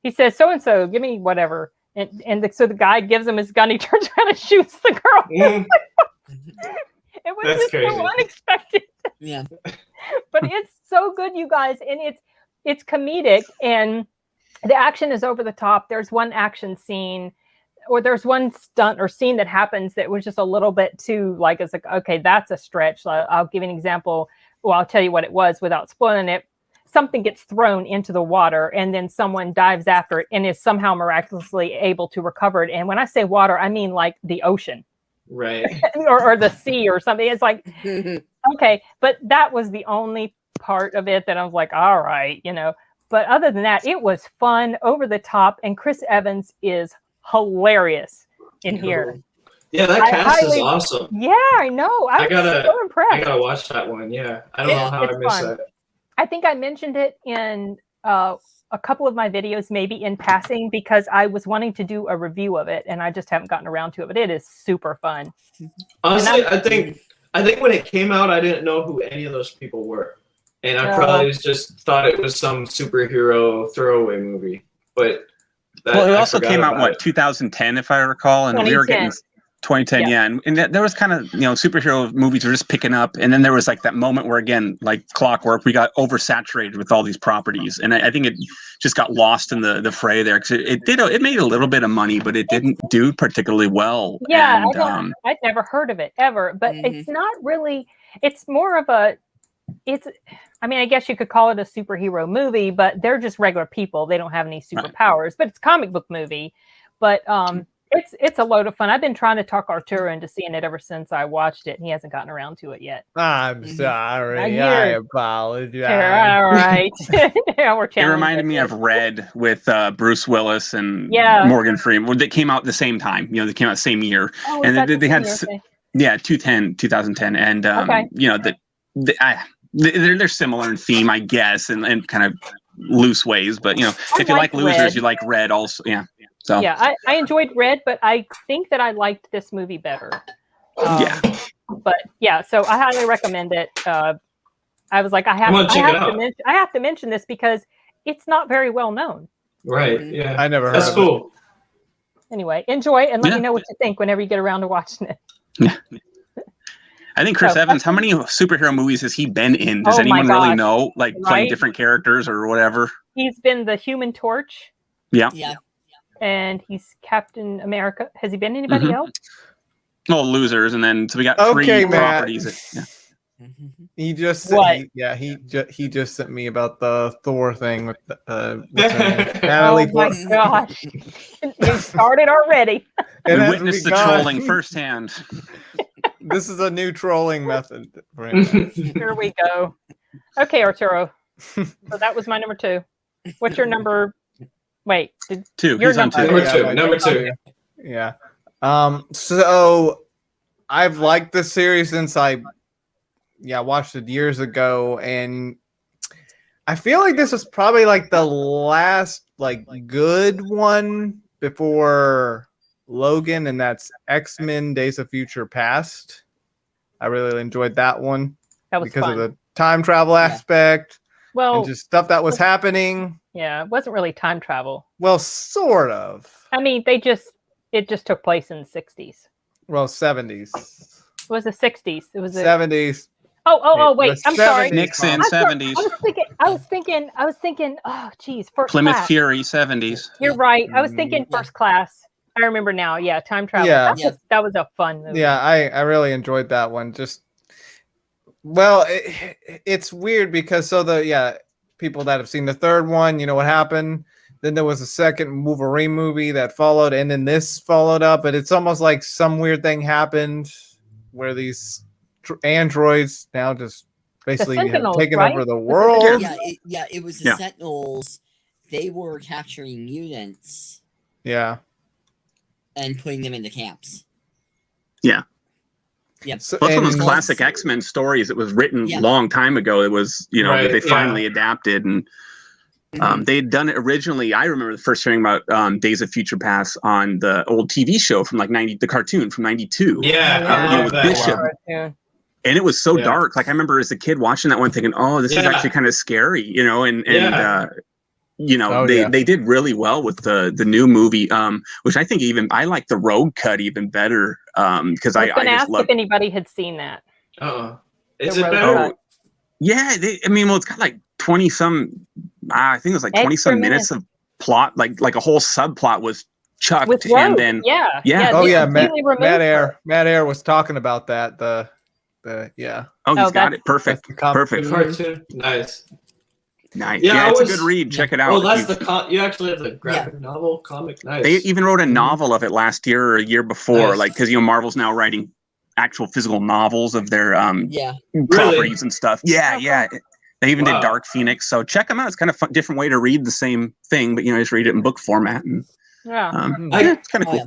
He says, "So-and-so, give me whatever." So the guy gives him his gun. He turns around and shoots the girl. It was That's just crazy. so unexpected. Yeah. But it's so good, you guys, and it's comedic, and the action is over the top. There's one action scene there's one stunt or scene that happens that was just a little bit too like, it's like, okay, that's a stretch. So I'll give you an example. Well, I'll tell you what it was without spoiling it. Something gets thrown into the water and then someone dives after it and is somehow miraculously able to recover it. And when I say water, I mean like the ocean. Right. or the sea or something. It's like, okay, but that was the only part of it that I was like, all right, But other than that, it was fun, over the top, and Chris Evans is hilarious in here. Yeah, that cast is awesome. Yeah, I know. I was so impressed. I gotta watch that one. Yeah, I don't know how I missed that. I think I mentioned it in a couple of my videos, maybe in passing, because I was wanting to do a review of it, and I just haven't gotten around to it. But it is super fun. Honestly, I think when it came out, I didn't know who any of those people were, and I probably just thought it was some superhero throwaway movie. But it also came out 2010, if I recall, and we were getting 2010, yeah. And there was kind of, superhero movies were just picking up, and then there was like that moment where, again, like clockwork, we got oversaturated with all these properties, and I think it just got lost in the fray there, because it made a little bit of money, but it didn't do particularly well. Yeah, and, I'd never heard of it ever, but it's not really. It's more of a. I mean, I guess you could call it a superhero movie, but they're just regular people. They don't have any superpowers, but it's a comic book movie. But it's a load of fun. I've been trying to talk Arturo into seeing it ever since I watched it, and he hasn't gotten around to it yet. I'm sorry. I apologize. All right. It reminded me of Red with Bruce Willis and Morgan Freeman. They came out at the same time. They came out the same year. Oh, and they had 2010. And, they're similar in theme, I guess, and kind of loose ways. But, if you like Losers, Red. You like Red also. Yeah. So yeah, I enjoyed Red, but I think that I liked this movie better. But yeah, so I highly recommend it. I was like, I have to mention this because it's not very well known. Right. Yeah. I never heard That's of cool. it. Anyway, enjoy it and let me know what you think whenever you get around to watching it. Yeah. I think Chris Evans, how many superhero movies has he been in? Does anyone really know? Like playing different characters or whatever? He's been the Human Torch. Yeah. And he's Captain America. Has he been anybody else? Well, Losers, and then so we got 3 properties. He just he just sent me about the Thor thing with Natalie. Oh my gosh! You started already. We witnessed the trolling firsthand. This is a new trolling method. Here we go. Okay, Arturo. So that was my number 2. What's your number? Wait, 2. He's on 2. Number two. Yeah. So I've liked this series since I watched it years ago, and I feel like this is probably like the last like good one before Logan, and that's X-Men: Days of Future Past. I really enjoyed that one. That was because fun. of the time travel aspect. Well, and just stuff that was happening. Yeah, it wasn't really time travel. Well, sort of. I mean, it just took place in the 60s. Well, 70s. It was the 60s. It was the 70s. Oh, wait. I'm sorry. Nixon, 70s. I was thinking, oh, geez, First Plymouth Class. Fury, 70s. You're right. I was thinking First Class. I remember now. Yeah, time travel. Yeah. That was a fun movie. Yeah, I really enjoyed that one. It's weird because people that have seen the third one, you know what happened. Then there was a second Wolverine movie that followed, and then this followed up. But it's almost like some weird thing happened where these androids now just basically have taken over the world. It was the Sentinels. They were capturing mutants. Yeah. And putting them into camps. Yeah. Yeah. So, one of those classic X-Men stories that was written a long time ago. It was, that they finally adapted, and they had done it originally. I remember the first hearing about Days of Future Past on the old TV show from like the cartoon from '92. Yeah, with Bishop. And it was so dark. Like I remember as a kid watching that one, thinking, "Oh, this is actually kind of scary," They did really well with the new movie, which I think I like the Rogue cut even better because I was ask if anybody had seen that. Is it better? Oh, yeah. It's got like 20-some. I think it was like 20-some minutes of plot. Like a whole subplot was chucked, with and Rogue. then yeah. Oh they yeah, completely removed her. Matt Air was talking about that. Yeah. Oh, he's Oh, got it. Perfect. That's the Perfect. The cartoon. Nice. Nice. Yeah, Yeah, I it's a was- good read. Check it out. Oh, if that's you- you actually have the graphic novel comic. Nice. They even wrote a novel of it last year or a year before, Nice. like because Marvel's now writing actual physical novels of their properties Really? and stuff. Yeah, yeah. They even did Wow. Dark Phoenix, so check them out. It's kind of fun, different way to read the same thing, but just read it in book format. And it's kind of cool.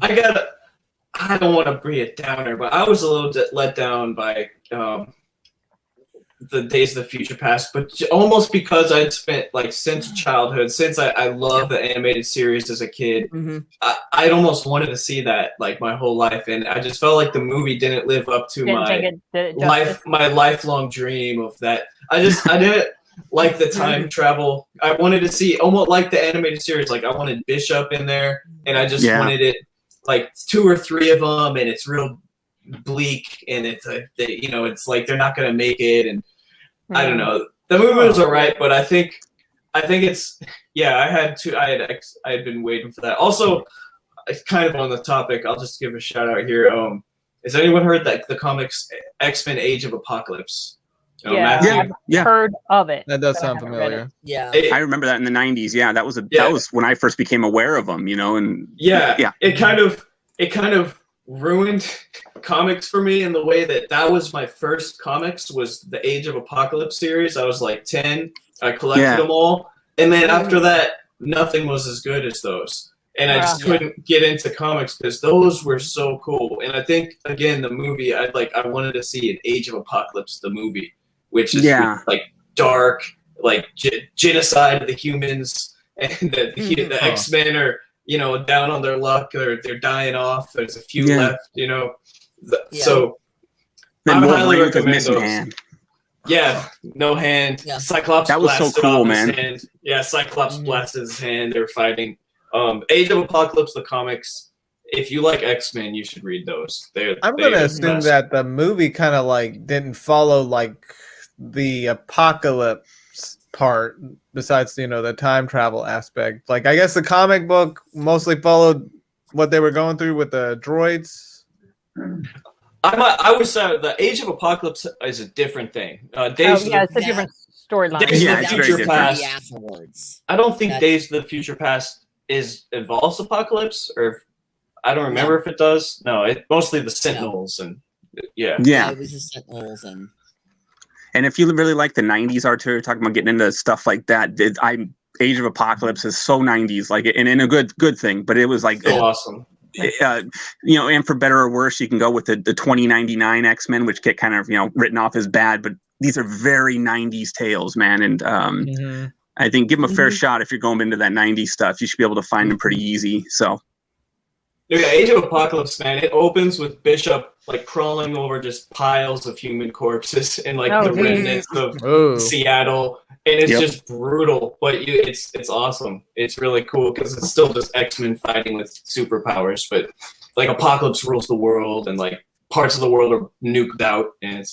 I don't want to be a downer, but I was a little bit let down by the Days of the Future Past, but almost because I'd spent since childhood, since I love the animated series as a kid, I'd almost wanted to see that my whole life, and I just felt like the movie didn't live up to my lifelong dream of that. I didn't like the time travel. I wanted to see almost like the animated series. I wanted Bishop in there, and I just wanted it 2 or 3 of them, and it's real bleak, and it's it's like they're not gonna make it, and I don't know. The movie was alright, but I think it's I had been waiting for that. Also, it's kind of on the topic. I'll just give a shout out here. Has anyone heard that the comics X-Men: Age of Apocalypse? I've heard of it. That does sound familiar. Yeah, I remember that in the '90s. Yeah, that was when I first became aware of them. And it kind of ruined comics for me in the way that was my first comics was the Age of Apocalypse series. I was 10. I collected them all, and then after that, nothing was as good as those. And I just couldn't get into comics because those were so cool. And I think again, the movie I wanted to see an Age of Apocalypse, the movie, which is dark, genocide of the humans, and the X-Men are down on their luck, or they're dying off. There's a few left, So then I highly recommend missing those. Hand. Yeah, no hand. Yeah. Cyclops. That was so blasted cool, off his man. hand. Yeah, Cyclops blasted his hand. They're fighting. Age of Apocalypse, the comics. If you like X-Men, you should read those. I'm gonna assume that the movie kind of didn't follow the apocalypse part, besides the time travel aspect. I guess the comic book mostly followed what they were going through with the droids. I would say the Age of Apocalypse is a different thing. It's a different storyline. Days of the it's very Future different. Past. Afterwards. I don't think Days of the Future Past involves Apocalypse, or I don't remember if it does. No, it's mostly the Sentinels and Yeah, it was the Sentinels And if you really like the '90s, Arturelia, talking about getting into stuff like that, Age of Apocalypse is so '90s, and in a good thing. But it was so awesome. And for better or worse, you can go with the 2099 X-Men, which get kind of written off as bad, but these are very '90s tales, man. And I think give them a fair shot if you're going into that '90s stuff. You should be able to find them pretty easy. So. Yeah, Age of Apocalypse, man. It opens with Bishop crawling over just piles of human corpses in the remnants of Seattle, and it's just brutal. But it's awesome. It's really cool because it's still just X-Men fighting with superpowers, but Apocalypse rules the world, and parts of the world are nuked out. And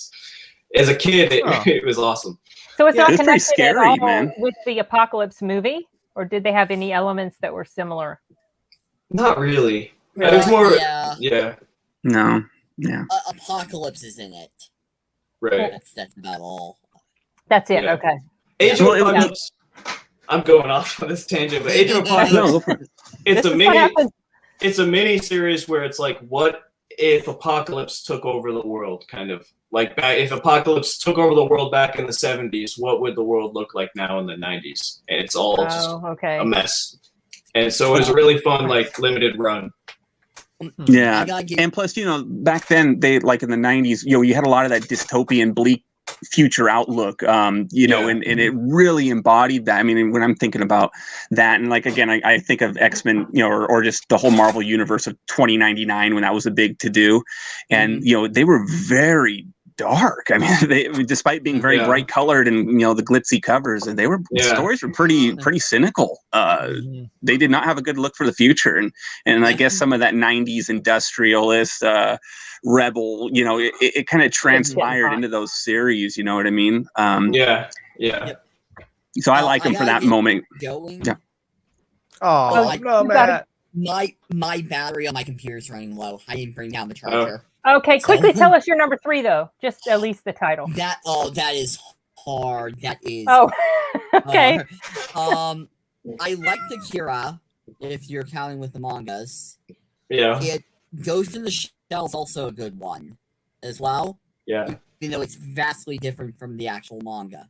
as a kid, it was awesome. So it's not it's pretty connected scary, at all man. with the Apocalypse movie, or did they have any elements that were similar? Not really. Really? It was more. Yeah. No. Yeah. Apocalypse is in it. Right. That's about all. That's it. Yeah. Okay. Age of Apocalypse. I'm going off on this tangent, but Age of Apocalypse. It's a mini series where it's what if Apocalypse took over the world, kind of if Apocalypse took over the world back in the 70s, what would the world look like now in the 90s? And it's all just a mess. And so it was a really fun, limited run. Yeah. And plus, back then, they, in the 90s, you had a lot of that dystopian, bleak future outlook, and it really embodied that. I mean, when I'm thinking about that, and again, I think of X-Men, or just the whole Marvel universe of 2099 when that was a big to-do. And, they were very dark. I mean, despite being very bright colored and the glitzy covers, and the stories were pretty cynical. They did not have a good look for the future, and I guess some of that '90s industrialist rebel, it kind of transpired into those series. You know what I mean? So I like them for that moment. Going. Yeah. Oh no, Matt. My battery on my computer is running low. I didn't bring down the charger. Okay, quickly tell us your number 3 though. Just at least the title. That is hard. That is okay. Hard. I like the Kira, if you're counting with the mangas. Yeah. Ghost in the Shell is also a good one as well. Yeah. You know, it's vastly different from the actual manga.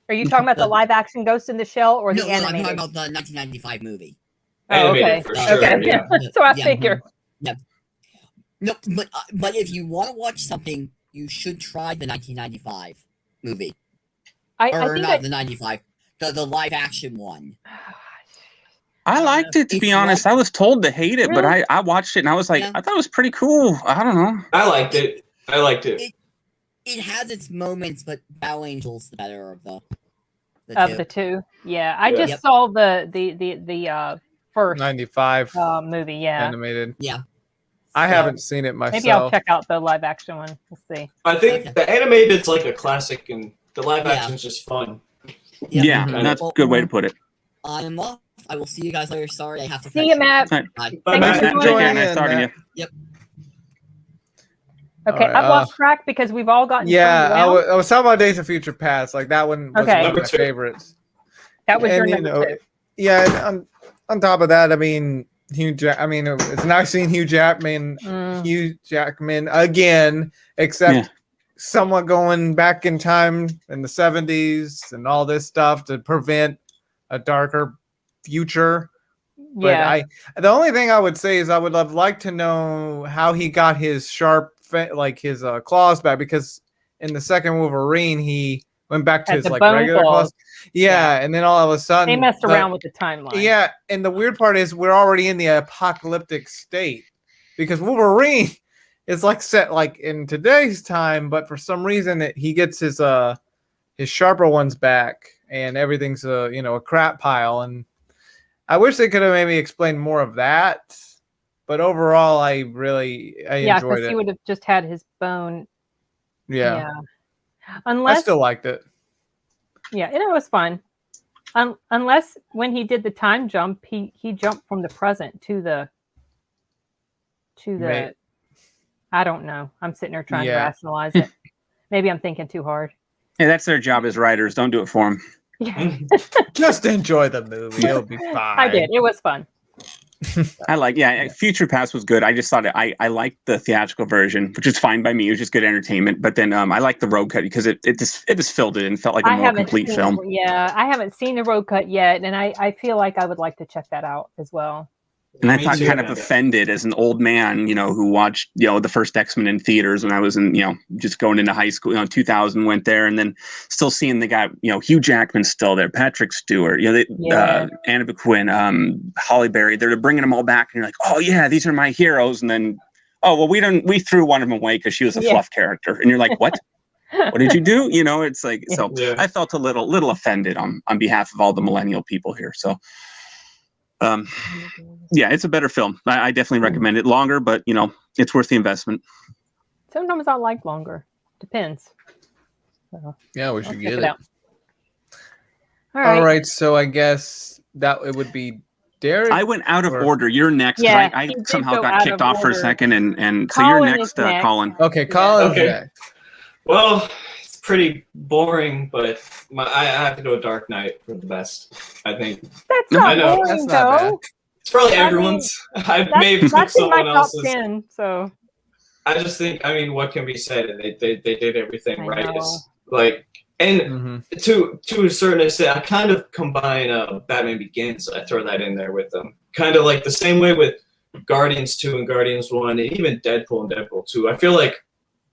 Are you talking about the live action Ghost in the Shell or the animated? No, I'm talking about the 1995 movie. Oh, okay. For sure, okay. yeah. So I figure. Yeah. No, but if you want to watch something, you should try the 1995 movie. I think not the 95, the live action one. I liked it, to be honest. I was told to hate it, but I watched it and I was like, I thought it was pretty cool. I don't know. I liked it. It has its moments, but Battle Angel's the better of the two. Yeah, I just saw the first 95 movie. Yeah, animated. Yeah, I haven't seen it myself. Maybe I'll check out the live action one. We'll see. I think the animated's like a classic, and the live action's just fun. Yeah, that's a good way to put it. I'm off. I will see you guys later. Sorry, I have to. See you, Matt. Bye. Bye, Matt. Nice talking to you. Yep. Okay, right, I've lost track because we've all gotten. Yeah, I was talking about Days of Future Past. Like that one was one of my favorites. That was your number 2. Yeah, and on top of that, I mean, it's nice seeing Hugh Jackman again, except somewhat going back in time in the 70s and all this stuff to prevent a darker future. But the only thing I would say is I would have liked to know how he got his sharp, his claws back, because in the second Wolverine he went back to his regular claws. Yeah, and then all of a sudden they messed around with the timeline. Yeah, and the weird part is we're already in the apocalyptic state because Wolverine is set in today's time, but for some reason he gets his sharper ones back, and everything's a crap pile. And I wish they could have maybe explained more of that. But overall, I enjoyed it. He would have just had his bone. Yeah. Unless I still liked it. Yeah, it was fun. Unless when he did the time jump, he jumped from the present to the. Right. I don't know. I'm sitting there trying to rationalize it. Maybe I'm thinking too hard. Hey, that's their job as writers. Don't do it for them. Yeah. Just enjoy the movie. It'll be fine. I did. It was fun. Future Past was good. I just thought I liked the theatrical version, which is fine by me. It was just good entertainment. But then I liked the road cut because it just filled it and felt like a more complete film. Yeah, I haven't seen the road cut yet, and I feel like I would like to check that out as well. And I thought kind of offended as an old man, who watched, the first X-Men in theaters when I was in, just going into high school, 2000 went there, and then still seeing the guy, Hugh Jackman's still there, Patrick Stewart, Anna Paquin, Halle Berry, they're bringing them all back, and you're like, oh yeah, these are my heroes. And then, oh, well, we threw one of them away because she was a fluff character. And you're like, what? What did you do? It's like, so I felt a little offended on behalf of all the millennial people here. So, it's a better film. I definitely recommend it. Longer, but it's worth the investment. Sometimes I like longer. Depends. So, we should get it. All right. So I guess that it would be Derek. I went out of order. You're next. Yeah, I somehow got kicked off for a second, and so you're next, Colin. Okay, Colin's next. Well, it's pretty boring, but I have to go Dark Knight for the best. I think that's not boring, that's not bad. It's probably everyone's. I may have took someone else's. Top 10, so I just think, what can be said? And they did everything right. It's to a certain extent, I kind of combine Batman Begins. I throw that in there with them, kind of like the same way with Guardians 2 and Guardians 1, and even Deadpool and Deadpool 2. I feel like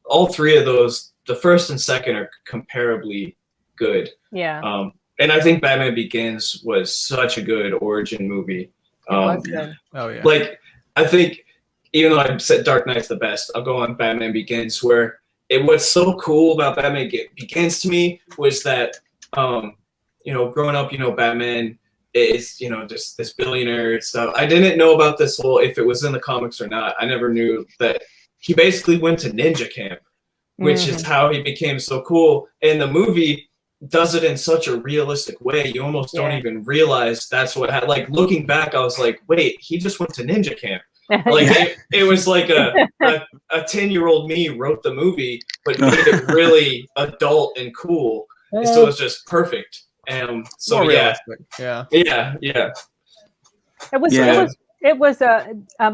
all three of those, the first and second, are comparably good. Yeah. And I think Batman Begins was such a good origin movie. Good. Oh yeah. I think, even though I said Dark Knight's the best, I'll go on Batman Begins, where what's so cool about Batman Begins to me was that, growing up, Batman is, just this billionaire stuff. I didn't know about this if it was in the comics or not. I never knew that he basically went to ninja camp, which is how he became so cool. In the movie, does it in such a realistic way. You almost don't even realize that's what happened. Like looking back, I was like, wait, he just went to ninja camp. Like it was like a 10-year-old me wrote the movie, but made it really adult and cool. So it was just perfect. And so yeah. It was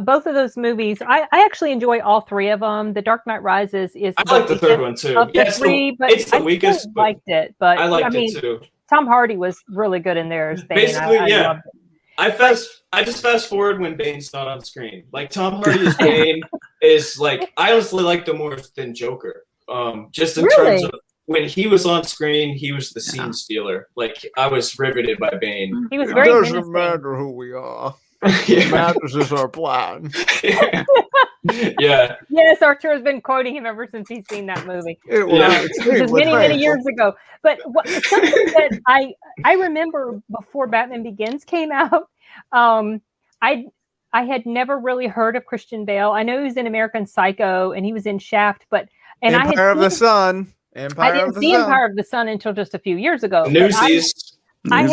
both of those movies. I actually enjoy all three of them. The Dark Knight Rises is I like the third one too. It's the weakest. I liked it, but I liked it too. Tom Hardy was really good in there as Bane. Basically, I just fast forward when Bane's not on screen. Like Tom Hardy's Bane is like I honestly liked him more than Joker. Just in terms of when he was on screen, he was the scene stealer. Like I was riveted by Bane. He was very menacing. Doesn't matter who we are. What matters is our plan. Yeah. Yes, Arturo has been quoting him ever since he's seen that movie. It was many years ago. But something that I remember before Batman Begins came out, I had never really heard of Christian Bale. I know he was in American Psycho and he was in Shaft, but Empire of the Sun. I didn't see Empire of the Sun until just a few years ago. Newsies. I'd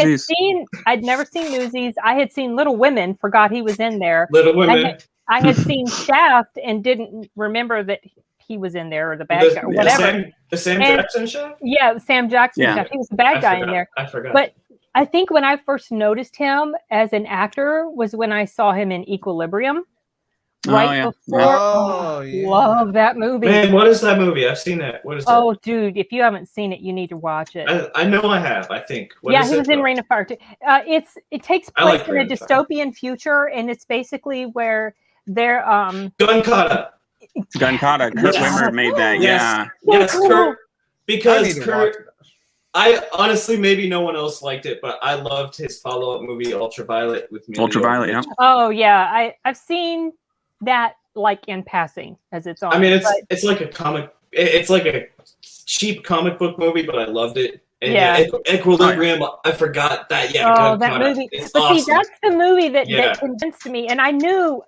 never seen Newsies. I had seen Little Women, forgot he was in there. Little Women. I had seen Shaft and didn't remember that he was in there or the bad guy or whatever. The Sam Jackson Shaft? Yeah, Sam Jackson Shaft. He was the bad guy in there. I forgot. But I think when I first noticed him as an actor was when I saw him in Equilibrium. Love that movie. Man, what is that movie? I've seen that. What is that? Oh, dude, if you haven't seen it, you need to watch it. I know I have, I think. He was in Reign of Fire too. It takes place in a dystopian future, and it's basically where they're Gun Kata. Kurt Wimmer made that. Yes, Kurt. Because Kurt. I honestly, maybe no one else liked it, but I loved his follow-up movie, Ultraviolet, with me. Ultraviolet, yeah. Oh yeah, I've seen that like in passing as it's on. I mean, it's like a comic. It's like a cheap comic book movie, but I loved it. And Equilibrium, I forgot that. Yeah, that movie. But awesome. See, that's the movie that convinced me, and I knew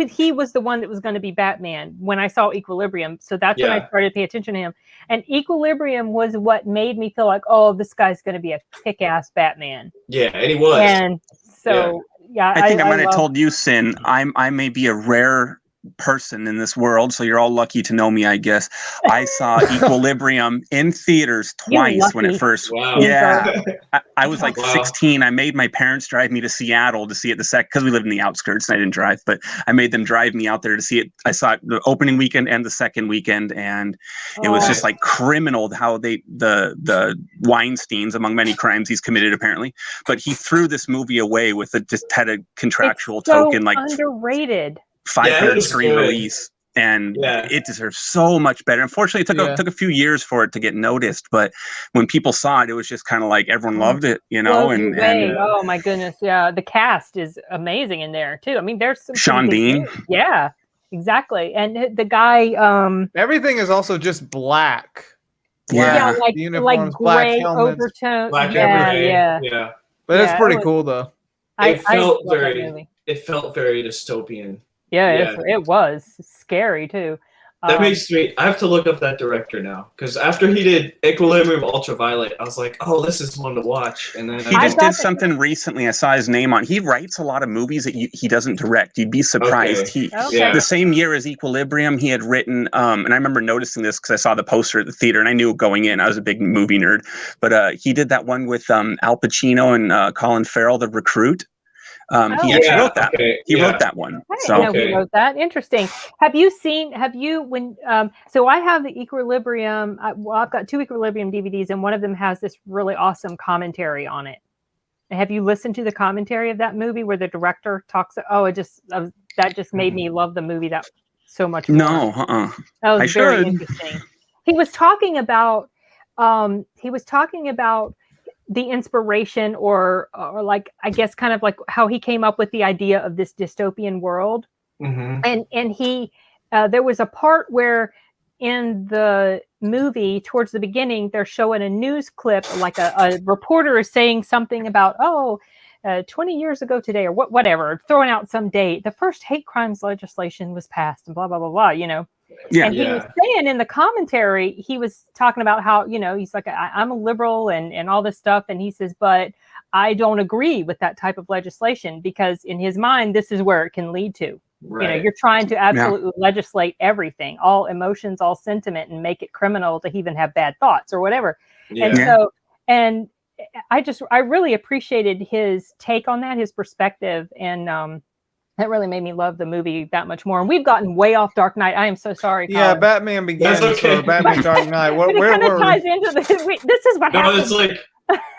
he was the one that was going to be Batman when I saw Equilibrium. So that's when I started to pay attention to him. And Equilibrium was what made me feel like, oh, this guy's going to be a kick-ass Batman. Yeah, and he was. And so. Yeah, I think I might have told you, Sin. I may be a rare person in this world, so you're all lucky to know me, I guess. I saw Equilibrium in theaters twice when it first. Wow. Yeah, I was like 16. I made my parents drive me to Seattle to see it because we lived in the outskirts and I didn't drive, but I made them drive me out there to see it. I saw it the opening weekend and the second weekend, and it was just like criminal how the Weinsteins, among many crimes he's committed apparently, but he threw this movie away with just had a contractual token like underrated. 500 screen release, and it deserves so much better. Unfortunately, it took a few years for it to get noticed, but when people saw it, it was just kind of like everyone loved it, you know. And oh my goodness, yeah, the cast is amazing in there too. I mean, there's some Sean Bean, exactly, and the guy. Everything is also just black. Like uniforms, gray black overtone. Black yeah. But it's pretty cool though. It felt very dystopian. Yeah, it was scary too. That makes me. I have to look up that director now because after he did Equilibrium, Ultraviolet, I was like, "Oh, this is one to watch." And then he just did something recently. I saw his name on. He writes a lot of movies that he doesn't direct. You'd be surprised. The same year as Equilibrium, he had written. And I remember noticing this because I saw the poster at the theater, and I knew going in. I was a big movie nerd, but he did that one with Al Pacino and Colin Farrell, The Recruit. He actually wrote that. He wrote that one. He wrote that. Interesting. Have you so I have the Equilibrium. I've got 2 Equilibrium DVDs, and one of them has this really awesome commentary on it. Have you listened to the commentary of that movie where the director talks? That just made me love the movie that so much more. No, That was very interesting. He was talking about the inspiration or like, I guess kind of like how he came up with the idea of this dystopian world. Mm-hmm. And he, there was a part where in the movie towards the beginning, they're showing a news clip, like a reporter is saying something about, 20 years ago today or whatever, throwing out some date, the first hate crimes legislation was passed and blah, blah, blah, blah, you know? Yeah. And he was saying in the commentary, he was talking about how, he's like, I'm a liberal and all this stuff. And he says, but I don't agree with that type of legislation because in his mind, this is where it can lead to. Right. You're trying to absolutely legislate everything, all emotions, all sentiment, and make it criminal to even have bad thoughts or whatever. Yeah. And so, and I really appreciated his take on that, his perspective. And, that really made me love the movie that much more. And we've gotten way off Dark Knight. I am so sorry, Colin. Yeah, Batman Begins. That's okay. So Batman Dark Knight. Where ties into this is what happened. It's like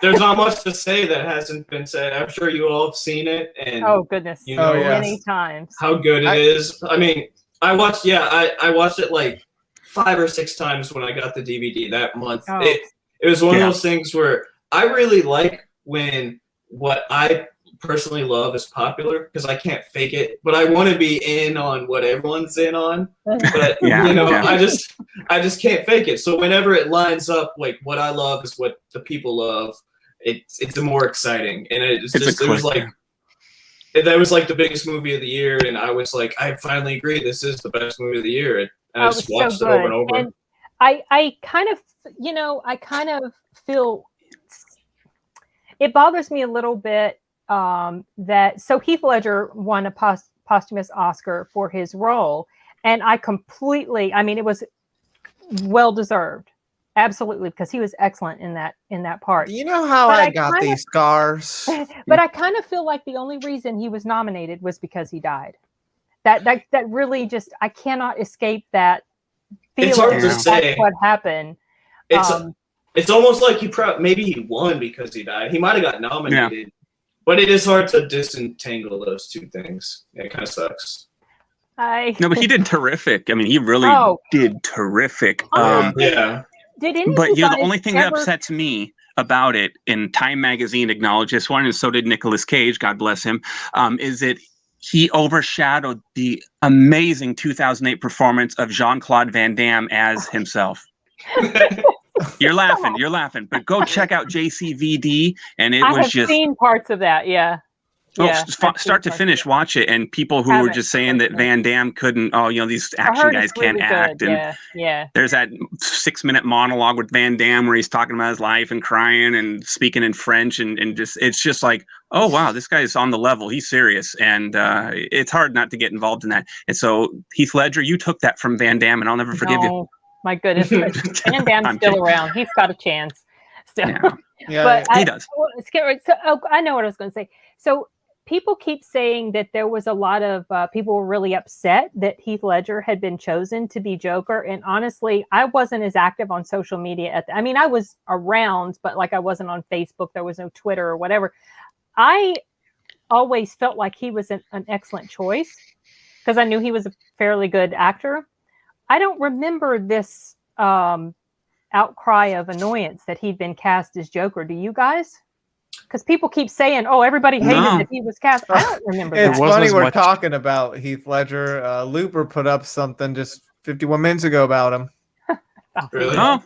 there's not much to say that hasn't been said. I'm sure you all have seen it, and oh goodness, many times. How good it is. I mean, I watched it like 5 or 6 times when I got the DVD that month. Oh. It was one of those things where I really like when what I personally love is popular because I can't fake it, but I want to be in on what everyone's in on. But I just can't fake it. So whenever it lines up, like what I love is what the people love. It's more exciting, and it was like the biggest movie of the year, and I was like, I finally agree, this is the best movie of the year. And I just watched it over and over. And I kind of feel it bothers me a little bit. So Heath Ledger won a posthumous Oscar for his role, and it was well deserved, absolutely, because he was excellent in that part. You know how I got these scars, but I kind of feel like the only reason he was nominated was because he died. That really just I cannot escape that feeling. It's hard to say that's what happened. It's almost like maybe he won because he died. He might have got nominated. Yeah. But it is hard to disentangle those two things. It kind of sucks. No, but he did terrific. I mean, he really did terrific. Yeah. Did any? But the only thing that upsets me about it, and Time Magazine acknowledged this one, and so did Nicolas Cage, God bless him, is that he overshadowed the amazing 2008 performance of Jean-Claude Van Damme as himself. You're laughing, but go check out JCVD, and I've seen parts of that, yeah. Start to finish, watch it, and people who were just saying that Van Damme couldn't, these action guys can't act, and there's that 6-minute monologue with Van Damme where he's talking about his life and crying and speaking in French, and just it's just like, oh wow, this guy's on the level, he's serious, and it's hard not to get involved in that. And so Heath Ledger, you took that from Van Damme, and I'll never forgive you. My goodness, Van Damme's still around. He's got a chance still. Yeah, but he does. I know what I was going to say. So people keep saying that there was a lot of people were really upset that Heath Ledger had been chosen to be Joker. And honestly, I wasn't as active on social media. I was around, but like I wasn't on Facebook. There was no Twitter or whatever. I always felt like he was an excellent choice because I knew he was a fairly good actor. I don't remember this outcry of annoyance that he'd been cast as Joker. Do you guys? Because people keep saying, "Oh, everybody hated that he was cast." I don't remember. It's funny we're talking about Heath Ledger. Looper put up something just 51 minutes ago about him. Really? Oh,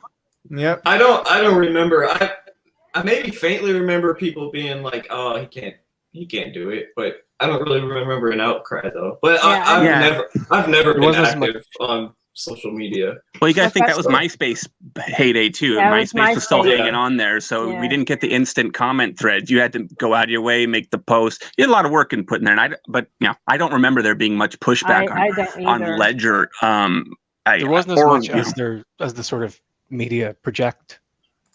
yep. I don't remember. I maybe faintly remember people being like, "Oh, he can't do it," but I don't really remember an outcry though. But I've never been active on social media. Well, you gotta think that was MySpace heyday too. MySpace was still hanging on there, so we didn't get the instant comment threads. You had to go out of your way, make the post. You had a lot of work in putting there, and I don't remember there being much pushback on Ledger. There wasn't as much as the sort of media project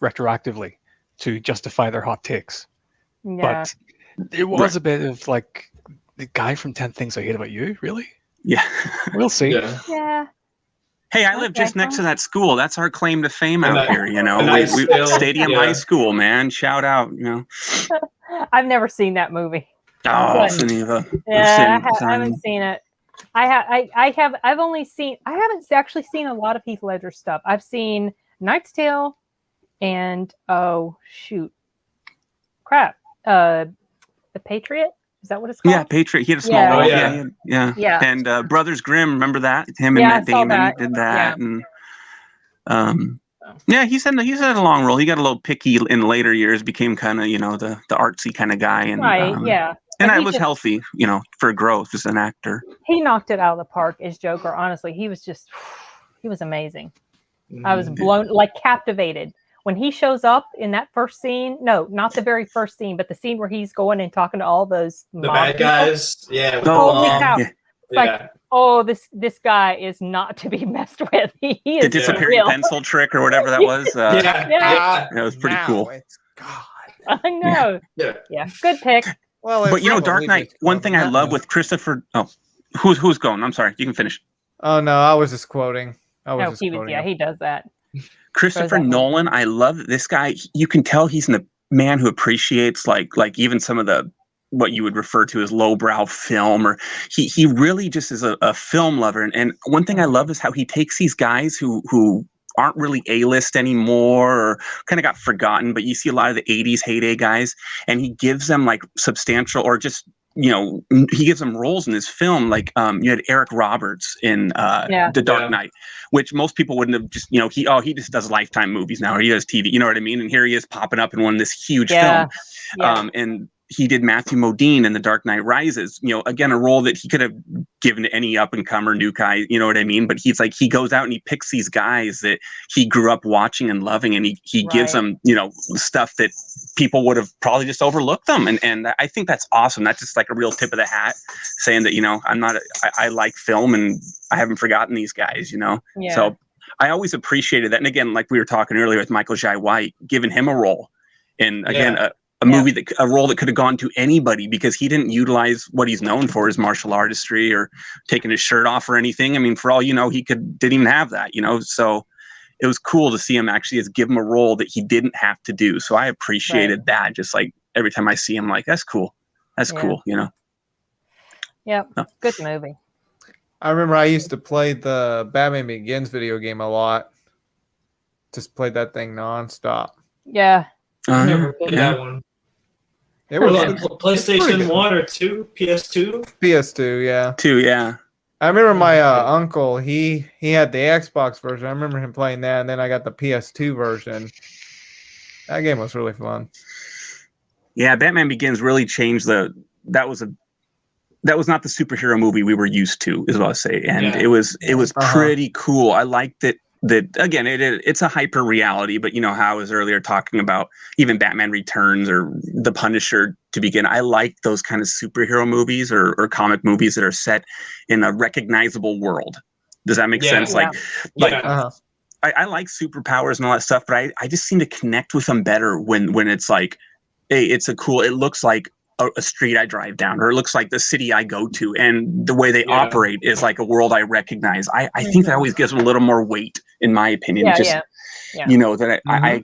retroactively to justify their hot takes. Yeah. But it was a bit of like the guy from 10 Things I Hate About You, really? Yeah. We'll see. Yeah. Hey, I live just next to that school. That's our claim to fame out here, Stadium High School, man. Shout out, I've never seen that movie. Oh, Geneva. Yeah, I haven't seen it. I haven't actually seen a lot of Heath Ledger stuff. I've seen Knight's Tale and The Patriot. Is that what it's called? Yeah, Patriot. He had a small role. Yeah. And Brothers Grimm, remember that? Him and Matt Damon did that. Yeah. And he's had a long role. He got a little picky in later years, became kind of, the artsy kind of guy. And, And I was healthy, for growth as an actor. He knocked it out of the park as Joker. Honestly, he was amazing. I was blown, captivated. When he shows up in that first scene, no, not the very first scene, but the scene where he's going and talking to all those the bad guys. Yeah. Holy cow. Yeah. Like, oh, this guy is not to be messed with. He is the disappearing pencil trick or whatever that was. Yeah. It was pretty cool. God. I know. Yeah. Good pick. Well, but Dark Knight. One thing I love with Christopher. Oh, who's going? I'm sorry. You can finish. Oh no, I was just quoting. He does that. Christopher Nolan. I love this guy. You can tell he's a man who appreciates like even some of the what you would refer to as lowbrow film, or he really just is a film lover. And one thing I love is how he takes these guys who aren't really A-list anymore or kind of got forgotten, but you see a lot of the 80s heyday guys, and he gives them like substantial or just, he gives them roles in his film. Like you had Eric Roberts in The Dark Knight, which most people wouldn't have just, he just does Lifetime movies now, or he does TV, you know what I mean? And here he is popping up in one of this huge film. And he did Matthew Modine in The Dark Knight Rises, again, a role that he could have given to any up and comer new guy, you know what I mean? But he's like, he goes out and he picks these guys that he grew up watching and loving, and he gives them, stuff that people would have probably just overlooked them. And I think that's awesome. That's just like a real tip of the hat, saying that, I like film and I haven't forgotten these guys, Yeah. So I always appreciated that. And again, like we were talking earlier with Michael Jai White, giving him a role. And again, a role that could have gone to anybody, because he didn't utilize what he's known for, his martial artistry or taking his shirt off or anything. I mean, for all he didn't even have that, so it was cool to see him actually give him a role that he didn't have to do. So I appreciated that. Just like every time I see him, like, that's cool. That's cool, Yeah. Good movie. I remember I used to play the Batman Begins video game a lot. Just played that thing nonstop. Yeah. Never played that one. It was PlayStation 1 or 2, PS2. PS2, yeah. 2, yeah. I remember my uncle. He had the Xbox version. I remember him playing that, and then I got the PS2 version. That game was really fun. Yeah, Batman Begins really changed that was not the superhero movie we were used to, is what I say, and it was pretty cool. I liked it. That again, it's a hyper reality, but how I was earlier talking about even Batman Returns or The Punisher to begin. I like those kind of superhero movies or comic movies that are set in a recognizable world. Does that make sense? Yeah. I like superpowers and all that stuff, but I just seem to connect with them better when it's like, hey, it looks like a street I drive down, or it looks like the city I go to, and the way they operate is like a world I recognize. I think that always gives them a little more weight, in my opinion. That I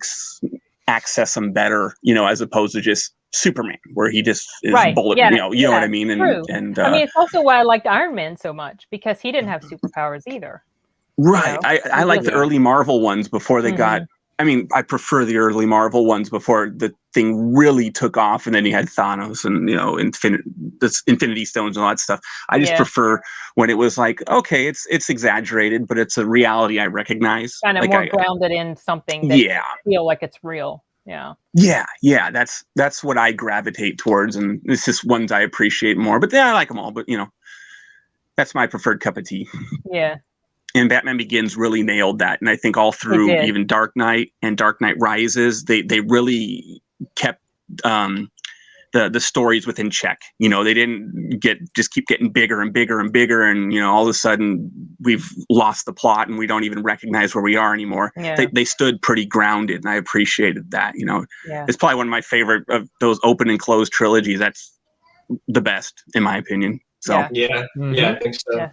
access them better, as opposed to just Superman, where he just is bullet, you know what I mean? And I mean, it's also why I liked Iron Man so much, because he didn't have superpowers either. Right. I like the early Marvel ones before they got, I prefer the early Marvel ones before the thing really took off, and then you had Thanos and Infinity Stones and all that stuff. I just prefer when it was like, okay, it's exaggerated, but it's a reality I recognize. Kind of like more grounded in something that you feel like it's real. Yeah. Yeah. That's what I gravitate towards, and it's just ones I appreciate more. But I like them all. But that's my preferred cup of tea. Yeah. And Batman Begins really nailed that. And I think all through even Dark Knight and Dark Knight Rises, they really kept the stories within check. They didn't keep getting bigger and bigger and bigger. And, all of a sudden we've lost the plot and we don't even recognize where we are anymore. Yeah. They stood pretty grounded, and I appreciated that. It's probably one of my favorite of those open and closed trilogies. That's the best, in my opinion. So I think so. Yeah.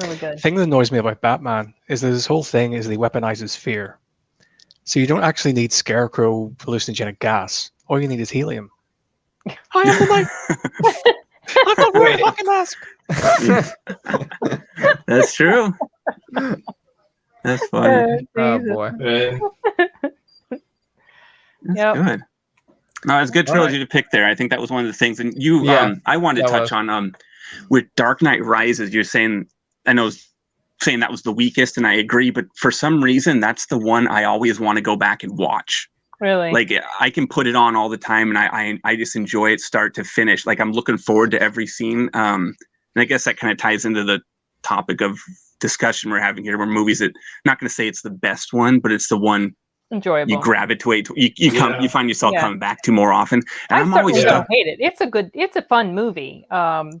Really good. The thing that annoys me about Batman is that this whole thing is that he weaponizes fear. So you don't actually need Scarecrow hallucinogenic gas. All you need is helium. I have the knife. I'm not wearing a fucking mask. That's true. That's funny. Oh boy. That's good. No, it's a good trilogy to pick there. I think that was one of the things. And I wanted to touch on with Dark Knight Rises. You're saying, I know that was the weakest, and I agree, but for some reason that's the one I always want to go back and watch. Really? Like I can put it on all the time, and I just enjoy it start to finish. Like I'm looking forward to every scene. And I guess that kind of ties into the topic of discussion we're having here. Where movies that, not going to say it's the best one, but it's the one enjoyable. You gravitate to, you find yourself coming back to more often. And I'm certainly always don't hate it. It's a fun movie. I'm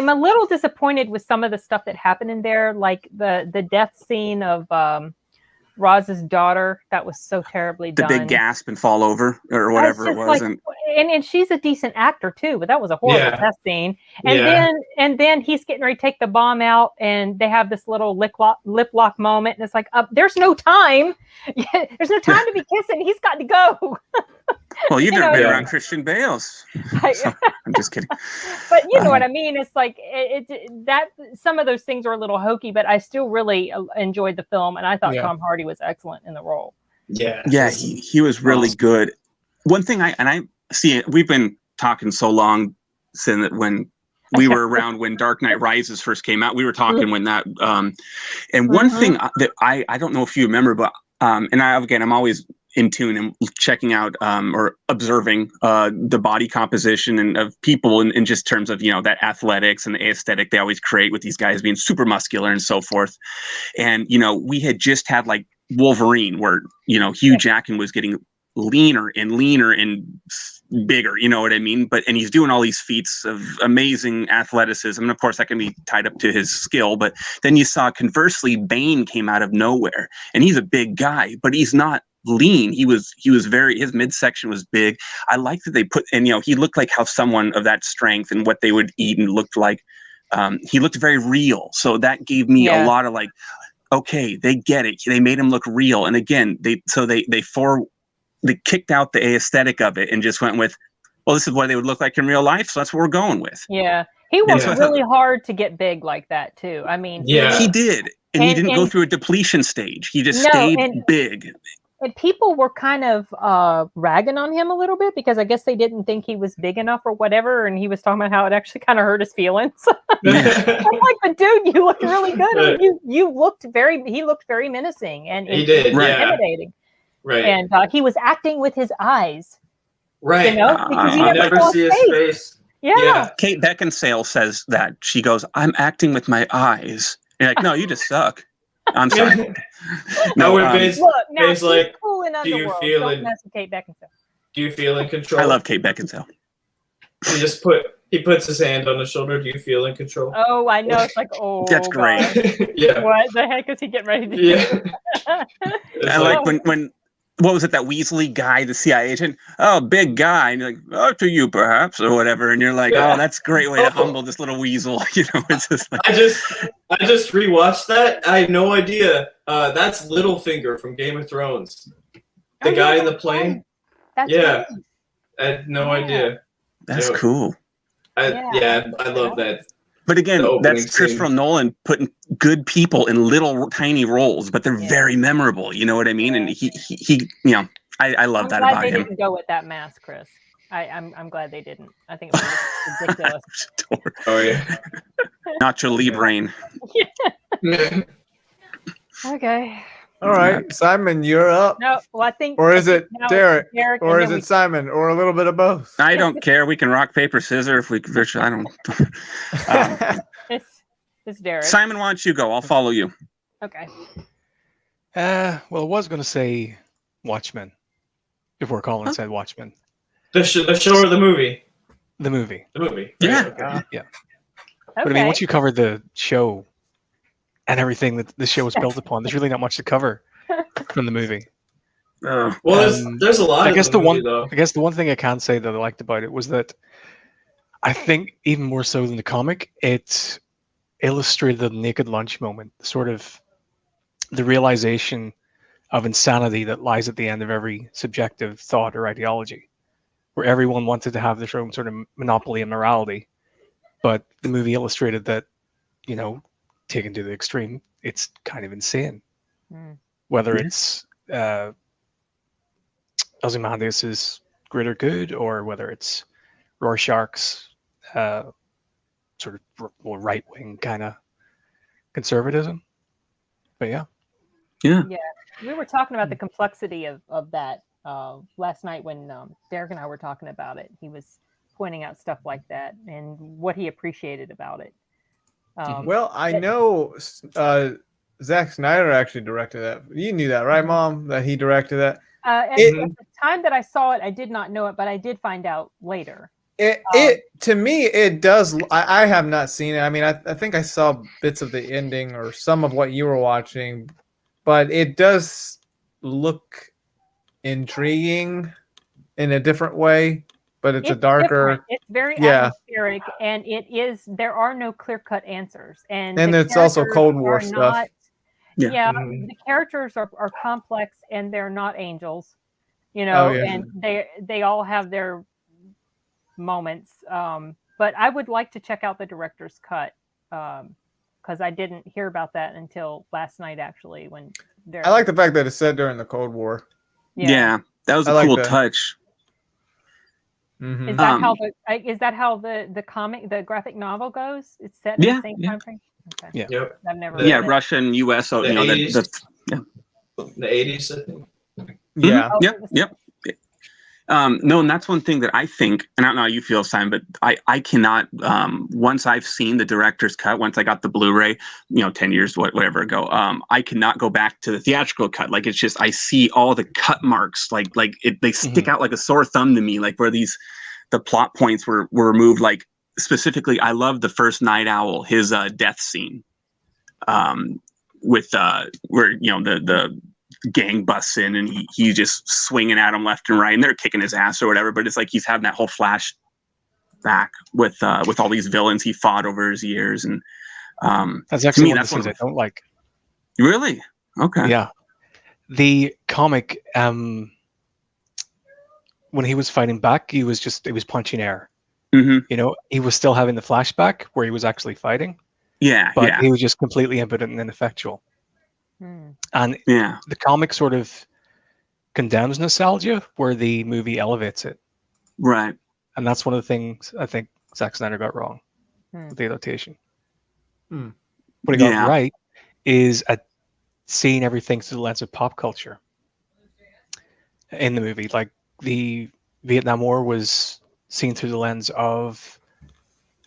a little disappointed with some of the stuff that happened in there, like the death scene of Roz's daughter. That was so terribly done. The big gasp and fall over or whatever it was. Like, and she's a decent actor too, but that was a horrible death scene. And then he's getting ready to take the bomb out, and they have this little lip lock moment, and it's like, there's no time. There's no time to be kissing. He's got to go. Well, you've never been around Christian Bale's. So, I'm just kidding. But you know what I mean? It's like that. Some of those things are a little hokey, but I still really enjoyed the film, and I thought Tom Hardy was excellent in the role. Yeah, he was really good. One thing I see, we've been talking so long since that when we were around when Dark Knight Rises first came out, we were talking when that. And one thing that I don't know if you remember, but and I'm always in tune and checking out or observing the body composition and of people in just terms of, that athletics and the aesthetic they always create with these guys being super muscular and so forth. And, we had just had like Wolverine where, Hugh Jackman was getting leaner and bigger, you know what I mean? And he's doing all these feats of amazing athleticism. And of course that can be tied up to his skill, but then you saw conversely, Bane came out of nowhere and he's a big guy, but he's not lean. He was his midsection was big. I like that they put, and he looked like how someone of that strength and what they would eat and looked like. He looked very real. So that gave me a lot of like, okay, they get it. They made him look real. And again, they kicked out the aesthetic of it and just went with, well, this is what they would look like in real life. So that's what we're going with. Yeah. He worked really hard to get big like that too. I mean, he did. And he didn't go through a depletion stage. He just stayed big. And people were kind of ragging on him a little bit because I guess they didn't think he was big enough or whatever. And he was talking about how it actually kind of hurt his feelings. I'm like, but dude, you looked really good. I mean, he looked very menacing and intimidating. Right. And he was acting with his eyes. Right. Because you never see his face. Yeah. Kate Beckinsale says that. She goes, I'm acting with my eyes. And you're like, no, you just suck. I'm sorry. Babe's like, cool in do you feel Don't mess with Kate Beckinsale. Do you feel in control? I love Kate Beckinsale. He puts his hand on his shoulder. Do you feel in control? Oh, I know. It's like, that's great. What the heck is he getting ready to do? I like when what was it, that Weasley guy, the CIA agent? Oh, big guy. And you're like, oh, to you perhaps, or whatever. And you're like, oh, that's a great way to humble this little weasel. It's just like... I just rewatched that. I had no idea. That's Littlefinger from Game of Thrones. The guy in the plane. That's I had no idea. That's cool. I love that. But again, that's Christopher Nolan putting good people in little tiny roles, but they're very memorable. You know what I mean? And he I love that about him. They didn't go with that mask, Chris. I'm glad they didn't. I think it was ridiculous. Oh yeah. Nacho Libre. Yeah. Okay. All right, Simon, you're up. No, well, I think. Or is it Derek? Or is it Simon? Or a little bit of both? I don't care. We can rock, paper, scissors if we virtually. I don't. It's Derek. Simon, why don't you go? I'll follow you. Okay. Well, I was going to say Watchmen. If we're calling it Watchmen. The show or the movie? The movie. The movie. Yeah. Okay. Yeah. But I mean, once you cover the show and everything that the show was built upon, there's really not much to cover from the movie. Well, there's a lot. I guess the one thing I can say that I liked about it was that I think even more so than the comic, it illustrated the naked lunch moment, sort of the realization of insanity that lies at the end of every subjective thought or ideology, where everyone wanted to have their own sort of monopoly of morality, but the movie illustrated that, taken to the extreme, it's kind of insane. Whether it's Ozymandias's greater good, or whether it's Rorschach's sort of right-wing kind of conservatism. But yeah. We were talking about the complexity of that last night when Derek and I were talking about it. He was pointing out stuff like that and what he appreciated about it. Well, I know Zack Snyder actually directed that. You knew that, right, Mom? That he directed that. At the time that I saw it, I did not know it, but I did find out later. It to me, it does. I have not seen it. I mean, I think I saw bits of the ending or some of what you were watching, but it does look intriguing in a different way. But it's a darker. Different. It's very atmospheric, and there are no clear-cut answers, and it's also Cold War stuff. The characters are complex, and they're not angels, and they all have their moments. But I would like to check out the director's cut because I didn't hear about that until last night, actually. I like the fact that it's set during the Cold War. Yeah, that was a cool touch. Mm-hmm. Is that how the comic, the graphic novel goes? It's set in the same time frame. Okay. Yeah. Yep. I've never read it. Russia and U.S. So, the 80s, I think. Yeah. Yep. No, and that's one thing that I think, and I don't know how you feel, Simon, but I cannot, once I've seen the director's cut, once I got the Blu-ray, 10 years, whatever ago, I cannot go back to the theatrical cut. Like, it's just, I see all the cut marks, they stick out like a sore thumb to me, like where the plot points were removed. Like, specifically, I love the first Night Owl, his death scene, with where the gang busts in and he's just swinging at him left and right, and they're kicking his ass or whatever. But it's like he's having that whole flashback with all these villains he fought over his years, and that's actually one of the things I don't like. Really? Okay. Yeah, the comic, when he was fighting back, he was punching air. Mm-hmm. He was still having the flashback where he was actually fighting. Yeah, but he was just completely impotent and ineffectual. And the comic sort of condemns nostalgia where the movie elevates it. Right. And that's one of the things I think Zack Snyder got wrong with the adaptation. What he got right is seeing everything through the lens of pop culture in the movie. Like the Vietnam War was seen through the lens of,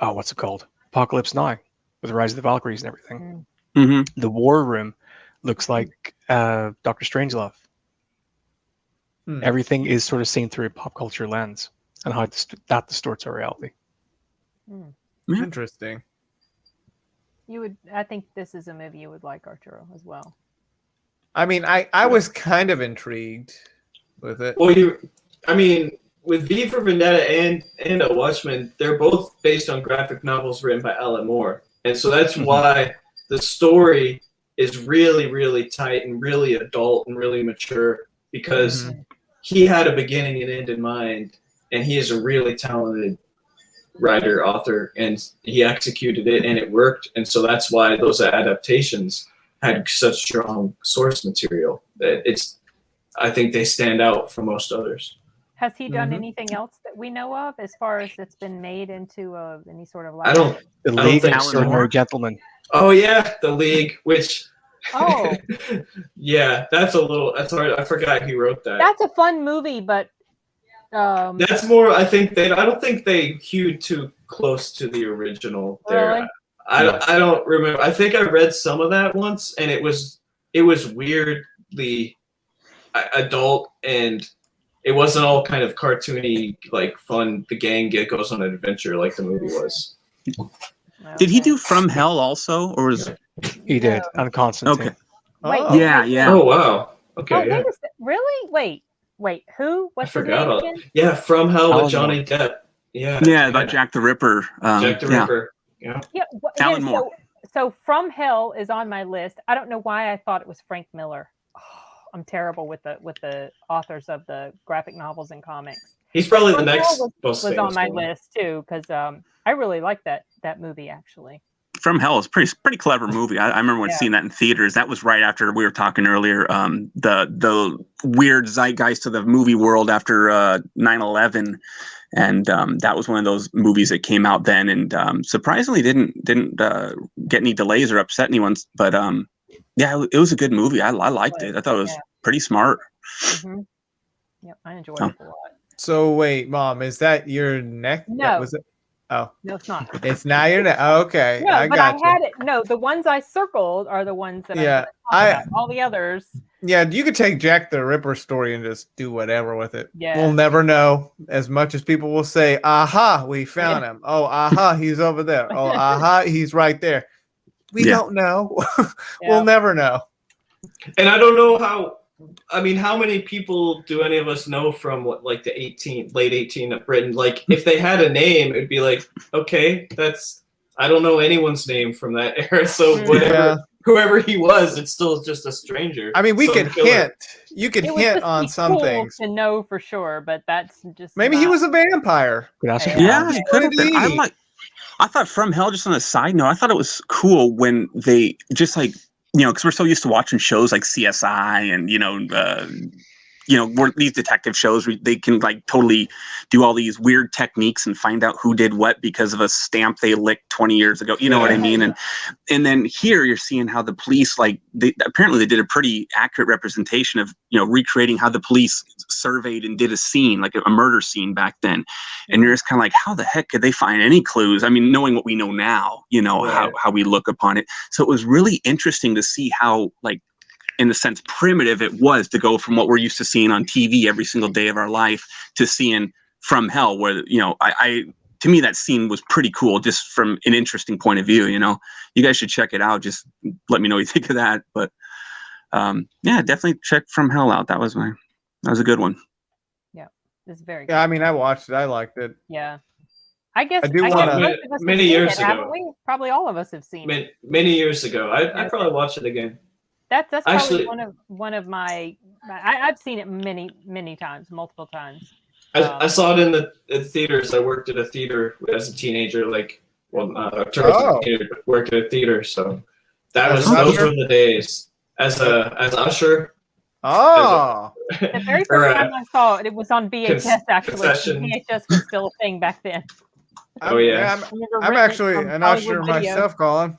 what's it called? Apocalypse Now, with the Rise of the Valkyries and everything. Mm-hmm. The War Room looks like Dr. Strangelove. Everything is sort of seen through a pop culture lens and how that distorts our reality. Interesting. I think this is a movie you would like, Arturo, as well. I mean, I was kind of intrigued with it. Well, with V for Vendetta and A Watchmen, they're both based on graphic novels written by Alan Moore. And so that's why the story is really, really tight and really adult and really mature, because he had a beginning and end in mind, and he is a really talented writer, author, and he executed it and it worked. And so that's why those adaptations had such strong source material. I think they stand out from most others. Has he done anything else that we know of as far as that's been made into any sort of The League of Extraordinary Gentlemen. Oh yeah, The League, which that's hard. I forgot he wrote that. That's a fun movie, but that's more, I don't think they hewed too close to the original there. Really? I don't remember. I think I read some of that once, and it was weirdly adult, and it wasn't all kind of cartoony, like fun. The gang goes on an adventure like the movie was. Did he do From Hell also, or was he did on Constantine? Okay. Wait, yeah. Oh wow. Okay. Really? Wait. Who? What's I forgot his name all. again? Yeah, From Hell with Johnny Depp. Yeah. About Jack the Ripper. Jack the Ripper. Yeah. Alan Moore. So From Hell is on my list. I don't know why I thought it was Frank Miller. I'm terrible with the authors of the graphic novels and comics. He's probably the next was on my list too, because I really like that movie actually. From Hell is pretty clever movie. I remember when seeing that in theaters. That was right after we were talking earlier. The weird zeitgeist of the movie world after 9/11, and that was one of those movies that came out then, and surprisingly didn't get any delays or upset anyone. But it was a good movie. I liked it. I thought it was pretty smart. Yep, I enjoyed it a lot. So wait, Mom, is that your neck? No. That was it? Oh. No, it's not. It's not your neck. Okay. No, but I got had it. No, the ones I circled are the ones that Yeah, I'm talking about. All the others. Yeah, you could take Jack the Ripper story and just do whatever with it. Yeah. We'll never know. As much as people will say, aha, we found him. Oh, aha, he's over there. Oh, aha, he's right there. We don't know. We'll never know. And I don't know how many people do any of us know from late 18 of Britain? Like, if they had a name, it'd be like, okay, I don't know anyone's name from that era. So whoever he was, it's still just a stranger. I mean, we could hint. You could hint on some things to know for sure, but that's just maybe he was a vampire. Yeah, he could have been. I thought From Hell, just on a side note, I thought it was cool when they just like, because we're so used to watching shows like CSI and these detective shows where they can like totally do all these weird techniques and find out who did what because of a stamp they licked 20 years ago. You know what I mean? And then here you're seeing how the police, like, they did a pretty accurate representation of, recreating how the police surveyed and did a scene, like a murder scene back then. And you're just kind of like, how the heck could they find any clues? I mean, knowing what we know now, how we look upon it. So it was really interesting to see how, like, in the sense primitive it was to go from what we're used to seeing on TV every single day of our life to seeing From Hell, where, to me, that scene was pretty cool just from an interesting point of view. You guys should check it out. Just let me know what you think of that. But definitely check From Hell out. That was a good one. Yeah, it's very good. Yeah, I mean, I watched it. I liked it. Yeah. I guess many years ago. Probably all of us have seen it. Many years ago. I'd probably watch it again. That's probably one of my. I've seen it many times, multiple times. I saw it in the theaters. I worked at a theater as a teenager. Worked at a theater, so those were the days. As an usher. Oh. The very first time I saw it, it was on VHS. Actually, VHS was still a thing back then. Oh yeah. I'm actually an usher myself, Colin.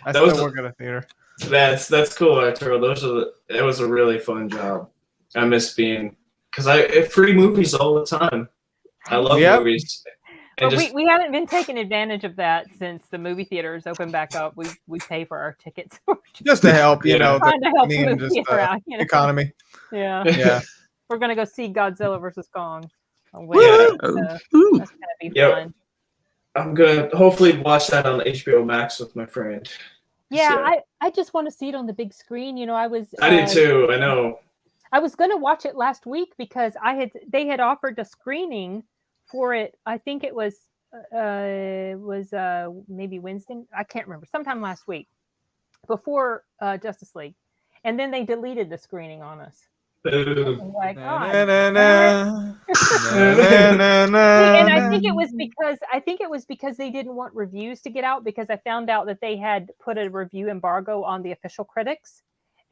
I still work at a theater. That's cool, Arturo. It was a really fun job. I miss being free movies all the time. I love movies. But we haven't been taking advantage of that since the movie theaters opened back up. We pay for our tickets just to help, trying to help the economy. Yeah. We're gonna go see Godzilla versus Kong. That's gonna be fun. I'm gonna hopefully watch that on HBO Max with my friend. Yeah, I just want to see it on the big screen. I did too. I know. I was going to watch it last week because they had offered a screening for it. I think it was maybe Wednesday. I can't remember. Sometime last week before Justice League, and then they deleted the screening on us. Boom. Like, and I think it was because they didn't want reviews to get out, because I found out that they had put a review embargo on the official critics,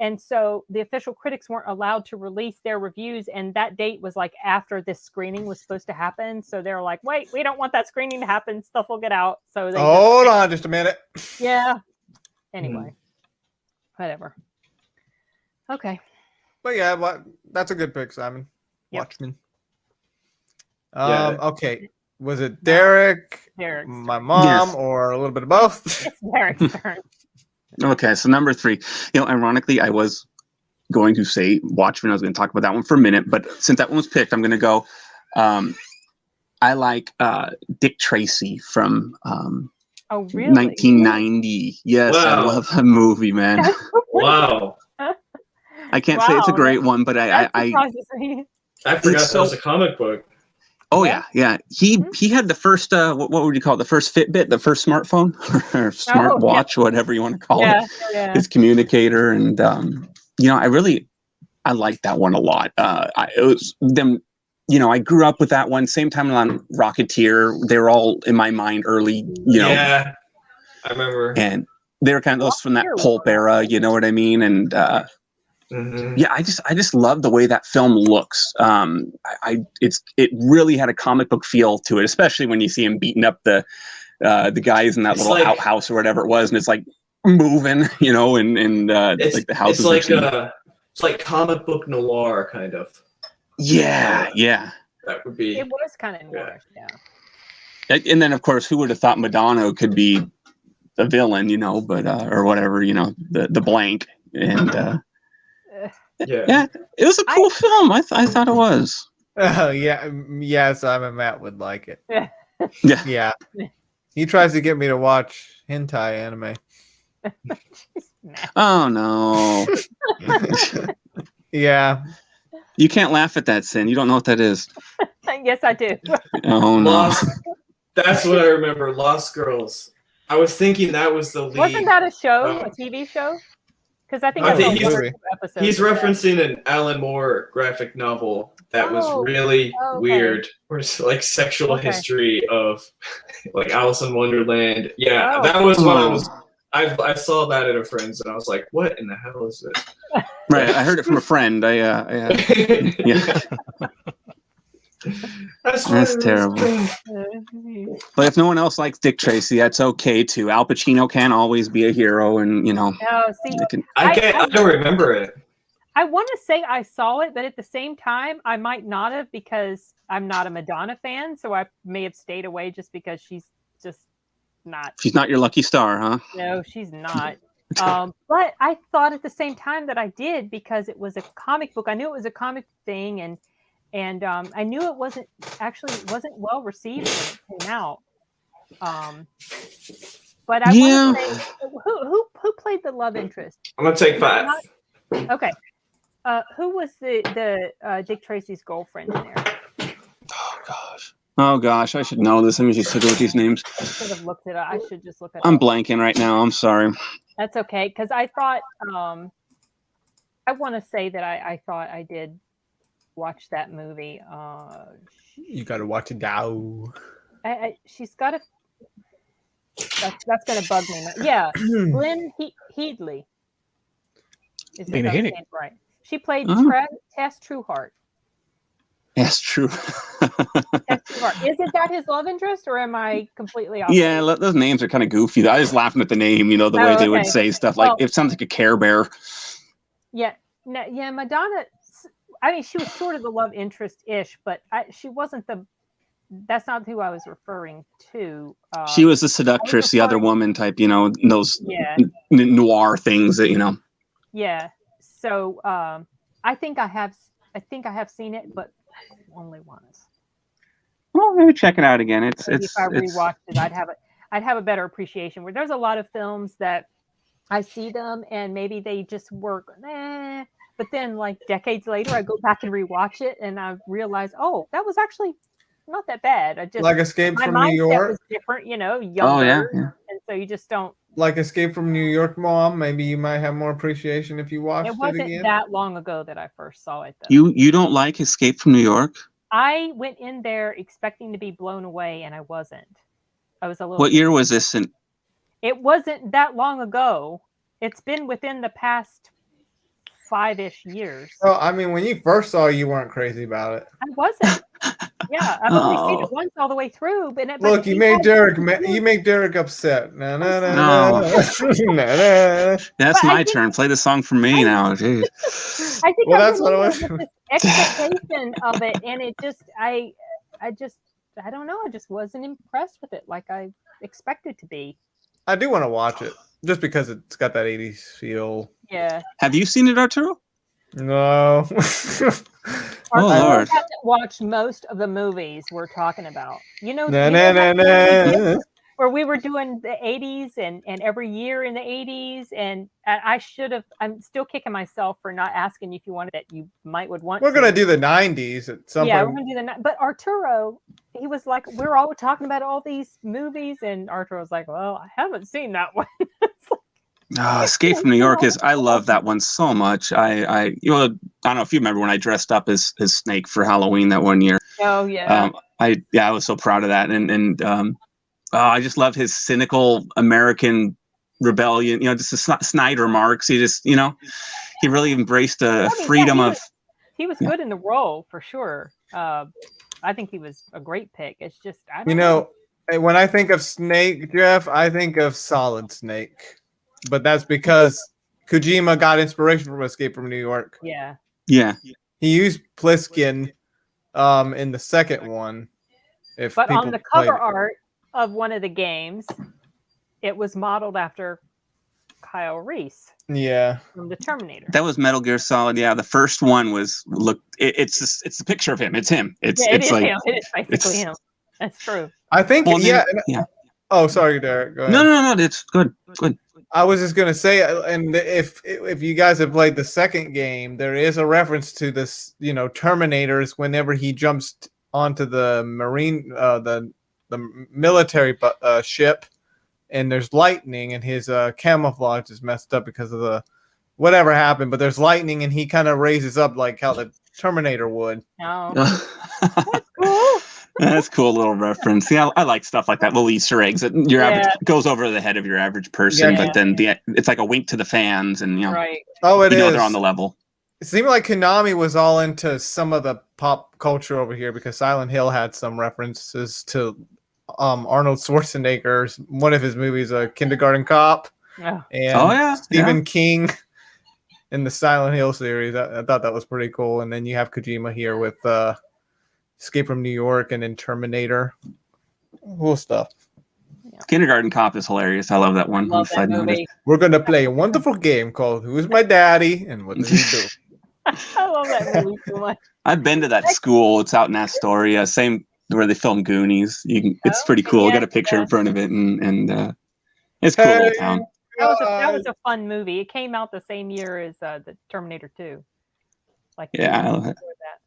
and so the official critics weren't allowed to release their reviews, and that date was like after this screening was supposed to happen. So they're like, wait, we don't want that screening to happen, stuff will get out. So they hold on just a minute. Yeah, anyway, whatever. Okay. But yeah, that's a good pick, Simon. Yep. Watchmen. Okay. Was it Derek, my mom, or a little bit of both? It's Derek's turn. Okay, so number 3. Ironically, I was going to say Watchmen. I was going to talk about that one for a minute, but since that one was picked, I'm going to go. I like Dick Tracy from 1990. Yes, wow. I love that movie, man. Wow. I can't say it's a great one, but I forgot that was a comic book. Oh yeah. He had the first what would you call it? The first Fitbit, the first smartphone or smart watch, whatever you want to call it. Yeah. His communicator, and I liked that one a lot. It was them. I grew up with that one. Same time on Rocketeer. They were all in my mind early. Yeah, I remember. And they were kind of those from that pulp era. You know what I mean? And yeah, I just love the way that film looks. It really had a comic book feel to it, especially when you see him beating up the guys in that little outhouse or whatever it was, and it's like moving, and it's like the house. It's like comic book noir kind of. Yeah. That would be. It was kind of noirish, yeah. And then, of course, who would have thought Madonna could be the villain, but or whatever, the blank. And yeah, it was a cool film. I thought it was. Oh yeah, Simon Matt would like it. Yeah. He tries to get me to watch hentai anime. Oh no. Yeah. You can't laugh at that, Sin. You don't know what that is. Yes, I do. Oh no. That's what I remember. Lost Girls. I was thinking that was the lead. Wasn't that a show, a TV show? Because I think he's referencing an Alan Moore graphic novel that was really weird. Where it's like sexual history of like Alice in Wonderland. Yeah, that was what I was. I saw that at a friend's and I was like, "What in the hell is this?" Right, I heard it from a friend. Yeah. That's terrible. But if no one else likes Dick Tracy, that's okay too. Al Pacino can't always be a hero, and I don't remember it. I want to say I saw it, but at the same time, I might not have because I'm not a Madonna fan, so I may have stayed away just because she's just not. She's not your lucky star, huh? No, she's not. But I thought at the same time that I did because it was a comic book. I knew it was a comic thing, and I knew it wasn't well received when it came out. But I want to say, who played the love interest? I'm gonna take 5. Okay. Who was the Dick Tracy's girlfriend in there? Oh gosh, I should know this. Let me just look at these names. I should have looked it up. I should just look it up. I'm blanking right now. I'm sorry. That's okay, because I thought I want to say that I thought I did watch that movie. You got to watch it now. She's got a. That's gonna bug me. Yeah, Lynn Headley. Is it right? She played Tess Trueheart. That's true. Isn't that his love interest, or am I completely off? Yeah, those names are kind of goofy. I was laughing at the name, the way they would say stuff like it sounds like a Care Bear. Yeah, Madonna. I mean, she was sort of the love interest-ish, but she wasn't the. That's not who I was referring to. She was the seductress, the other woman type, those noir things that Yeah. So I think I have seen it, but only once. Well, maybe check it out again. If I rewatched it, I'd have a better appreciation. Where there's a lot of films that I see them and maybe they just work, but then like decades later, I go back and rewatch it and I realize, that was actually not that bad. I just like Escape from New York was different, younger, and so you just don't. Like Escape from New York, Mom. Maybe you might have more appreciation if you watched it again. It wasn't that long ago that I first saw it, though. You don't like Escape from New York? I went in there expecting to be blown away, and I wasn't. I was a little. What year was this in? It wasn't that long ago. It's been within the past 5-ish years. Oh, I mean, when you first saw it, you weren't crazy about it. I wasn't. Yeah, I've only seen it once all the way through. But look, you make Derek upset. No. That's my turn. Play the song for me now. Jeez. I think that's what it was. Expectation of it, and it just, I don't know. I just wasn't impressed with it like I expected to be. I do want to watch it just because it's got that 80s feel. Yeah. Have you seen it, Arturo? No. I haven't watched most of the movies we're talking about. Where we were doing the 80s and every year in the 80s, and I should have. I'm still kicking myself for not asking you if you wanted that. You would want. We're gonna do the 90s at some point. Yeah, we're gonna do the. But Arturo, he was like, we're all talking about all these movies, and Arturo was like, well, I haven't seen that one. Escape from New York I love that one so much. I don't know if you remember when I dressed up as Snake for Halloween that one year. Oh yeah. I was so proud of that, and I just love his cynical American rebellion. Just the snide remarks. He just he really embraced a freedom of. He was good in the role for sure. I think he was a great pick. It's just when I think of Snake, Jeff, I think of Solid Snake. But that's because Kojima got inspiration from Escape from New York. Yeah. Yeah. He used Pliskin in the second one. But on the cover art of one of the games, it was modeled after Kyle Reese. Yeah. From the Terminator. That was Metal Gear Solid. Yeah, the first one was it's the picture of him. It's him. It's like him. It is basically him. That's true. I think yeah. Oh, sorry, Derek. Go ahead. No. It's good. Good. I was just gonna say, and if you guys have played the second game, there is a reference to this, Terminators whenever he jumps onto the marine, the military ship, and there's lightning, and his camouflage is messed up because of the whatever happened. But there's lightning, and he kind of raises up like how the Terminator would. Oh, that's cool. That's a cool little reference. Yeah, I like stuff like that. Little Easter eggs that your average goes over the head of your average person, but then it's like a wink to the fans, and right. Oh, it is. They're on the level. It seemed like Konami was all into some of the pop culture over here because Silent Hill had some references to Arnold Schwarzenegger's one of his movies, Kindergarten Cop, and Stephen King in the Silent Hill series. I thought that was pretty cool. And then you have Kojima here with Escape from New York and then Terminator. Cool stuff. Yeah. Kindergarten Cop is hilarious. I love that one. Love that movie. We're going to play a wonderful game called Who's My Daddy and What Does He Do? I love that movie so much. I've been to that school. It's out in Astoria. Same where they filmed Goonies. It's pretty cool. I got a picture in front of it, and it's a cool little town. That was a fun movie. It came out the same year as the Terminator 2.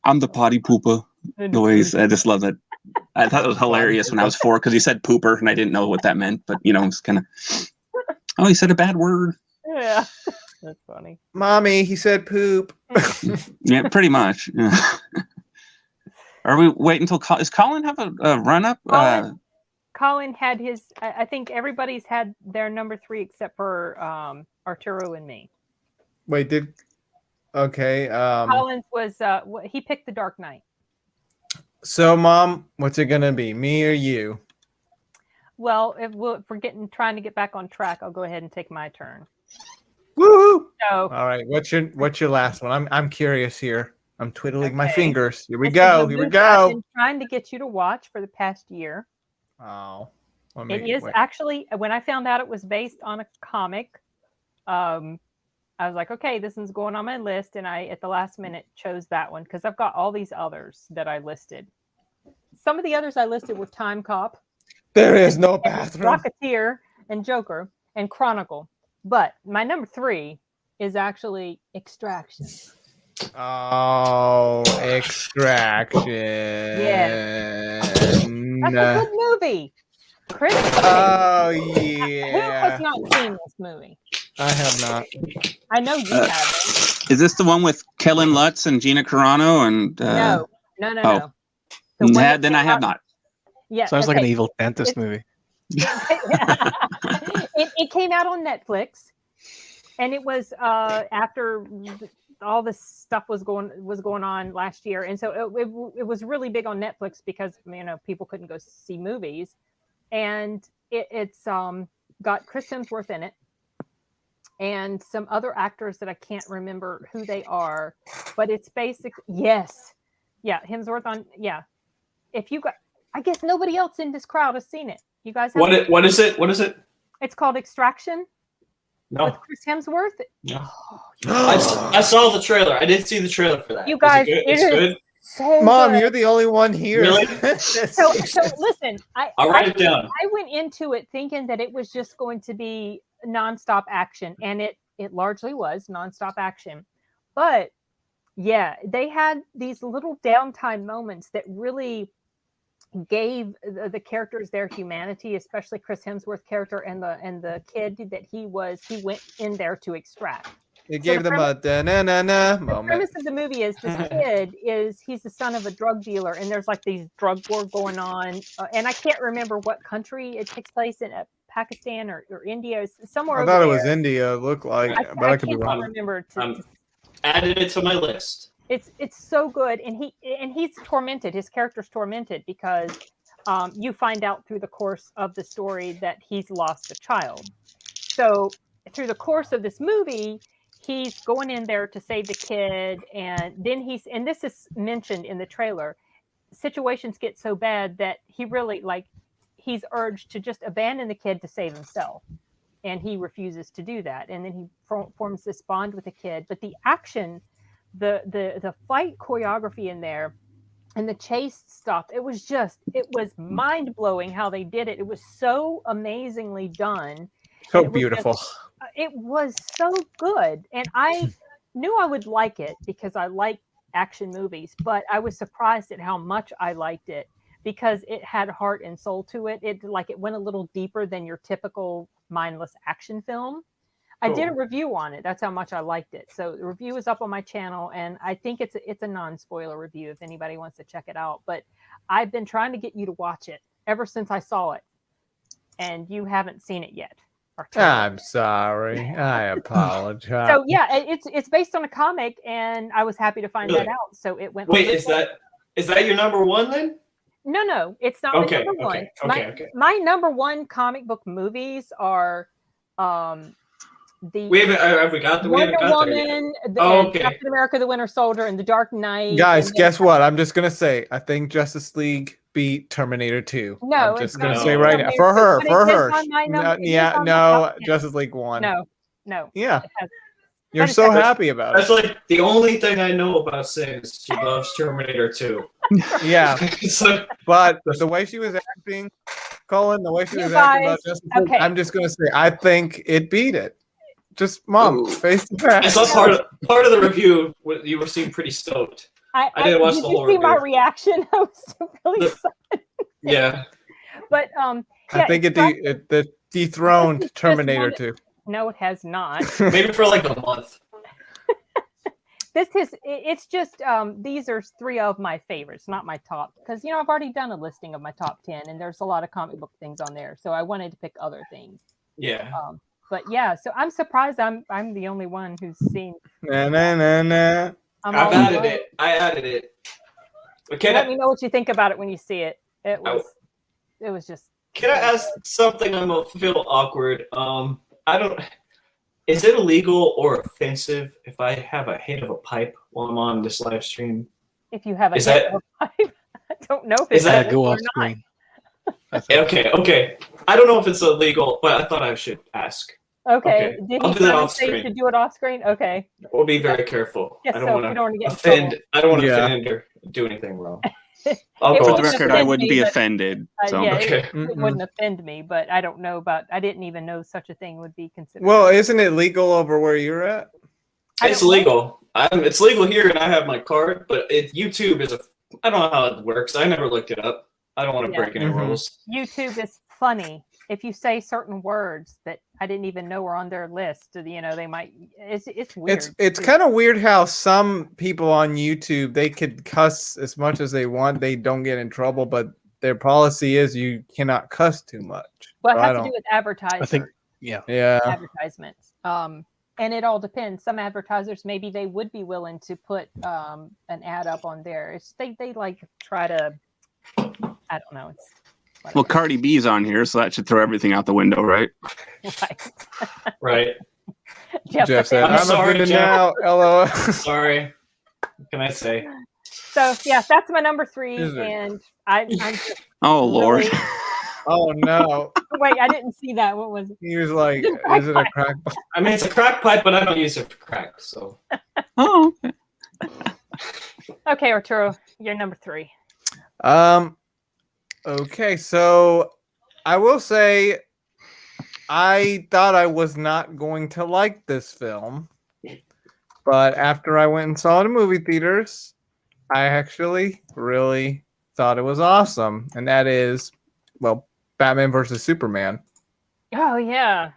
I'm the potty pooper noise. I just love that. I thought it was hilarious when I was 4 because he said pooper and I didn't know what that meant, but it's kind of. Oh, he said a bad word. Yeah, that's funny. Mommy, he said poop. Yeah, pretty much. Yeah. Are we waiting until does Colin have a run up? Colin had his. I think everybody's had their number 3 except for Arturo and me. Wait, okay. Colin's was he picked The Dark Knight. So, Mom, what's it gonna be, me or you? Well, if we're trying to get back on track, I'll go ahead and take my turn. Woohoo! So, all right, what's your last one? I'm curious here. I'm twiddling my fingers. Here we go. Here we go. I've been trying to get you to watch for the past year. Oh, it is actually. When I found out it was based on a comic, I was like, okay, this one's going on my list, and I at the last minute chose that one because I've got all these others that I listed. Some of the others I listed were Time Cop. There is no bathroom. Rocketeer and Joker and Chronicle. But my number 3 is actually Extraction. Oh, Extraction. Yeah. That's a good movie. Chris. Oh, yeah. Who has not seen this movie? I have not. I know you haven't. Is this the one with Kellen Lutz and Gina Carano? And No. Then I have not. Yeah, sounds like an evil dentist movie. It came out on Netflix, and it was after all this stuff was going on last year, and so it was really big on Netflix because people couldn't go see movies, and it's got Chris Hemsworth in it, and some other actors that I can't remember who they are, but it's Hemsworth on If you got. I guess nobody else in this crowd has seen it. You guys have What is it? What is it? It's called Extraction. No. With Chris Hemsworth. No. I saw the trailer. I did see the trailer for that. You guys, it's good. So Mom, good. you're the only one here. Really? so listen, I'll write it down. I went into it thinking that it was just going to be nonstop action, and it largely was nonstop action. But yeah, they had these little downtime moments that really gave the characters their humanity, especially Chris Hemsworth character and the kid that he went in there to extract. It gave them a da-na-na-na moment. The premise of the movie is this kid he's the son of a drug dealer, and there's like these drug war going on, and I can't remember what country it takes place in, Pakistan or India, somewhere. I thought it was India. It looked like, but I could be wrong. Remember added it to my list. It's so good, and he's tormented. His character's tormented because you find out through the course of the story that he's lost a child. So through the course of this movie, he's going in there to save the kid, and then and this is mentioned in the trailer, situations get so bad that he really he's urged to just abandon the kid to save himself, and he refuses to do that, and then he forms this bond with the kid. But the action, the fight choreography in there and the chase stuff, it was mind-blowing how they did it. It was so amazingly done. So beautiful. It was so good, and I knew I would like it because I like action movies, but I was surprised at how much I liked it because it had heart and soul to it. It went a little deeper than your typical mindless action film. Cool. I did a review on it. That's how much I liked it. So the review is up on my channel, and I think it's a non-spoiler review if anybody wants to check it out. But I've been trying to get you to watch it ever since I saw it, and you haven't seen it yet. I'm sorry. I apologize. So yeah, it's based on a comic, and I was happy to find that out. So it went. Wait, is that your number one then? No, it's not my number one. My number one comic book movies are have we got the Wonder Woman, Captain America: The Winter Soldier, and The Dark Knight. Guys, guess what? I'm just gonna say I think Justice League beat Terminator 2. No, I'm just gonna say right now for her. No, Justice League won. No. Yeah. You're so happy about it. That's like the only thing I know about Sin is she loves Terminator 2. Yeah. But the way she was acting, Colin, the way she was acting about Justice League, I'm just gonna say I think it beat it. Just Mom, face the facts. I saw part of the review. You were seeming pretty stoked. I didn't watch the whole review. Did you see my reaction? I was really excited. Yeah. But I think it dethroned Terminator 2. No, it has not. Maybe for like a month. It's just these are three of my favorites, not my top, because I've already done a listing of my top 10, and there's a lot of comic book things on there, so I wanted to pick other things. Yeah. But yeah, so I'm surprised I'm the only one who's seen. Na. I added it. Okay, let me know what you think about it when you see it. It was just. Can I ask something? I'm gonna feel awkward. I don't. Is it illegal or offensive if I have a hit of a pipe while I'm on this live stream? If you have a hit of a pipe, I don't know if it's go off screen. Okay. I don't know if it's illegal, but I thought I should ask. Okay. Did I'll he do that off say screen. to do it off screen? Okay. We'll be very careful. Yes, I don't want to get offend. I don't want to offend or do anything wrong. For the record, I wouldn't be offended. So. It wouldn't offend me, but I don't know I didn't even know such a thing would be considered. Well, isn't it legal over where you're at? It's legal. It's legal here, and I have my card. But YouTube is I don't know how it works. I never looked it up. I don't want to break any rules. YouTube is funny. If you say certain words that I didn't even know were on their list, they might. It's weird. It's kind of weird how some people on YouTube, they could cuss as much as they want. They don't get in trouble, but their policy is you cannot cuss too much. Well, it has to do with advertising. I think, advertisements. And it all depends. Some advertisers, maybe they would be willing to put an ad up on there. They try to. I don't know. Well, Cardi B's on here, so that should throw everything out the window, right? Right. Jeff said, I'm sorry, Jeff. Now. LOL. Sorry. What can I say? So, yeah, that's my number 3. And I'm oh, Lord. Really... Oh, no. Wait, I didn't see that. What was it? He was like, is it a crack pipe? I mean, it's a crack pipe, but I don't use it for crack, so. Oh, okay. Okay, Arturo, you're number 3. Okay, so I will say I thought I was not going to like this film, but after I went and saw it in movie theaters, I actually really thought it was awesome, and that is, Batman versus Superman. Oh yeah.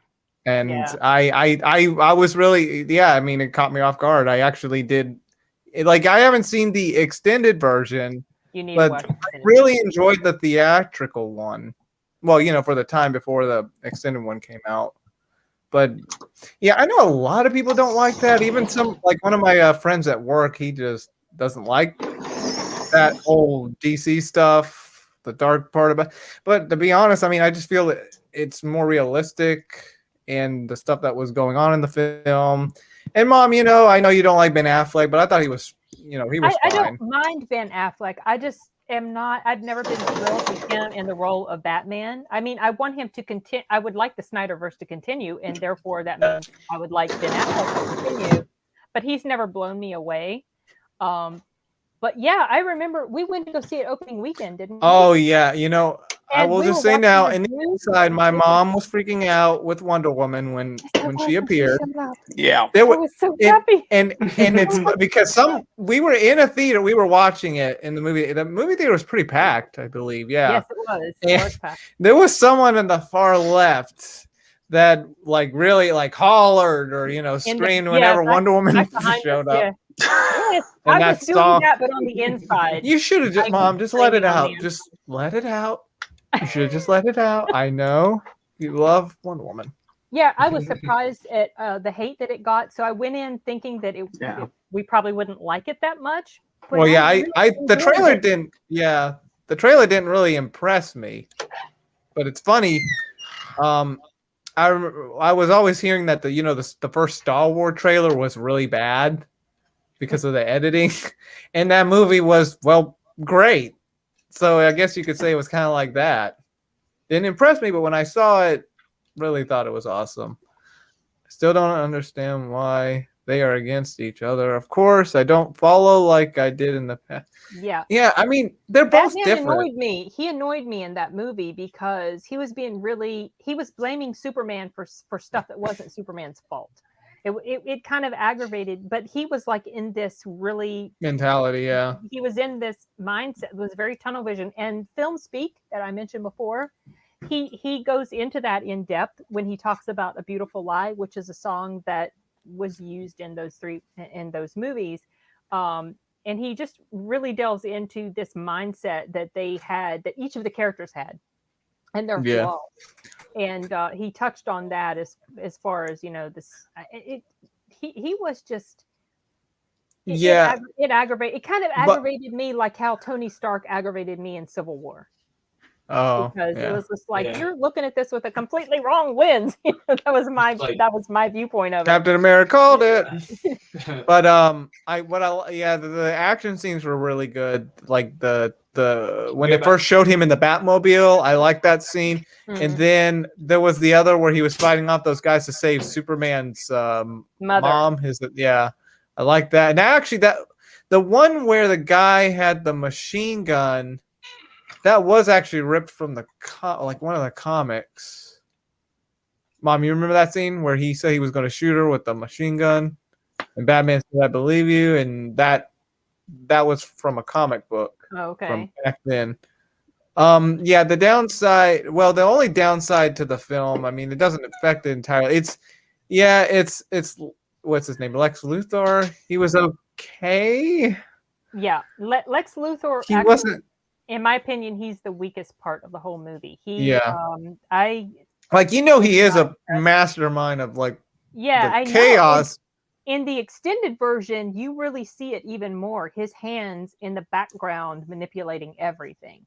And yeah. I was really, I mean, it caught me off guard. I actually did, I haven't seen the extended version. You need but to watch I really enjoyed the theatrical one. Well, for the time before the extended one came out. But yeah, I know a lot of people don't like that. Even one of my friends at work, he just doesn't like that old DC stuff, the dark part of it. But to be honest, I mean, I just feel it's more realistic, and the stuff that was going on in the film. And Mom, I know you don't like Ben Affleck, but I thought he was, he was fine. I don't mind Ben Affleck. I just am not. I've never been thrilled with him in the role of Batman. I mean, I want him to continue. I would like the Snyderverse to continue, and therefore that means I would like Ben Affleck to continue. But he's never blown me away. But yeah, I remember we went to go see it opening weekend, didn't we? Oh yeah, I will just say now, in the inside, my mom was freaking out with Wonder Woman when she appeared. Yeah, I was so happy. And it's because we were in a theater, we were watching it in the movie. The movie theater was pretty packed, I believe. Yeah, yes, it was. It was packed. There was someone in the far left that really hollered or screamed whenever Wonder Woman showed up. Yeah. Yes, I was doing that, but on the inside. You should have just, Mom, just let it out. Just let it out. You should have just let it out. I know you love Wonder Woman. Yeah, I was surprised at the hate that it got. So I went in thinking that we probably wouldn't like it that much. Well, yeah, the trailer didn't. Yeah, the trailer didn't really impress me. But it's funny. I was always hearing that the first Star Wars trailer was really bad because of the editing, and that movie was great. So I guess you could say it was kind of like that. Didn't impress me, but when I saw it, really thought it was awesome. Still don't understand why they are against each other. Of course, I don't follow like I did in the past. Yeah. Yeah, I mean, they're both Batman different. Annoyed me. He annoyed me in that movie because he was blaming Superman for stuff that wasn't Superman's fault. It kind of aggravated, but he was in this really mentality. Yeah, he was in this mindset. It was very tunnel vision. And Film Speak that I mentioned before, he goes into that in depth when he talks about A Beautiful Lie, which is a song that was used in those movies. And he just really delves into this mindset that each of the characters had, and their flaws. And he touched on that as far as this. He was just. It aggravated. It kind of aggravated me like how Tony Stark aggravated me in Civil War. Oh, because it was just you're looking at this with a completely wrong lens. that was my viewpoint of it. Captain America called it. But the action scenes were really good. Like when they first showed him in the Batmobile, I liked that scene. Mm-hmm. And then there was the other where he was fighting off those guys to save Superman's mom. I like that. And actually, the one where the guy had the machine gun. That was actually ripped from one of the comics. Mom, you remember that scene where he said he was going to shoot her with the machine gun, and Batman said, "I believe you," and that was from a comic book. Oh, okay. From back then. The downside. Well, the only downside to the film, I mean, it doesn't affect it entirely. It's what's his name? Lex Luthor. He was okay. Yeah, Lex Luthor. He wasn't. In my opinion, he's the weakest part of the whole movie. He is a mastermind of chaos. In the extended version, you really see it even more. His hands in the background manipulating everything.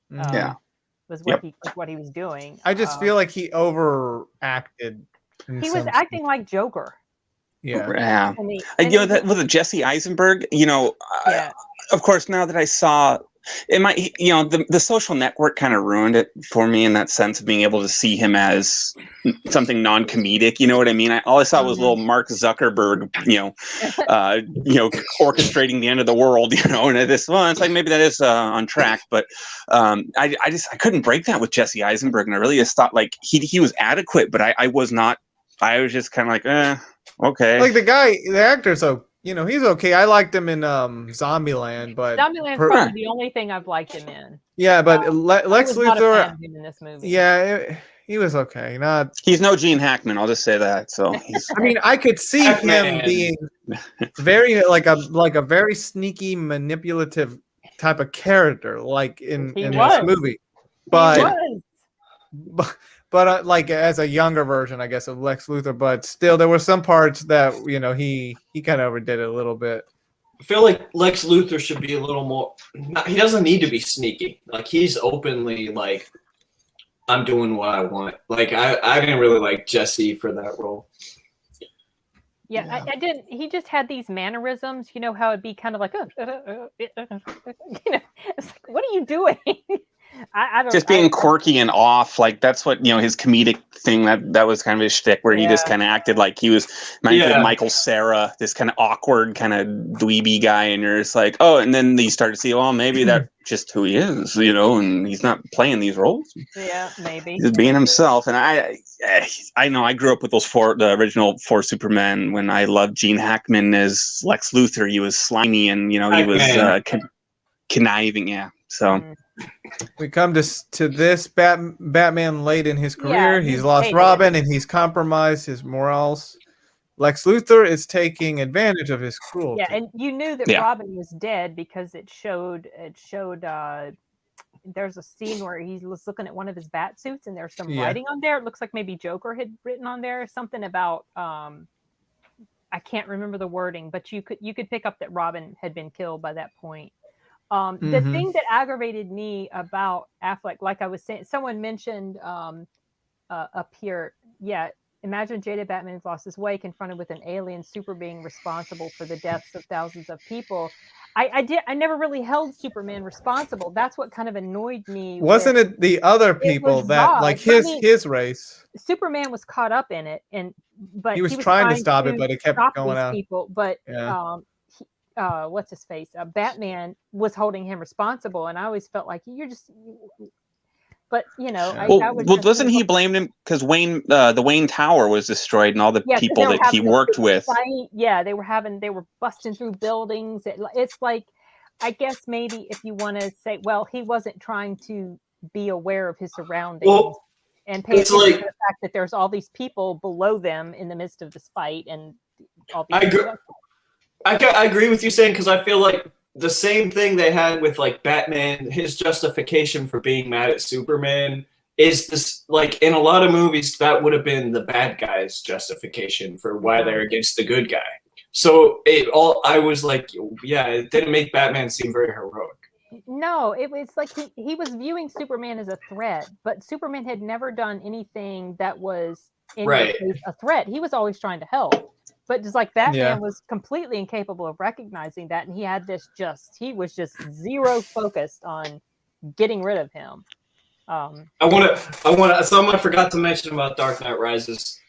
Was what he was doing. I just feel like he overacted. He was acting like Joker. Yeah. That was Jesse Eisenberg. Of course, now that I saw. The Social Network kind of ruined it for me in that sense of being able to see him as something non-comedic. You know what I mean? All I saw was little Mark Zuckerberg, orchestrating the end of the world. And it's like maybe that is on track, but I couldn't break that with Jesse Eisenberg, and I really just thought he was adequate, but I was not. I was just kind of okay. Like the actor, so. He's okay. I liked him in Zombieland, but Zombieland's probably the only thing I've liked him in. Yeah, but Lex Luthor. Not a fan of him in this movie. Yeah, he was okay. He's no Gene Hackman. I'll just say that. So I could see him being very like a very sneaky, manipulative type of character, in this movie. But as a younger version, I guess, of Lex Luthor, but still, there were some parts that he kind of overdid it a little bit. I feel like Lex Luthor should be a little more. He doesn't need to be sneaky. He's openly I'm doing what I want. I didn't really like Jesse for that role. Yeah, I didn't. He just had these mannerisms. You know how it'd be kind of like, you know, it's like, what are you doing? I don't. Just being quirky and off, like that's what his comedic thing that was kind of his shtick, where he just kind of acted like he was Michael Cera, this kind of awkward, kind of dweeby guy, and you're just like, oh, and then you start to see, well, maybe that's just who he is, and he's not playing these roles. Yeah, maybe he's being himself. And I know I grew up with the original 4 Supermen when I loved Gene Hackman as Lex Luthor. He was slimy and he was conniving. Yeah, so. We come to this Batman late in his career. He's lost Robin and he's compromised his morals. Lex Luthor is taking advantage of his cruelty. Yeah, and you knew that Robin was dead because it showed there's a scene where he was looking at one of his bat suits and there's some writing on there. It looks like maybe Joker had written on there something about I can't remember the wording, but you could pick up that Robin had been killed by that point. The thing that aggravated me about Affleck, like I was saying, someone mentioned up here, imagine jaded Batman has lost his way, confronted with an alien super being responsible for the deaths of thousands of people. I never really held Superman responsible. That's what kind of annoyed me. Wasn't it the other people that like his race? Superman was caught up in it, but he was trying to stop it, but it kept going out. People, but what's his face? Batman was holding him responsible, and I always felt like you're just. But wasn't he blamed him because the Wayne Tower was destroyed and all the people that he worked with? They were busting through buildings. It's like, I guess maybe if you want to say, well, he wasn't trying to be aware of his surroundings and pay attention to the fact that there's all these people below them in the midst of this fight and all these. I agree with you saying, because I feel like the same thing they had with like Batman, his justification for being mad at Superman is this, like in a lot of movies that would have been the bad guy's justification for why they're against the good guy. So I was like, it didn't make Batman seem very heroic. No, it was like he was viewing Superman as a threat, but Superman had never done anything that was a threat. He was always trying to help. But just like Batman was completely incapable of recognizing that, and he had he was just zero focused on getting rid of him. Something I forgot to mention about Dark Knight Rises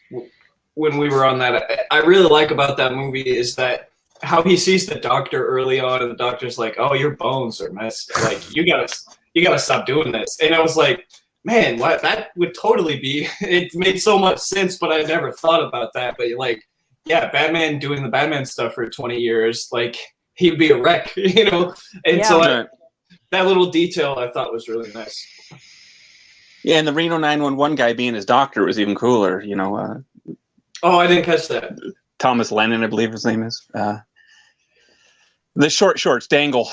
when we were on that. I really like about that movie is that how he sees the doctor early on, and the doctor's like, "Oh, your bones are messed. Like you gotta stop doing this." And I was like, "Man, what? That would totally be." It made so much sense, but I never thought about that. But like. Yeah, Batman doing the Batman stuff for 20 years, like he'd be a wreck, And so that little detail I thought was really nice. Yeah, and the Reno 911 guy being his doctor was even cooler, Oh, I didn't catch that. Thomas Lennon, I believe his name is. The shorts dangle,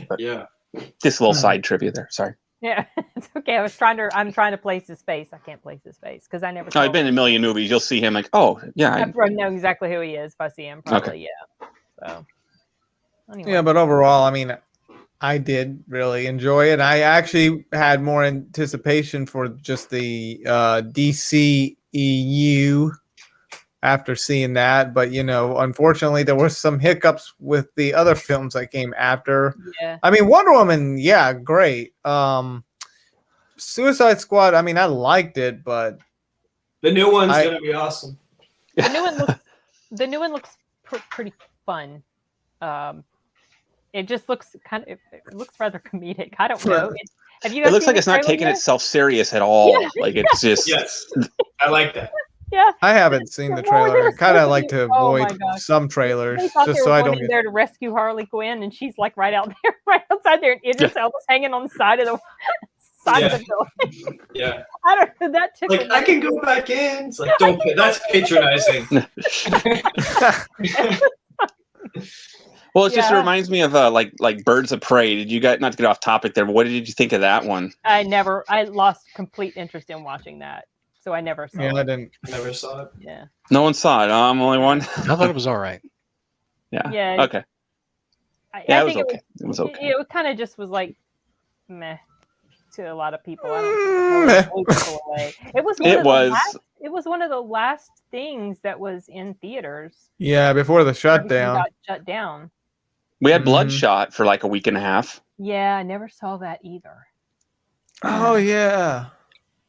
But just a little side trivia there. Sorry. Yeah, it's okay. I'm trying to place his face. I can't place his face because I never. I've been in a million movies. You'll see him like, oh yeah. I know exactly who he is if I see him. Probably, So. Anyway. Yeah, but overall, I mean, I did really enjoy it. I actually had more anticipation for just the DCEU after seeing that, but unfortunately, there were some hiccups with the other films that came after. Yeah. I mean, Wonder Woman, great. Suicide Squad, I mean, I liked it, but the new one's gonna be awesome. The new one looks pretty fun. It just looks it looks rather comedic. I don't know. Have you guys it looks like it's not taking itself serious at all. Yeah. Like it's just. Yes, I like that. Yeah, I haven't seen the trailer. I kind of like to avoid some trailers just so I don't get there to rescue Harley Quinn, and she's like right out there, right outside there, and Idris Elba's hanging on the side of the building. Yeah, I don't know that. Like I can go back in. It's like don't. That's patronizing. Well, it just reminds me of like Birds of Prey. Did you guys, not to get off topic there, but what did you think of that one? I lost complete interest in watching that. So I never saw it. I never saw it. Yeah. No one saw it. I'm the only one. I thought it was all right. Yeah. Yeah. Okay. It was okay. It was okay. It kind of just was like meh to a lot of people. I don't think it was. It was one of the last things that was in theaters. Yeah, before the Everything shutdown. got shut down. We had Bloodshot for like a week and a half. Yeah, I never saw that either. Oh yeah.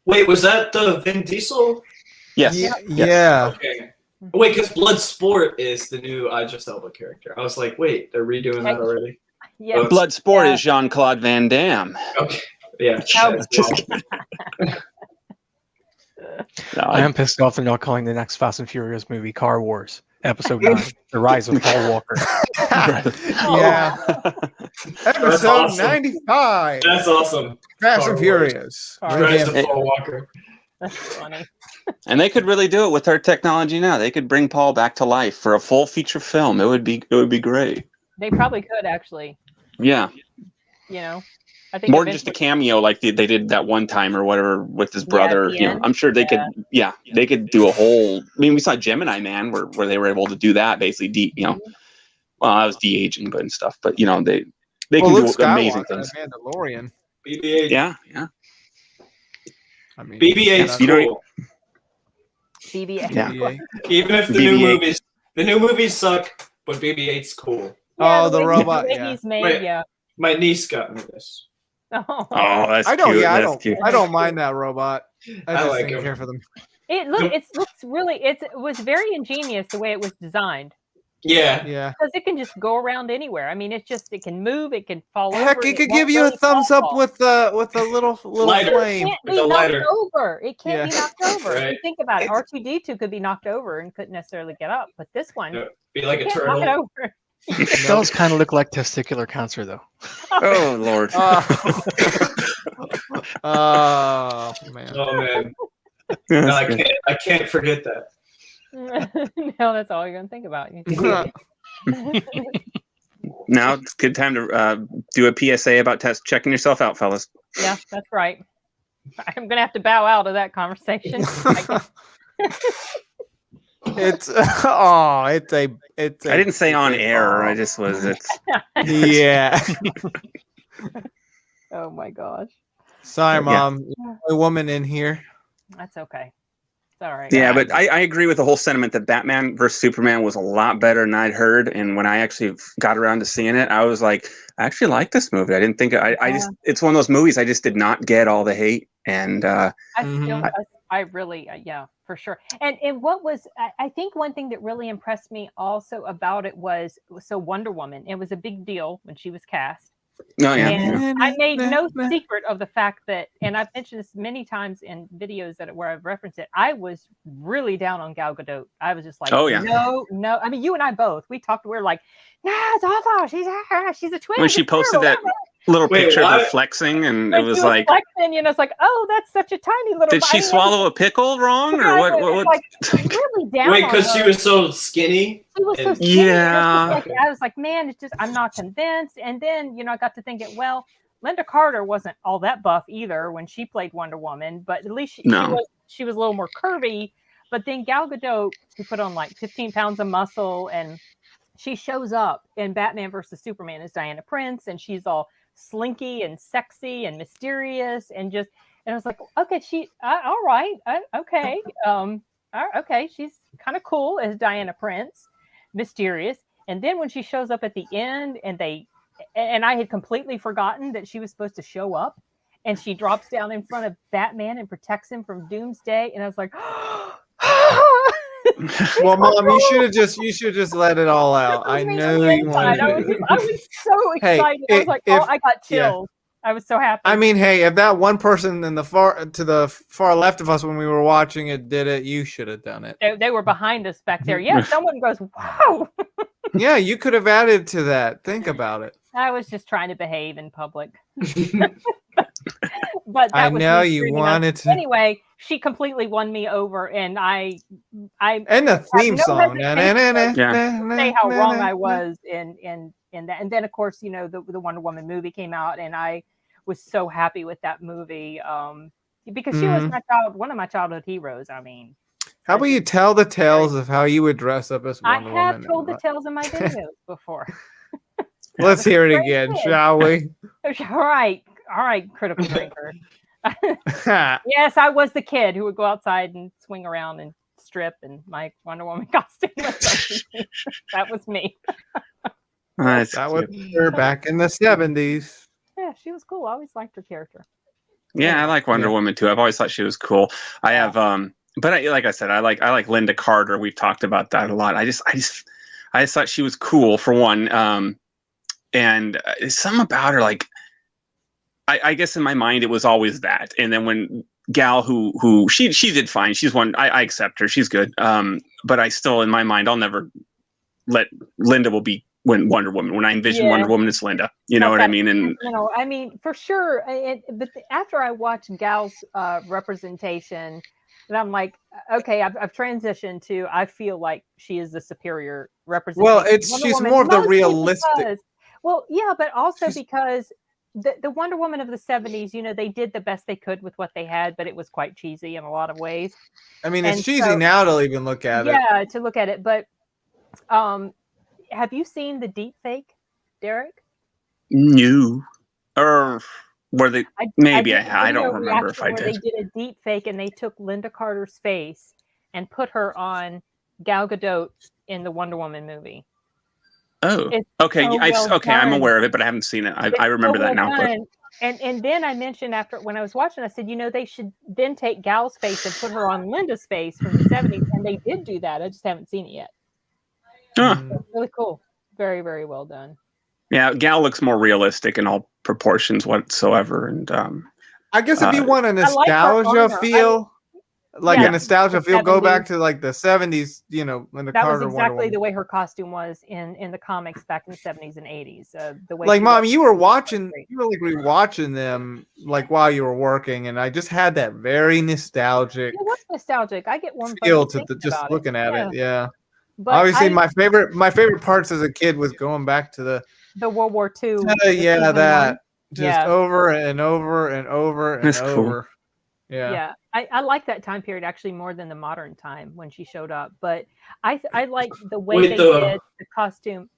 Wait, was that the Vin Diesel? Yes. Yeah. Okay. Wait, because Bloodsport is the new Idris Elba character. I was like, wait, they're redoing that already? Yeah. Bloodsport is Jean-Claude Van Damme. Okay. Yeah. Just kidding. No, I am pissed off they're not calling the next Fast and Furious movie Car Wars Episode 9: The Rise of Paul Walker. Yeah. Episode awesome. 95. That's awesome. Fast Car and Furious. Car Rise of Hey. Paul Walker. That's funny. And they could really do it with our technology now. They could bring Paul back to life for a full feature film. It would be great. They probably could actually. Yeah. You know, I think More than just a cameo like they did that one time or whatever with his brother. the You know, end. I'm sure they could. Yeah, they could do a whole. I mean, we saw Gemini Man where they were able to do that basically. Well, I was de-aging but and stuff. But they can Luke do amazing Skywalker, things. Mandalorian. BB-8. Yeah. I mean, BB-8's You know- cool. BB-8. Yeah. Even if the BB-8. new movies suck, but BB-8's cool. Yeah, the way- robot, The way yeah. he's made, Right. yeah. My niece got me this. Oh. Oh, that's I don't. cute. Yeah, That's cute. I don't mind that robot. I just like didn't him. care for them. It looks really. It was very ingenious the way it was designed Yeah. Yeah. because it can just go around anywhere. I mean, it can move. It can fall over. Heck, and it could won't give you a really thumbs fall. up with the little Lighter. It flame. can't With be the knocked lighter. over. It can't be Yeah. knocked over. If Right. you think about it, R2D2 could be knocked over and couldn't necessarily get up, but this one, Yeah. Be like you a can't knock it turtle. over. It does kind of look like testicular cancer, though. Oh Lord. Oh man. Oh man. Yeah, No, that's good. I can't forget that. No, that's all you're gonna think about. Now it's a good time to do a PSA about checking yourself out, fellas. Yeah, that's right. I'm gonna have to bow out of that conversation. It's I didn't say on air. I just was. Yeah. Oh my gosh, Sorry, Yeah. Mom. A woman in here. that's okay. It's all right. Yeah, but I agree with the whole sentiment that Batman versus Superman was a lot better than I'd heard. And when I actually got around to seeing it, I was like, I actually like this movie. I didn't think I just. It's one of those movies I just did not get all the hate. And I really, yeah, for sure. And what was, I think one thing that really impressed me also about it was Wonder Woman. It was a big deal when she was cast. oh yeah, And I made no secret of the fact that, and I've mentioned this many times in videos where I've referenced it, I was really down on Gal Gadot. I was just like, Oh, yeah. no. I mean, you and I both, we were like, nah, it's awful. She's a twin. when she It's posted terrible. that little Wait, picture of her what? flexing, and When it was she like, flexing, it's like, oh, that's such a tiny little. did she swallow a pickle wrong, or what? What? Like, really down. Wait, on because she her. was so skinny. She was so and- skinny. Yeah. I was like, man, it's just, I'm not convinced. And then, I got to thinking, well, Linda Carter wasn't all that buff either when she played Wonder Woman, but at least she was a little more curvy. But then Gal Gadot, she put on like 15 pounds of muscle, and she shows up in Batman versus Superman as Diana Prince, and she's all slinky and sexy and mysterious, and I was like, okay, all right, okay. Okay, she's kind of cool as Diana Prince, mysterious. And then when she shows up at the end, and I had completely forgotten that she was supposed to show up, and she drops down in front of Batman and protects him from Doomsday, and I was like, Well, Mom, you should have just let it all out. I know you wanted I was so Hey, excited. I was like, I got chills. I was so happy. I mean, hey, if that one person to the far left of us when we were watching it did it, you should have done it. they were behind us back there. Yeah, someone goes, wow. Yeah, you could have added to that. Think about it. I was just trying to behave in public. But I that was know me you screaming wanted up. to. Anyway, she completely won me over, and I And the theme no song. hesitation say how wrong I was in that. And then of course, the Wonder Woman movie came out, and I was so happy with that movie because she was one of my childhood heroes. I mean, How about you tell the tales of how you would dress up as Wonder I have Woman? told the tales in my videos before. Let's hear it again, shall we? All right, critical thinker. Yes, I was the kid who would go outside and swing around and strip in my Wonder Woman costume. That was me. That was her back in the 70s. Yeah, she was cool. I always liked her character. Yeah, I like Wonder Woman too. I've always thought she was cool. I have, but like I said, I like Linda Carter. We've talked about that a lot. I just thought she was cool for one. And something about her, like, I guess in my mind it was always that. And then when Gal, who she did fine. She's one. I accept her. She's good. But I still, in my mind, I'll never let Linda will be when Wonder Woman. When I envision Wonder Woman, it's Linda. You know what I mean? And I mean for sure. But after I watched Gal's representation, and I'm like, okay, I've transitioned to I feel like she is the superior representation. Well, she's more of the realistic. Well, yeah, but also because the Wonder Woman of the 70s, you know, they did the best they could with what they had, but it was quite cheesy in a lot of ways. I mean, it's cheesy now to even look at it. Yeah, to look at it. But have you seen the deep fake, Derek? No. Or were they? Maybe I don't remember if I did. They did a deep fake and they took Linda Carter's face and put her on Gal Gadot in the Wonder Woman movie. Oh, okay. I'm aware of it, but I haven't seen it. I remember that now. But... And then I mentioned after when I was watching, I said, you know, they should then take Gal's face and put her on Linda's face from the 70s, and they did do that. I just haven't seen it yet. It's really cool. Very, very well done. Yeah, Gal looks more realistic in all proportions whatsoever, and I guess if you want a nostalgia feel. A nostalgia feel, go back to like the 70s, you know, when the Carter was exactly the way her costume was in the comics back in the 70s and 80s. The way, like, Mom, you were rewatching them like while you were working, and I just had that very nostalgic. It was nostalgic. I get one feel to just looking at it. Yeah. But obviously, my favorite parts as a kid was going back to the World War II. Over and over and over and That's over. Cool. Yeah. I like that time period actually more than the modern time when she showed up. But I like the way they did the costume.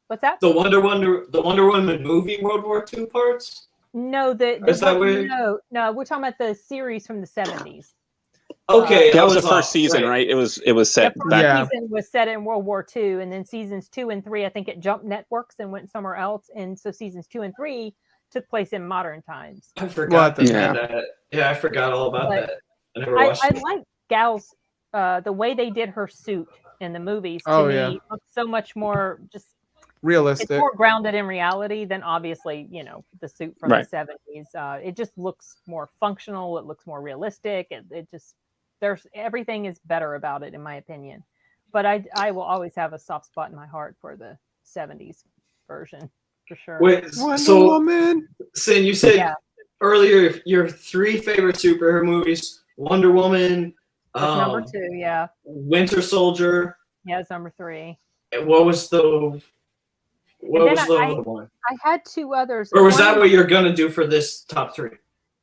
What's that? The Wonder Woman movie World War II parts? No, no, we're talking about the series from the 70s. Okay, that was the first season, right? It was set back. The first season was set in World War II, and then seasons 2 and 3, I think it jumped networks and went somewhere else, and so seasons 2 and 3 took place in modern times. I forgot that. Yeah, I forgot all about that. I never watched it. I like Gal's the way they did her suit in the movies. To me, looks so much more just realistic. It's more grounded in reality than obviously, you know, the suit from the 70s. It just looks more functional. It looks more realistic. It just everything is better about it in my opinion. But I will always have a soft spot in my heart for the 70s version. For sure. Wait, so Sin, you said earlier your 3 favorite superhero movies: Wonder Woman, number 2, Winter Soldier. Yeah, it's number 3. And what was the other one? I had 2 others. Or was that what you're gonna do for this top 3?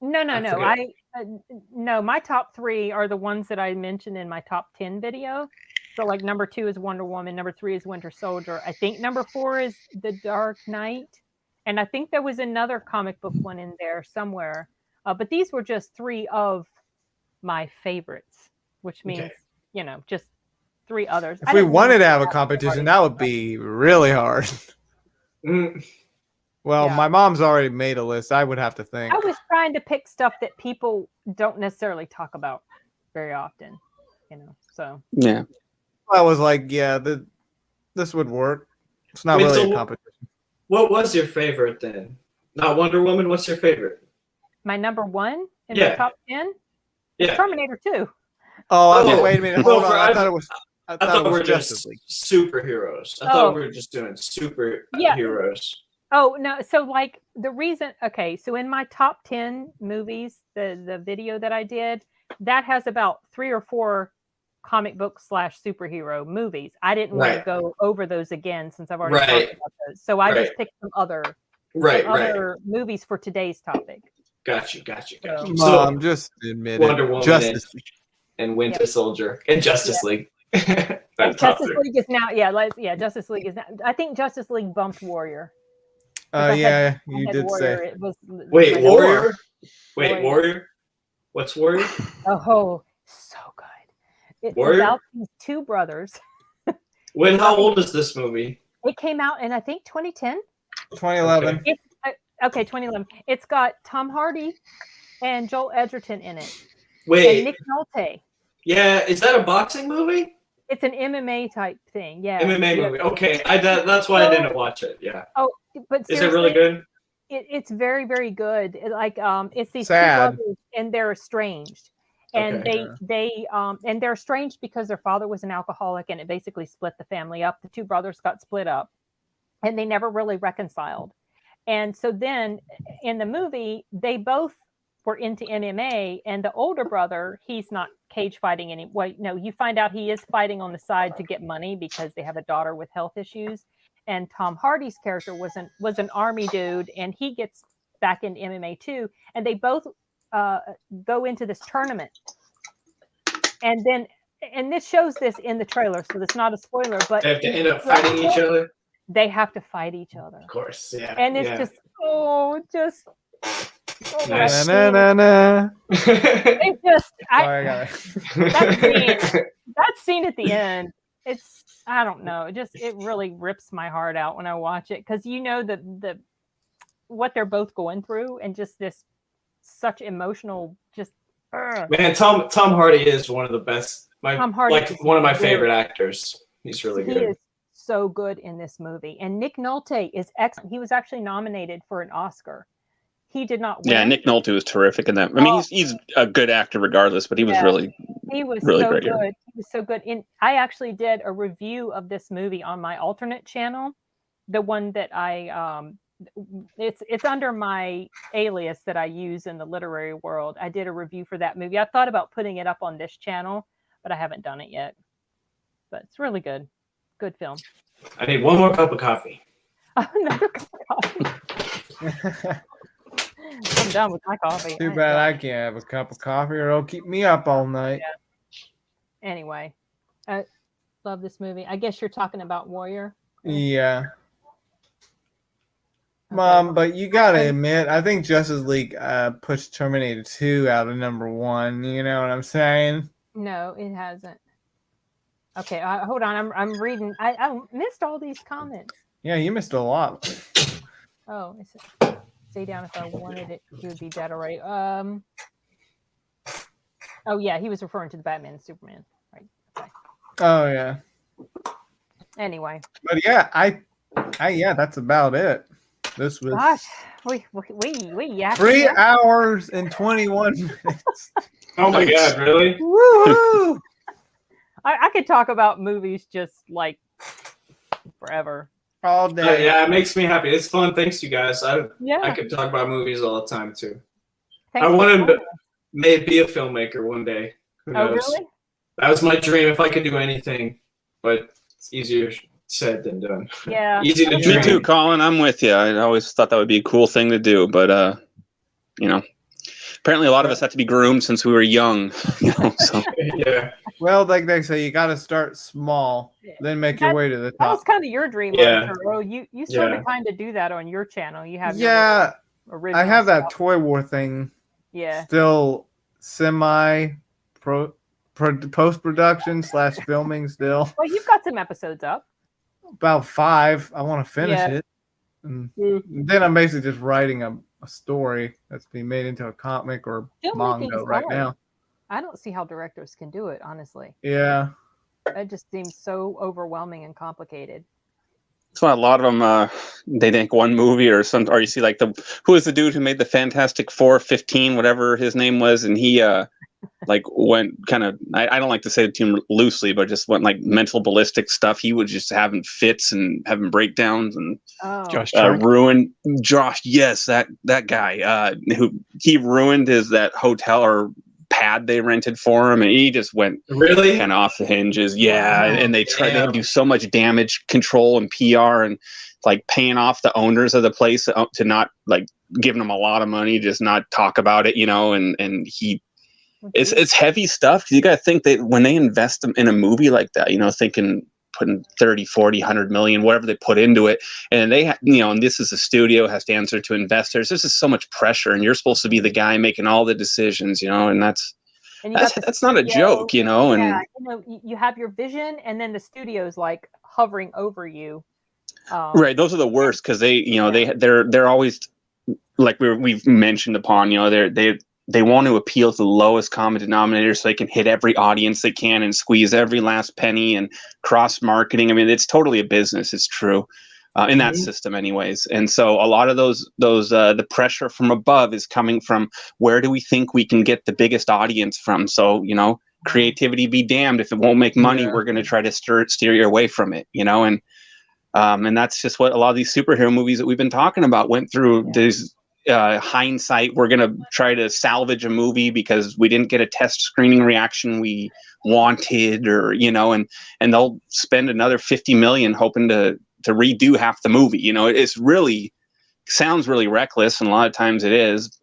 No. No, my top 3 are the ones that I mentioned in my top 10 video. So like number 2 is Wonder Woman, number 3 is Winter Soldier. I think number 4 is The Dark Knight. And I think there was another comic book one in there somewhere. But these were just 3 of my favorites, which means, you know, just 3 others. If we wanted to have a competition, that would be really hard. Well, my mom's already made a list. I would have to think. I was trying to pick stuff that people don't necessarily talk about very often, you know, so. Yeah. I was like, this would work. It's not really a competition. What was your favorite then? Not Wonder Woman. What's your favorite? My number 1 in the top 10? Yeah. Terminator 2. Oh, wait a minute. Hold on. I thought it was. I thought we were Justice just League. Superheroes. I thought we were just doing superheroes. Oh no! So like the reason, so in my top 10 movies, the video that I did, that has about 3 or 4 comic book / superhero movies. I didn't want to go over those again since I've already talked about those. So I just picked some other movies for today's topic. Got you. So I'm just admitting Wonder Woman Justice League and Winter Soldier and Justice League. Justice League is now, Justice League is now. I think Justice League bumped Warrior. You did Warrior, say. It was Warrior? Wait, Warrior? What's Warrior? Oh, so good. It's Warrior? about these two brothers. When? How old is this movie? It came out in, I think, 2010. 2011. Okay. Okay, 2011. It's got Tom Hardy and Joel Edgerton in it. Wait. And Nick Nolte. Yeah, is that a boxing movie? It's an MMA type thing. Yeah. MMA movie. Okay, that's why I didn't watch it. Yeah. Oh, but is it really good? It's very, very good. It's these Sad. two brothers, and they're estranged. And and they're estranged because their father was an alcoholic, and it basically split the family up. The two brothers got split up, and they never really reconciled. And so then in the movie, they both were into MMA, and the older brother, he's not cage fighting anymore. No, you find out he is fighting on the side to get money because they have a daughter with health issues. And Tom Hardy's character was an army dude, and he gets back into MMA too. And they both go into this tournament. And this shows this in the trailer, so it's not a spoiler. But they have to end up fighting each other. They have to fight each other. Of course, yeah. And it's just nice. It just Sorry, that scene at the end, I don't know, it really rips my heart out when I watch it, because you know the what they're both going through, and just this such emotional Man, Tom Hardy is one of the best. Tom Hardy, like one of my favorite actors. He's really good. He is so good in this movie. And Nick Nolte is excellent. He was actually nominated for an Oscar. He did not win. Yeah, Nick Nolte was terrific in that. I mean, he's a good actor regardless, but he was really so great. Good. He was so good. And I actually did a review of this movie on my alternate channel, the one that it's under my alias that I use in the literary world. I did a review for that movie. I thought about putting it up on this channel, but I haven't done it yet. But it's really good. Good film. I need one more cup of coffee. Another cup of coffee. I'm done with my coffee. Too bad I can't have a cup of coffee, or it'll keep me up all night. Yeah. Anyway, I love this movie. I guess you're talking about Warrior. Yeah. Mom, but you gotta admit, I think Justice League pushed Terminator 2 out of #1. You know what I'm saying? No, it hasn't. Okay, hold on. I'm reading. I missed all these comments. Yeah, you missed a lot. Oh, stay down if I wanted it. He would be dead already. Oh yeah, he was referring to the Batman and Superman, right? Okay. Oh yeah. Anyway. But yeah, yeah, that's about it. This was. Gosh, we 3 hours and 21 minutes. Oh my God! Really? Woo! I could talk about movies just like forever. All day. Yeah, it makes me happy. It's fun. Thanks, you guys. I could talk about movies all the time too. Thanks. I wanted to maybe be a filmmaker one day. Who knows? Really? That was my dream if I could do anything, but it's easier said than done. Yeah. Easy to dream. Me too, Colin. I'm with you. I always thought that would be a cool thing to do, but apparently a lot of us have to be groomed since we were young. So. Yeah. Well, like they say, you got to start small, then make your way to the top. That was kind of your dream, Arturo. You sort of kind of do that on your channel. You have I have that stuff. Toy War thing. Yeah. Still semi post production / filming still. Well, you've got some episodes up. About 5. I want to finish it. And then I'm basically just writing a story that's being made into a comic or manga right now. I don't see how directors can do it, honestly. Yeah. It just seems so overwhelming and complicated. That's why a lot of them they think one movie or you see like who is the dude who made the Fantastic Four 15, whatever his name was, and he like went kind of I don't like to say it too loosely, but just went like mental ballistic stuff. He was just having fits and having breakdowns and ruined Josh. Yes, that guy who he ruined that hotel or pad they rented for him, and he just went really kind of off the hinges. Yeah, and they tried to do so much damage control and PR and like paying off the owners of the place to not like giving them a lot of money, just not talk about it, and he. It's heavy stuff. You got to think that when they invest in a movie like that, thinking putting 30, 40, 100 million, whatever they put into it. And they, and this is a studio, has to answer to investors. This is so much pressure, and you're supposed to be the guy making all the decisions, and that's not a joke, Yeah, you have your vision, and then the studio's like hovering over you. Right, those are the worst because they're always, like we've mentioned upon, they want to appeal to the lowest common denominator so they can hit every audience they can and squeeze every last penny and cross marketing. I mean, it's totally a business. It's true in that system, anyways. And so a lot of those the pressure from above is coming from where do we think we can get the biggest audience from? So creativity be damned, if it won't make money, we're going to try to steer you away from it. And that's just what a lot of these superhero movies that we've been talking about went through. These hindsight, we're going to try to salvage a movie because we didn't get a test screening reaction we wanted, or and they'll spend another 50 million hoping to redo half the movie. It's really sounds really reckless, and a lot of times it is,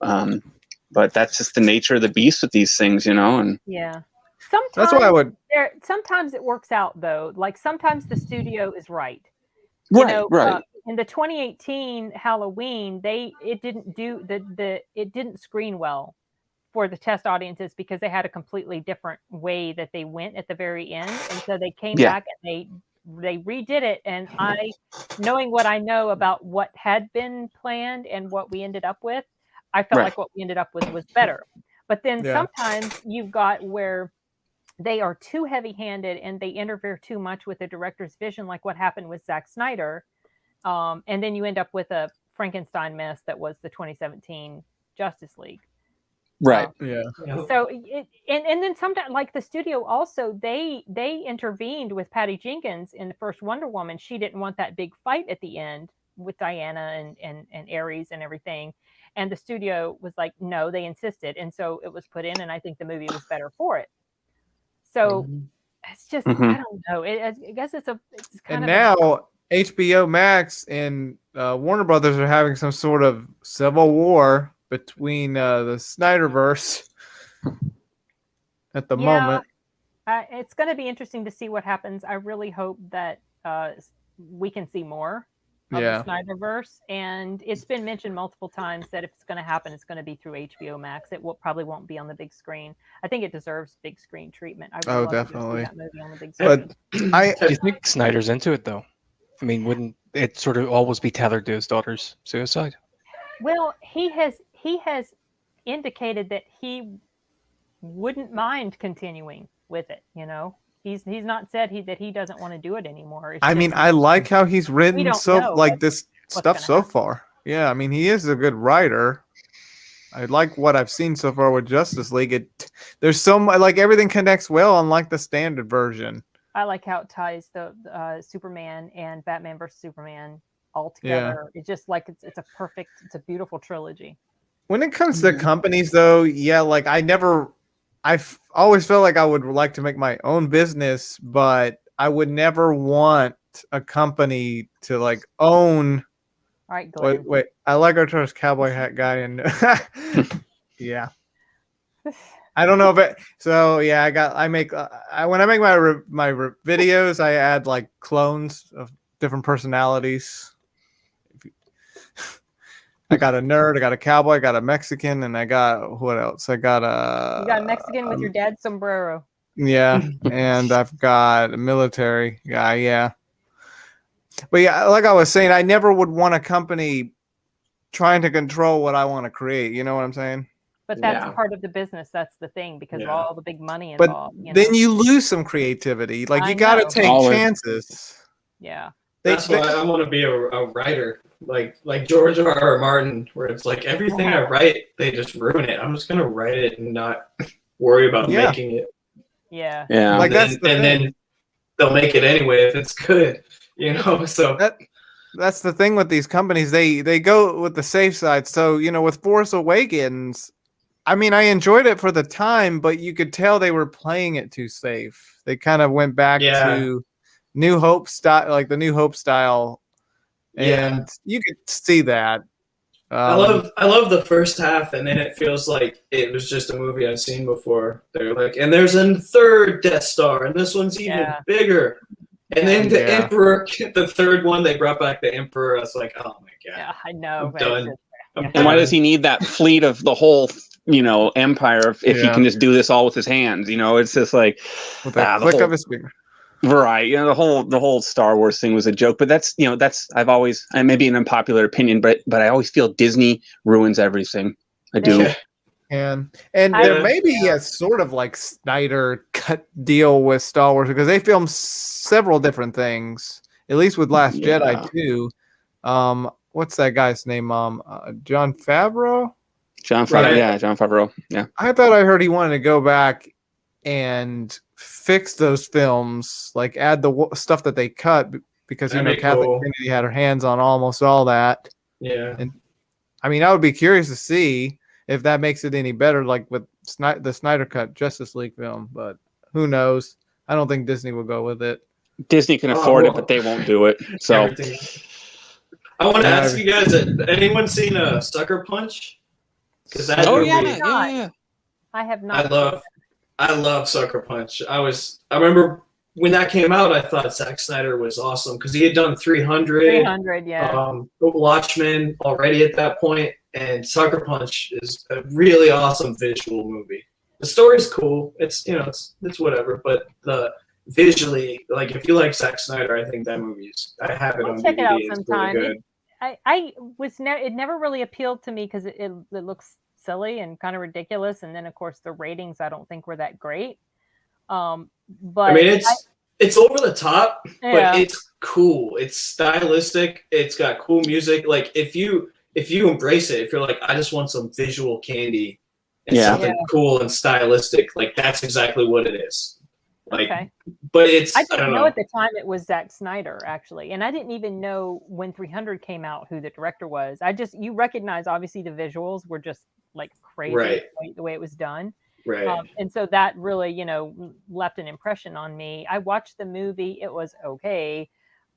but that's just the nature of the beast with these things. And sometimes that's why I would. Sometimes it works out though. Like sometimes the studio is right. Right. In the 2018 Halloween, it didn't screen well for the test audiences because they had a completely different way that they went at the very end, and so they came back and they redid it. And knowing what I know about what had been planned and what we ended up with, I felt like what we ended up with was better. But then sometimes you've got where they are too heavy-handed and they interfere too much with the director's vision, like what happened with Zack Snyder. And then you end up with a Frankenstein mess that was the 2017 Justice League. Right. So, and then sometimes, like the studio also, they intervened with Patty Jenkins in the first Wonder Woman. She didn't want that big fight at the end with Diana and Ares and everything. And the studio was like, no, they insisted. And so it was put in, and I think the movie was better for it. So it's just, I don't know. I guess it's kind of. Now HBO Max and Warner Brothers are having some sort of civil war between the Snyderverse at the moment. It's going to be interesting to see what happens. I really hope that we can see more of the Snyderverse. And it's been mentioned multiple times that if it's going to happen, it's going to be through HBO Max. It probably won't be on the big screen. I think it deserves big screen treatment. I would love definitely. to see that movie on the big screen. But do you think Snyder's into it though? I mean, wouldn't it sort of always be tethered to his daughter's suicide? Well, he has indicated that he wouldn't mind continuing with it. He's not said that he doesn't want to do it anymore. I mean, I like how he's written this stuff so far. Yeah, I mean, he is a good writer. I like what I've seen so far with Justice League. There's so much, like everything connects well, unlike the standard version. I like how it ties the Superman and Batman versus Superman all together. It's just like it's a beautiful trilogy. When it comes to companies, though, like I've always felt like I would like to make my own business, but I would never want a company to like own. All right, Glenn. Wait, I like Arture's cowboy hat guy, and yeah. I don't know if it. So yeah, when I make my videos, I add like clones of different personalities. I got a nerd, I got a cowboy, I got a Mexican, and I got what else? You got a Mexican with your dad's sombrero. Yeah, and I've got a military guy. Yeah, but yeah, like I was saying, I never would want a company trying to control what I want to create. You know what I'm saying? But that's part of the business. That's the thing, because of all the big money involved. But then you lose some creativity. Like you got to take chances. Yeah. That's why I want to be a writer, like George R. Martin, where it's like everything I write, they just ruin it. I'm just gonna write it and not worry about making it. Yeah. Like then they'll make it anyway if it's good, So that's the thing with these companies. They go with the safe side. So with Force Awakens, I mean, I enjoyed it for the time, but you could tell they were playing it too safe. They kind of went back to New Hope style, like the New Hope style, and you could see that. I love the first half, and then it feels like it was just a movie I've seen before. They're like, and there's a third Death Star, and this one's even bigger. And then the Emperor, the third one, they brought back the Emperor. I was like, oh my god. Yeah, I know. I'm done. And why does he need that fleet of the whole, empire if he can just do this all with his hands? It's just like with a click of his finger. Right. The whole Star Wars thing was a joke, but that's I've always, and maybe an unpopular opinion, but I always feel Disney ruins everything. I do. Yeah. And there may be a sort of like Snyder cut deal with Star Wars because they filmed several different things, at least with Last Jedi too. What's that guy's name? Jon Favreau? Jon Favreau, Jon Favreau. Yeah. I thought I heard he wanted to go back and fix those films, like add the stuff that they cut because Kathleen Kennedy had her hands on almost all that. Yeah. And I mean, I would be curious to see if that makes it any better, like with the Snyder Cut Justice League film, but who knows? I don't think Disney will go with it. Disney can afford it, but they won't do it. So I want to ask you guys: anyone seen a Sucker Punch? I have not. I love Sucker Punch. I remember when that came out, I thought Zack Snyder was awesome because he had done 300. 300, yeah. Watchmen already at that point, and Sucker Punch is a really awesome visual movie. The story's cool. It's it's whatever, but visually, like if you like Zack Snyder, I think that movie's. I have it on check DVD. It out it's sometime. really good. It never really appealed to me because it looks silly and kind of ridiculous, and then of course the ratings I don't think were that great. But I mean, it's over the top, but it's cool. It's stylistic. It's got cool music. Like if you embrace it, if you're like, I just want some visual candy and something cool and stylistic, like that's exactly what it is. Like, but I didn't know at the time it was Zack Snyder actually, and I didn't even know when 300 came out who the director was. You recognize obviously the visuals were just like crazy the way it was done. Right. And so that really, left an impression on me. I watched the movie. It was okay.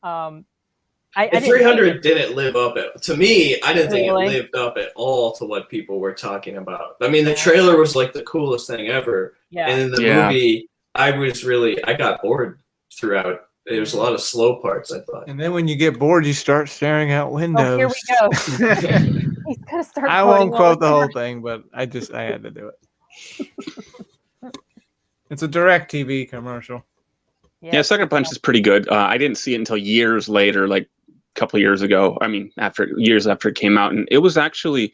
300 didn't live up to me. I didn't think it lived up at all to what people were talking about. I mean, the trailer was like the coolest thing ever. Yeah. And in the movie, I got bored throughout. There was a lot of slow parts, I thought. And then when you get bored, you start staring out windows. Oh, here we go. He's gonna start. I won't quote the whole thing, but I had to do it. It's a DirecTV commercial. Yeah, Sucker Punch is pretty good. I didn't see it until years later, like a couple of years ago. I mean, years after it came out, and it was actually.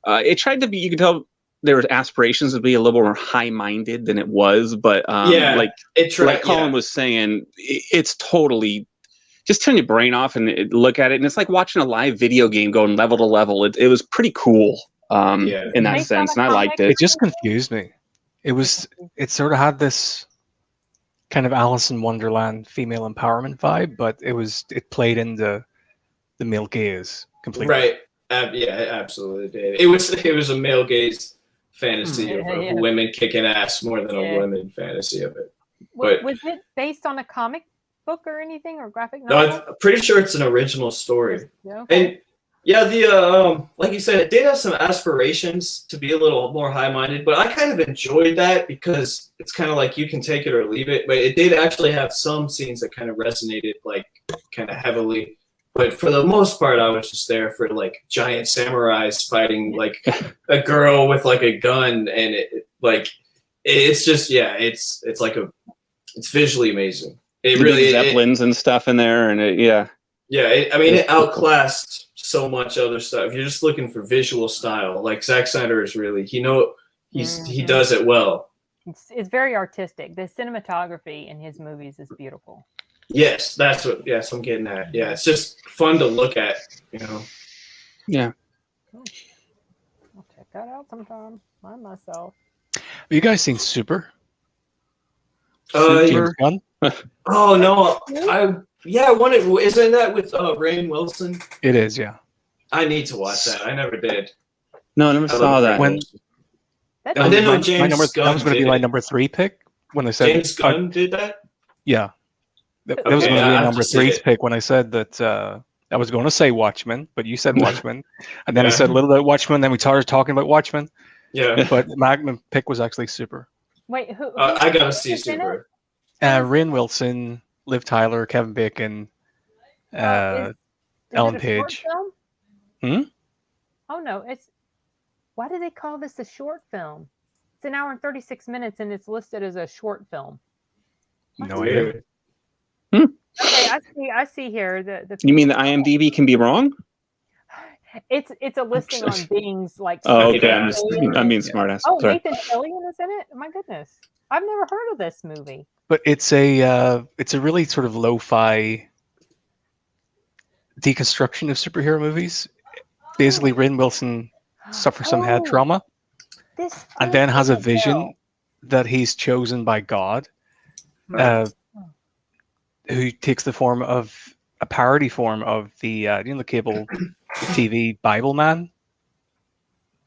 It tried to be. You could tell there was aspirations to be a little more high-minded than it was, but like Colin was saying, it's totally. Just turn your brain off and look at it, and it's like watching a live video game going level to level. It was pretty cool. In that sense, and I liked it. It just confused me. It sort of had this kind of Alice in Wonderland female empowerment vibe, but it played into the male gaze completely. Right. It absolutely did. It was a male gaze fantasy of women kicking ass more than a women fantasy of it. But was it based on a comic book or anything or graphic novel? No, I'm pretty sure it's an original story. Okay. And like you said, it did have some aspirations to be a little more high-minded, but I kind of enjoyed that because it's kind of like you can take it or leave it. But it did actually have some scenes that kind of resonated, like kind of heavily. But for the most part, I was just there for like giant samurais fighting like a girl with like a gun, and it's just it's like it's visually amazing. It really zeppelins and stuff in there, and it outclassed so much other stuff. If you're just looking for visual style, like Zack Snyder is really he does it well. It's very artistic. The cinematography in his movies is beautiful. Yes, that's what I'm getting at. Yeah, it's just fun to look at, Yeah. Cool. I'll check that out sometime by myself. Have you guys seen Super? James Gunn? Oh no, I wanted. Isn't that with Rainn Wilson? It is, yeah. I need to watch that. I never did. No, I never saw that. I didn't know James Gunn. That was going to be my number 3 pick when I said James Gunn did that. Yeah, that was going to be a number 3 pick when I said that. I was going to say Watchmen, but you said Watchmen, and then I said a little bit Watchmen. Then we started talking about Watchmen. Yeah, but my pick was actually Super. Wait, who I gotta see Super. Rainn Wilson, Liv Tyler, Kevin Bacon, Is Ellen it a short Page. film? Oh no, why do they call this a short film? It's an hour and 36 minutes and it's listed as a short film. No idea. Okay, I see here the You mean the IMDb can be wrong? It's a listing on Bing's like. Oh, okay. I'm being smart ass. Oh, Sorry. Nathan Fillion is in it. My goodness, I've never heard of this movie. But it's a really sort of lo-fi deconstruction of superhero movies. Basically, Rainn Wilson suffers some head trauma, and then has a vision that he's chosen by God, who takes the form of a parody form of the the cable TV Bible Man.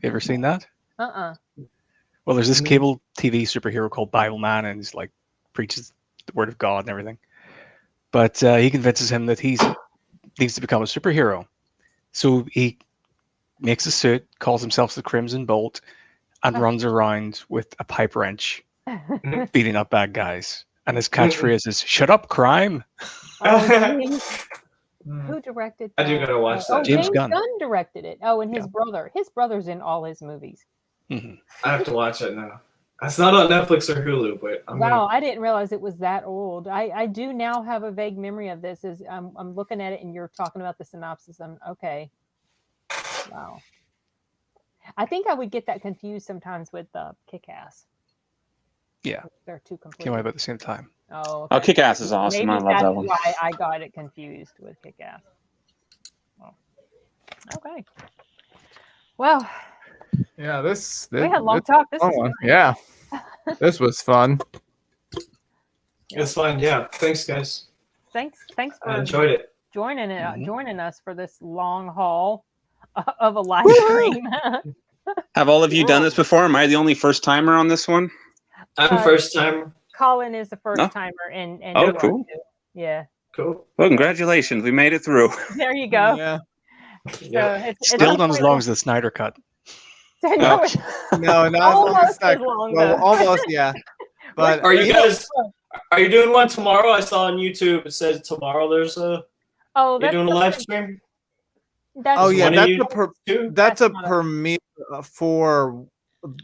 You ever seen that? Well, there's this cable TV superhero called Bible Man, and he's like preaches the word of God and everything. But he convinces him that he needs to become a superhero. So he makes a suit, calls himself the Crimson Bolt, and runs around with a pipe wrench, beating up bad guys. And his catchphrase is "Shut up, crime." Who directed that? I do gotta watch that. James Gunn directed it. Oh, and his brother. His brother's in all his movies. I have to watch it now. It's not on Netflix or Hulu, but I didn't realize it was that old. I do now have a vague memory of this. As I'm looking at it, and you're talking about the synopsis. Okay. Wow. I think I would get that confused sometimes with Kick-Ass. Yeah, they're two completely. Came out about the same time. Oh, okay. Kick-Ass is awesome. Maybe I love that one. Why I got it confused with Kick-Ass. Well, okay. Well. Yeah, this we had a long talk. This is fun. Yeah, this was fun. It's fun. Yeah. Thanks, guys. Thanks for I enjoyed it. Joining us for this long haul of a live stream. Have all of you done this before? Am I the only first timer on this one? I'm first timer. Colin is the first timer, and oh, cool. Yeah. Cool. Well, congratulations. We made it through. There you go. Yeah. So it's still not as long as the Snyder Cut. No, not almost as long. Well, almost, yeah. But are you guys? Are you doing one tomorrow? I saw on YouTube it says tomorrow there's a. Oh, you're doing a live stream. That's a premiere for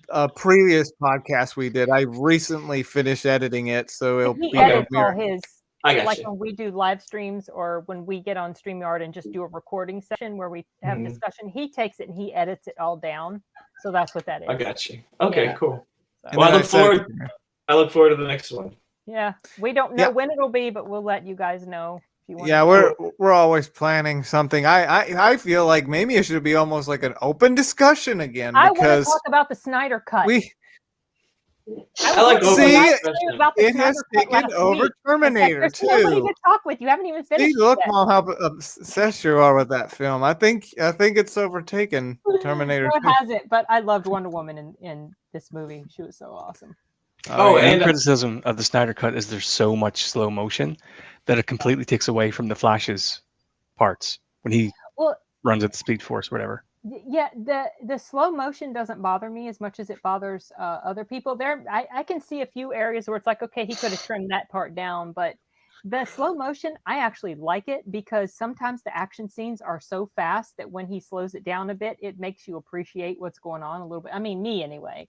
a previous podcast we did. I recently finished editing it, so it'll be edits all his. I got like you. when we do live streams or when we get on StreamYard and just do a recording session where we have discussion, he takes it and he edits it all down. So that's what that is. I got you. Okay, cool. So. Well, I look forward to the next one. Yeah, we don't know when it'll be, but we'll let you guys know. Yeah, we're always planning something. I feel like maybe it should be almost like an open discussion again. I want to talk about the Snyder Cut. I like it has taken over Terminator too. Nobody to talk with. You haven't even finished. See, look, Mom, how obsessed you are with that film. I think it's overtaken Terminator. No, it hasn't, but I loved Wonder Woman in this movie. She was so awesome. And criticism of the Snyder Cut is there's so much slow motion that it completely takes away from the Flash's parts when he runs at the Speed Force, whatever. Yeah, the slow motion doesn't bother me as much as it bothers other people. I can see a few areas where it's like, okay, he could have trimmed that part down, but the slow motion, I actually like it because sometimes the action scenes are so fast that when he slows it down a bit, it makes you appreciate what's going on a little bit. I mean, me anyway.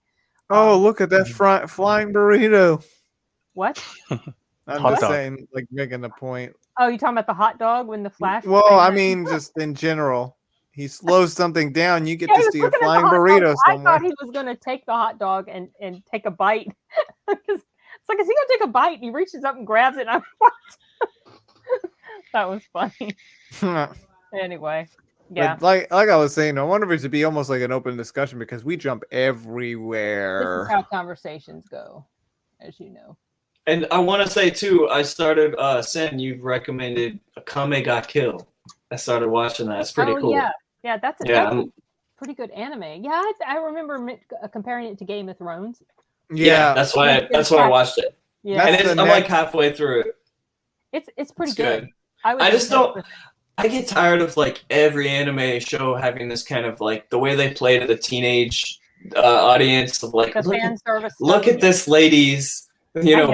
Oh, look at that flying burrito. What? I'm just saying, like making a point. Oh, you're talking about the hot dog when the Flash? Well, I mean, just in general. He slows something down, you get to see a flying burrito somewhere. I thought he was going to take the hot dog and take a bite. It's like, is he going to take a bite? And he reaches up and grabs it. And I'm like, that was funny. Anyway, yeah. But like I was saying, I wonder if it should be almost like an open discussion because we jump everywhere. This is how conversations go, as you know. And I want to say, too, I started, Sen, you recommended Akame Ga Kill. I started watching that. It's pretty cool. Yeah, that's a pretty good anime. Yeah, I remember comparing it to Game of Thrones. Yeah, that's why I watched it. Yeah, and I'm like halfway through it. It's pretty good. I just don't. I get tired of like every anime show having this kind of like the way they play to the teenage audience of like the fan service. Look at this lady's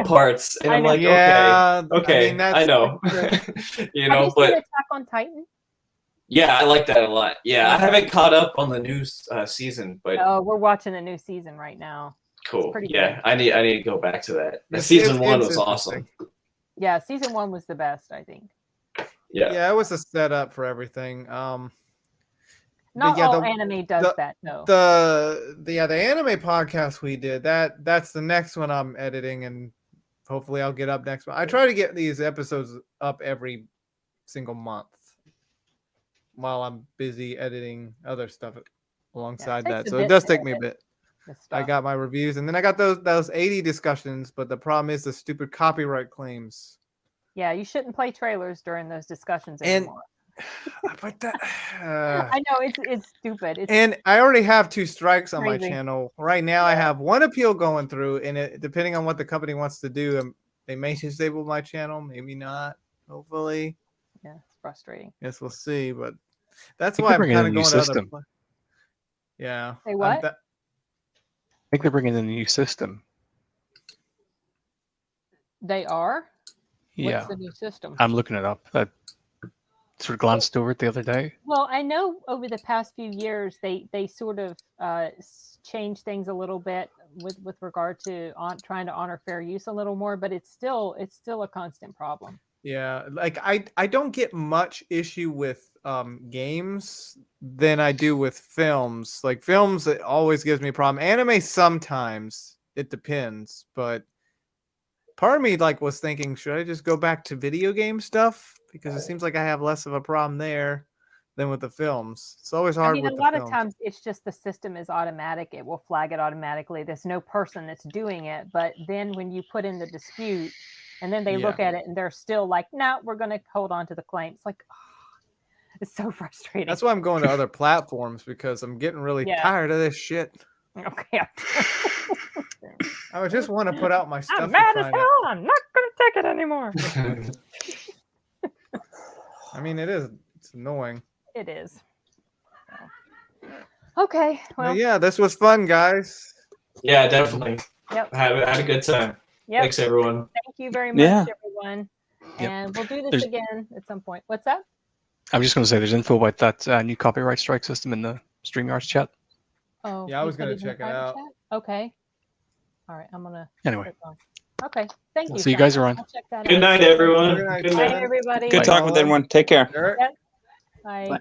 parts, and I'm like, yeah, okay, I mean, that's I know, Have you but seen Attack on Titan? yeah, I like that a lot. Yeah, I haven't caught up on the new season, but we're watching the new season right now. cool. Pretty Yeah, good. I need to go back to that. Season 1 was awesome. Yeah, season 1 was the best, I think. Yeah, it was a setup for everything. Not all anime does that, though. The anime podcast we did, that's the next one I'm editing, and hopefully I'll get up next month. I try to get these episodes up every single month while I'm busy editing other stuff alongside that. So it does take me a bit. I got my reviews, and then I got those 80 discussions, but the problem is the stupid copyright claims. Yeah, you shouldn't play trailers during those discussions anymore. But that, I know it's stupid. And I already have 2 strikes on my channel right now. I have 1 appeal going through, and depending on what the company wants to do, they may disable my channel, maybe not. Hopefully, yeah, it's frustrating. Yes, we'll see. But that's why I'm kind of going to other. Yeah. Say what? I think they're bringing in a new system. They are. Yeah. What's the new system? I'm looking it up. I sort of glanced over it the other day. Well, I know over the past few years they sort of changed things a little bit with regard to trying to honor fair use a little more, but it's still a constant problem. Yeah, like I don't get much issue with games than I do with films. Like films, it always gives me a problem. Anime sometimes, it depends, but part of me was thinking, should I just go back to video game stuff? Because it seems like I have less of a problem there than with the films. It's always hard. A lot of times it's just the system is automatic. It will flag it automatically. There's no person that's doing it. But then when you put in the dispute and then they look at it and they're still like, no, we're going to hold on to the claim. It's like, it's so frustrating. That's why I'm going to other platforms, because I'm getting really tired of this shit. Okay. I just want to put out my stuff. I'm mad as hell. I'm not going to take it anymore. I mean, it's annoying. It is. Okay. Well, yeah, this was fun, guys. Yeah, definitely. Yep. Had a good time. Yep. Thanks, everyone. Thank you very much, everyone. And we'll do this again at some point. What's that? I'm just going to say there's info about that new copyright strike system in the StreamYards chat. Oh, yeah, I was going to check it out. Okay. All right, I'm going to. Anyway. Okay. Thank you. So you guys are on. Good night, everyone. Good night, everybody. Good talking with everyone. Take care. Yep. Bye. Bye.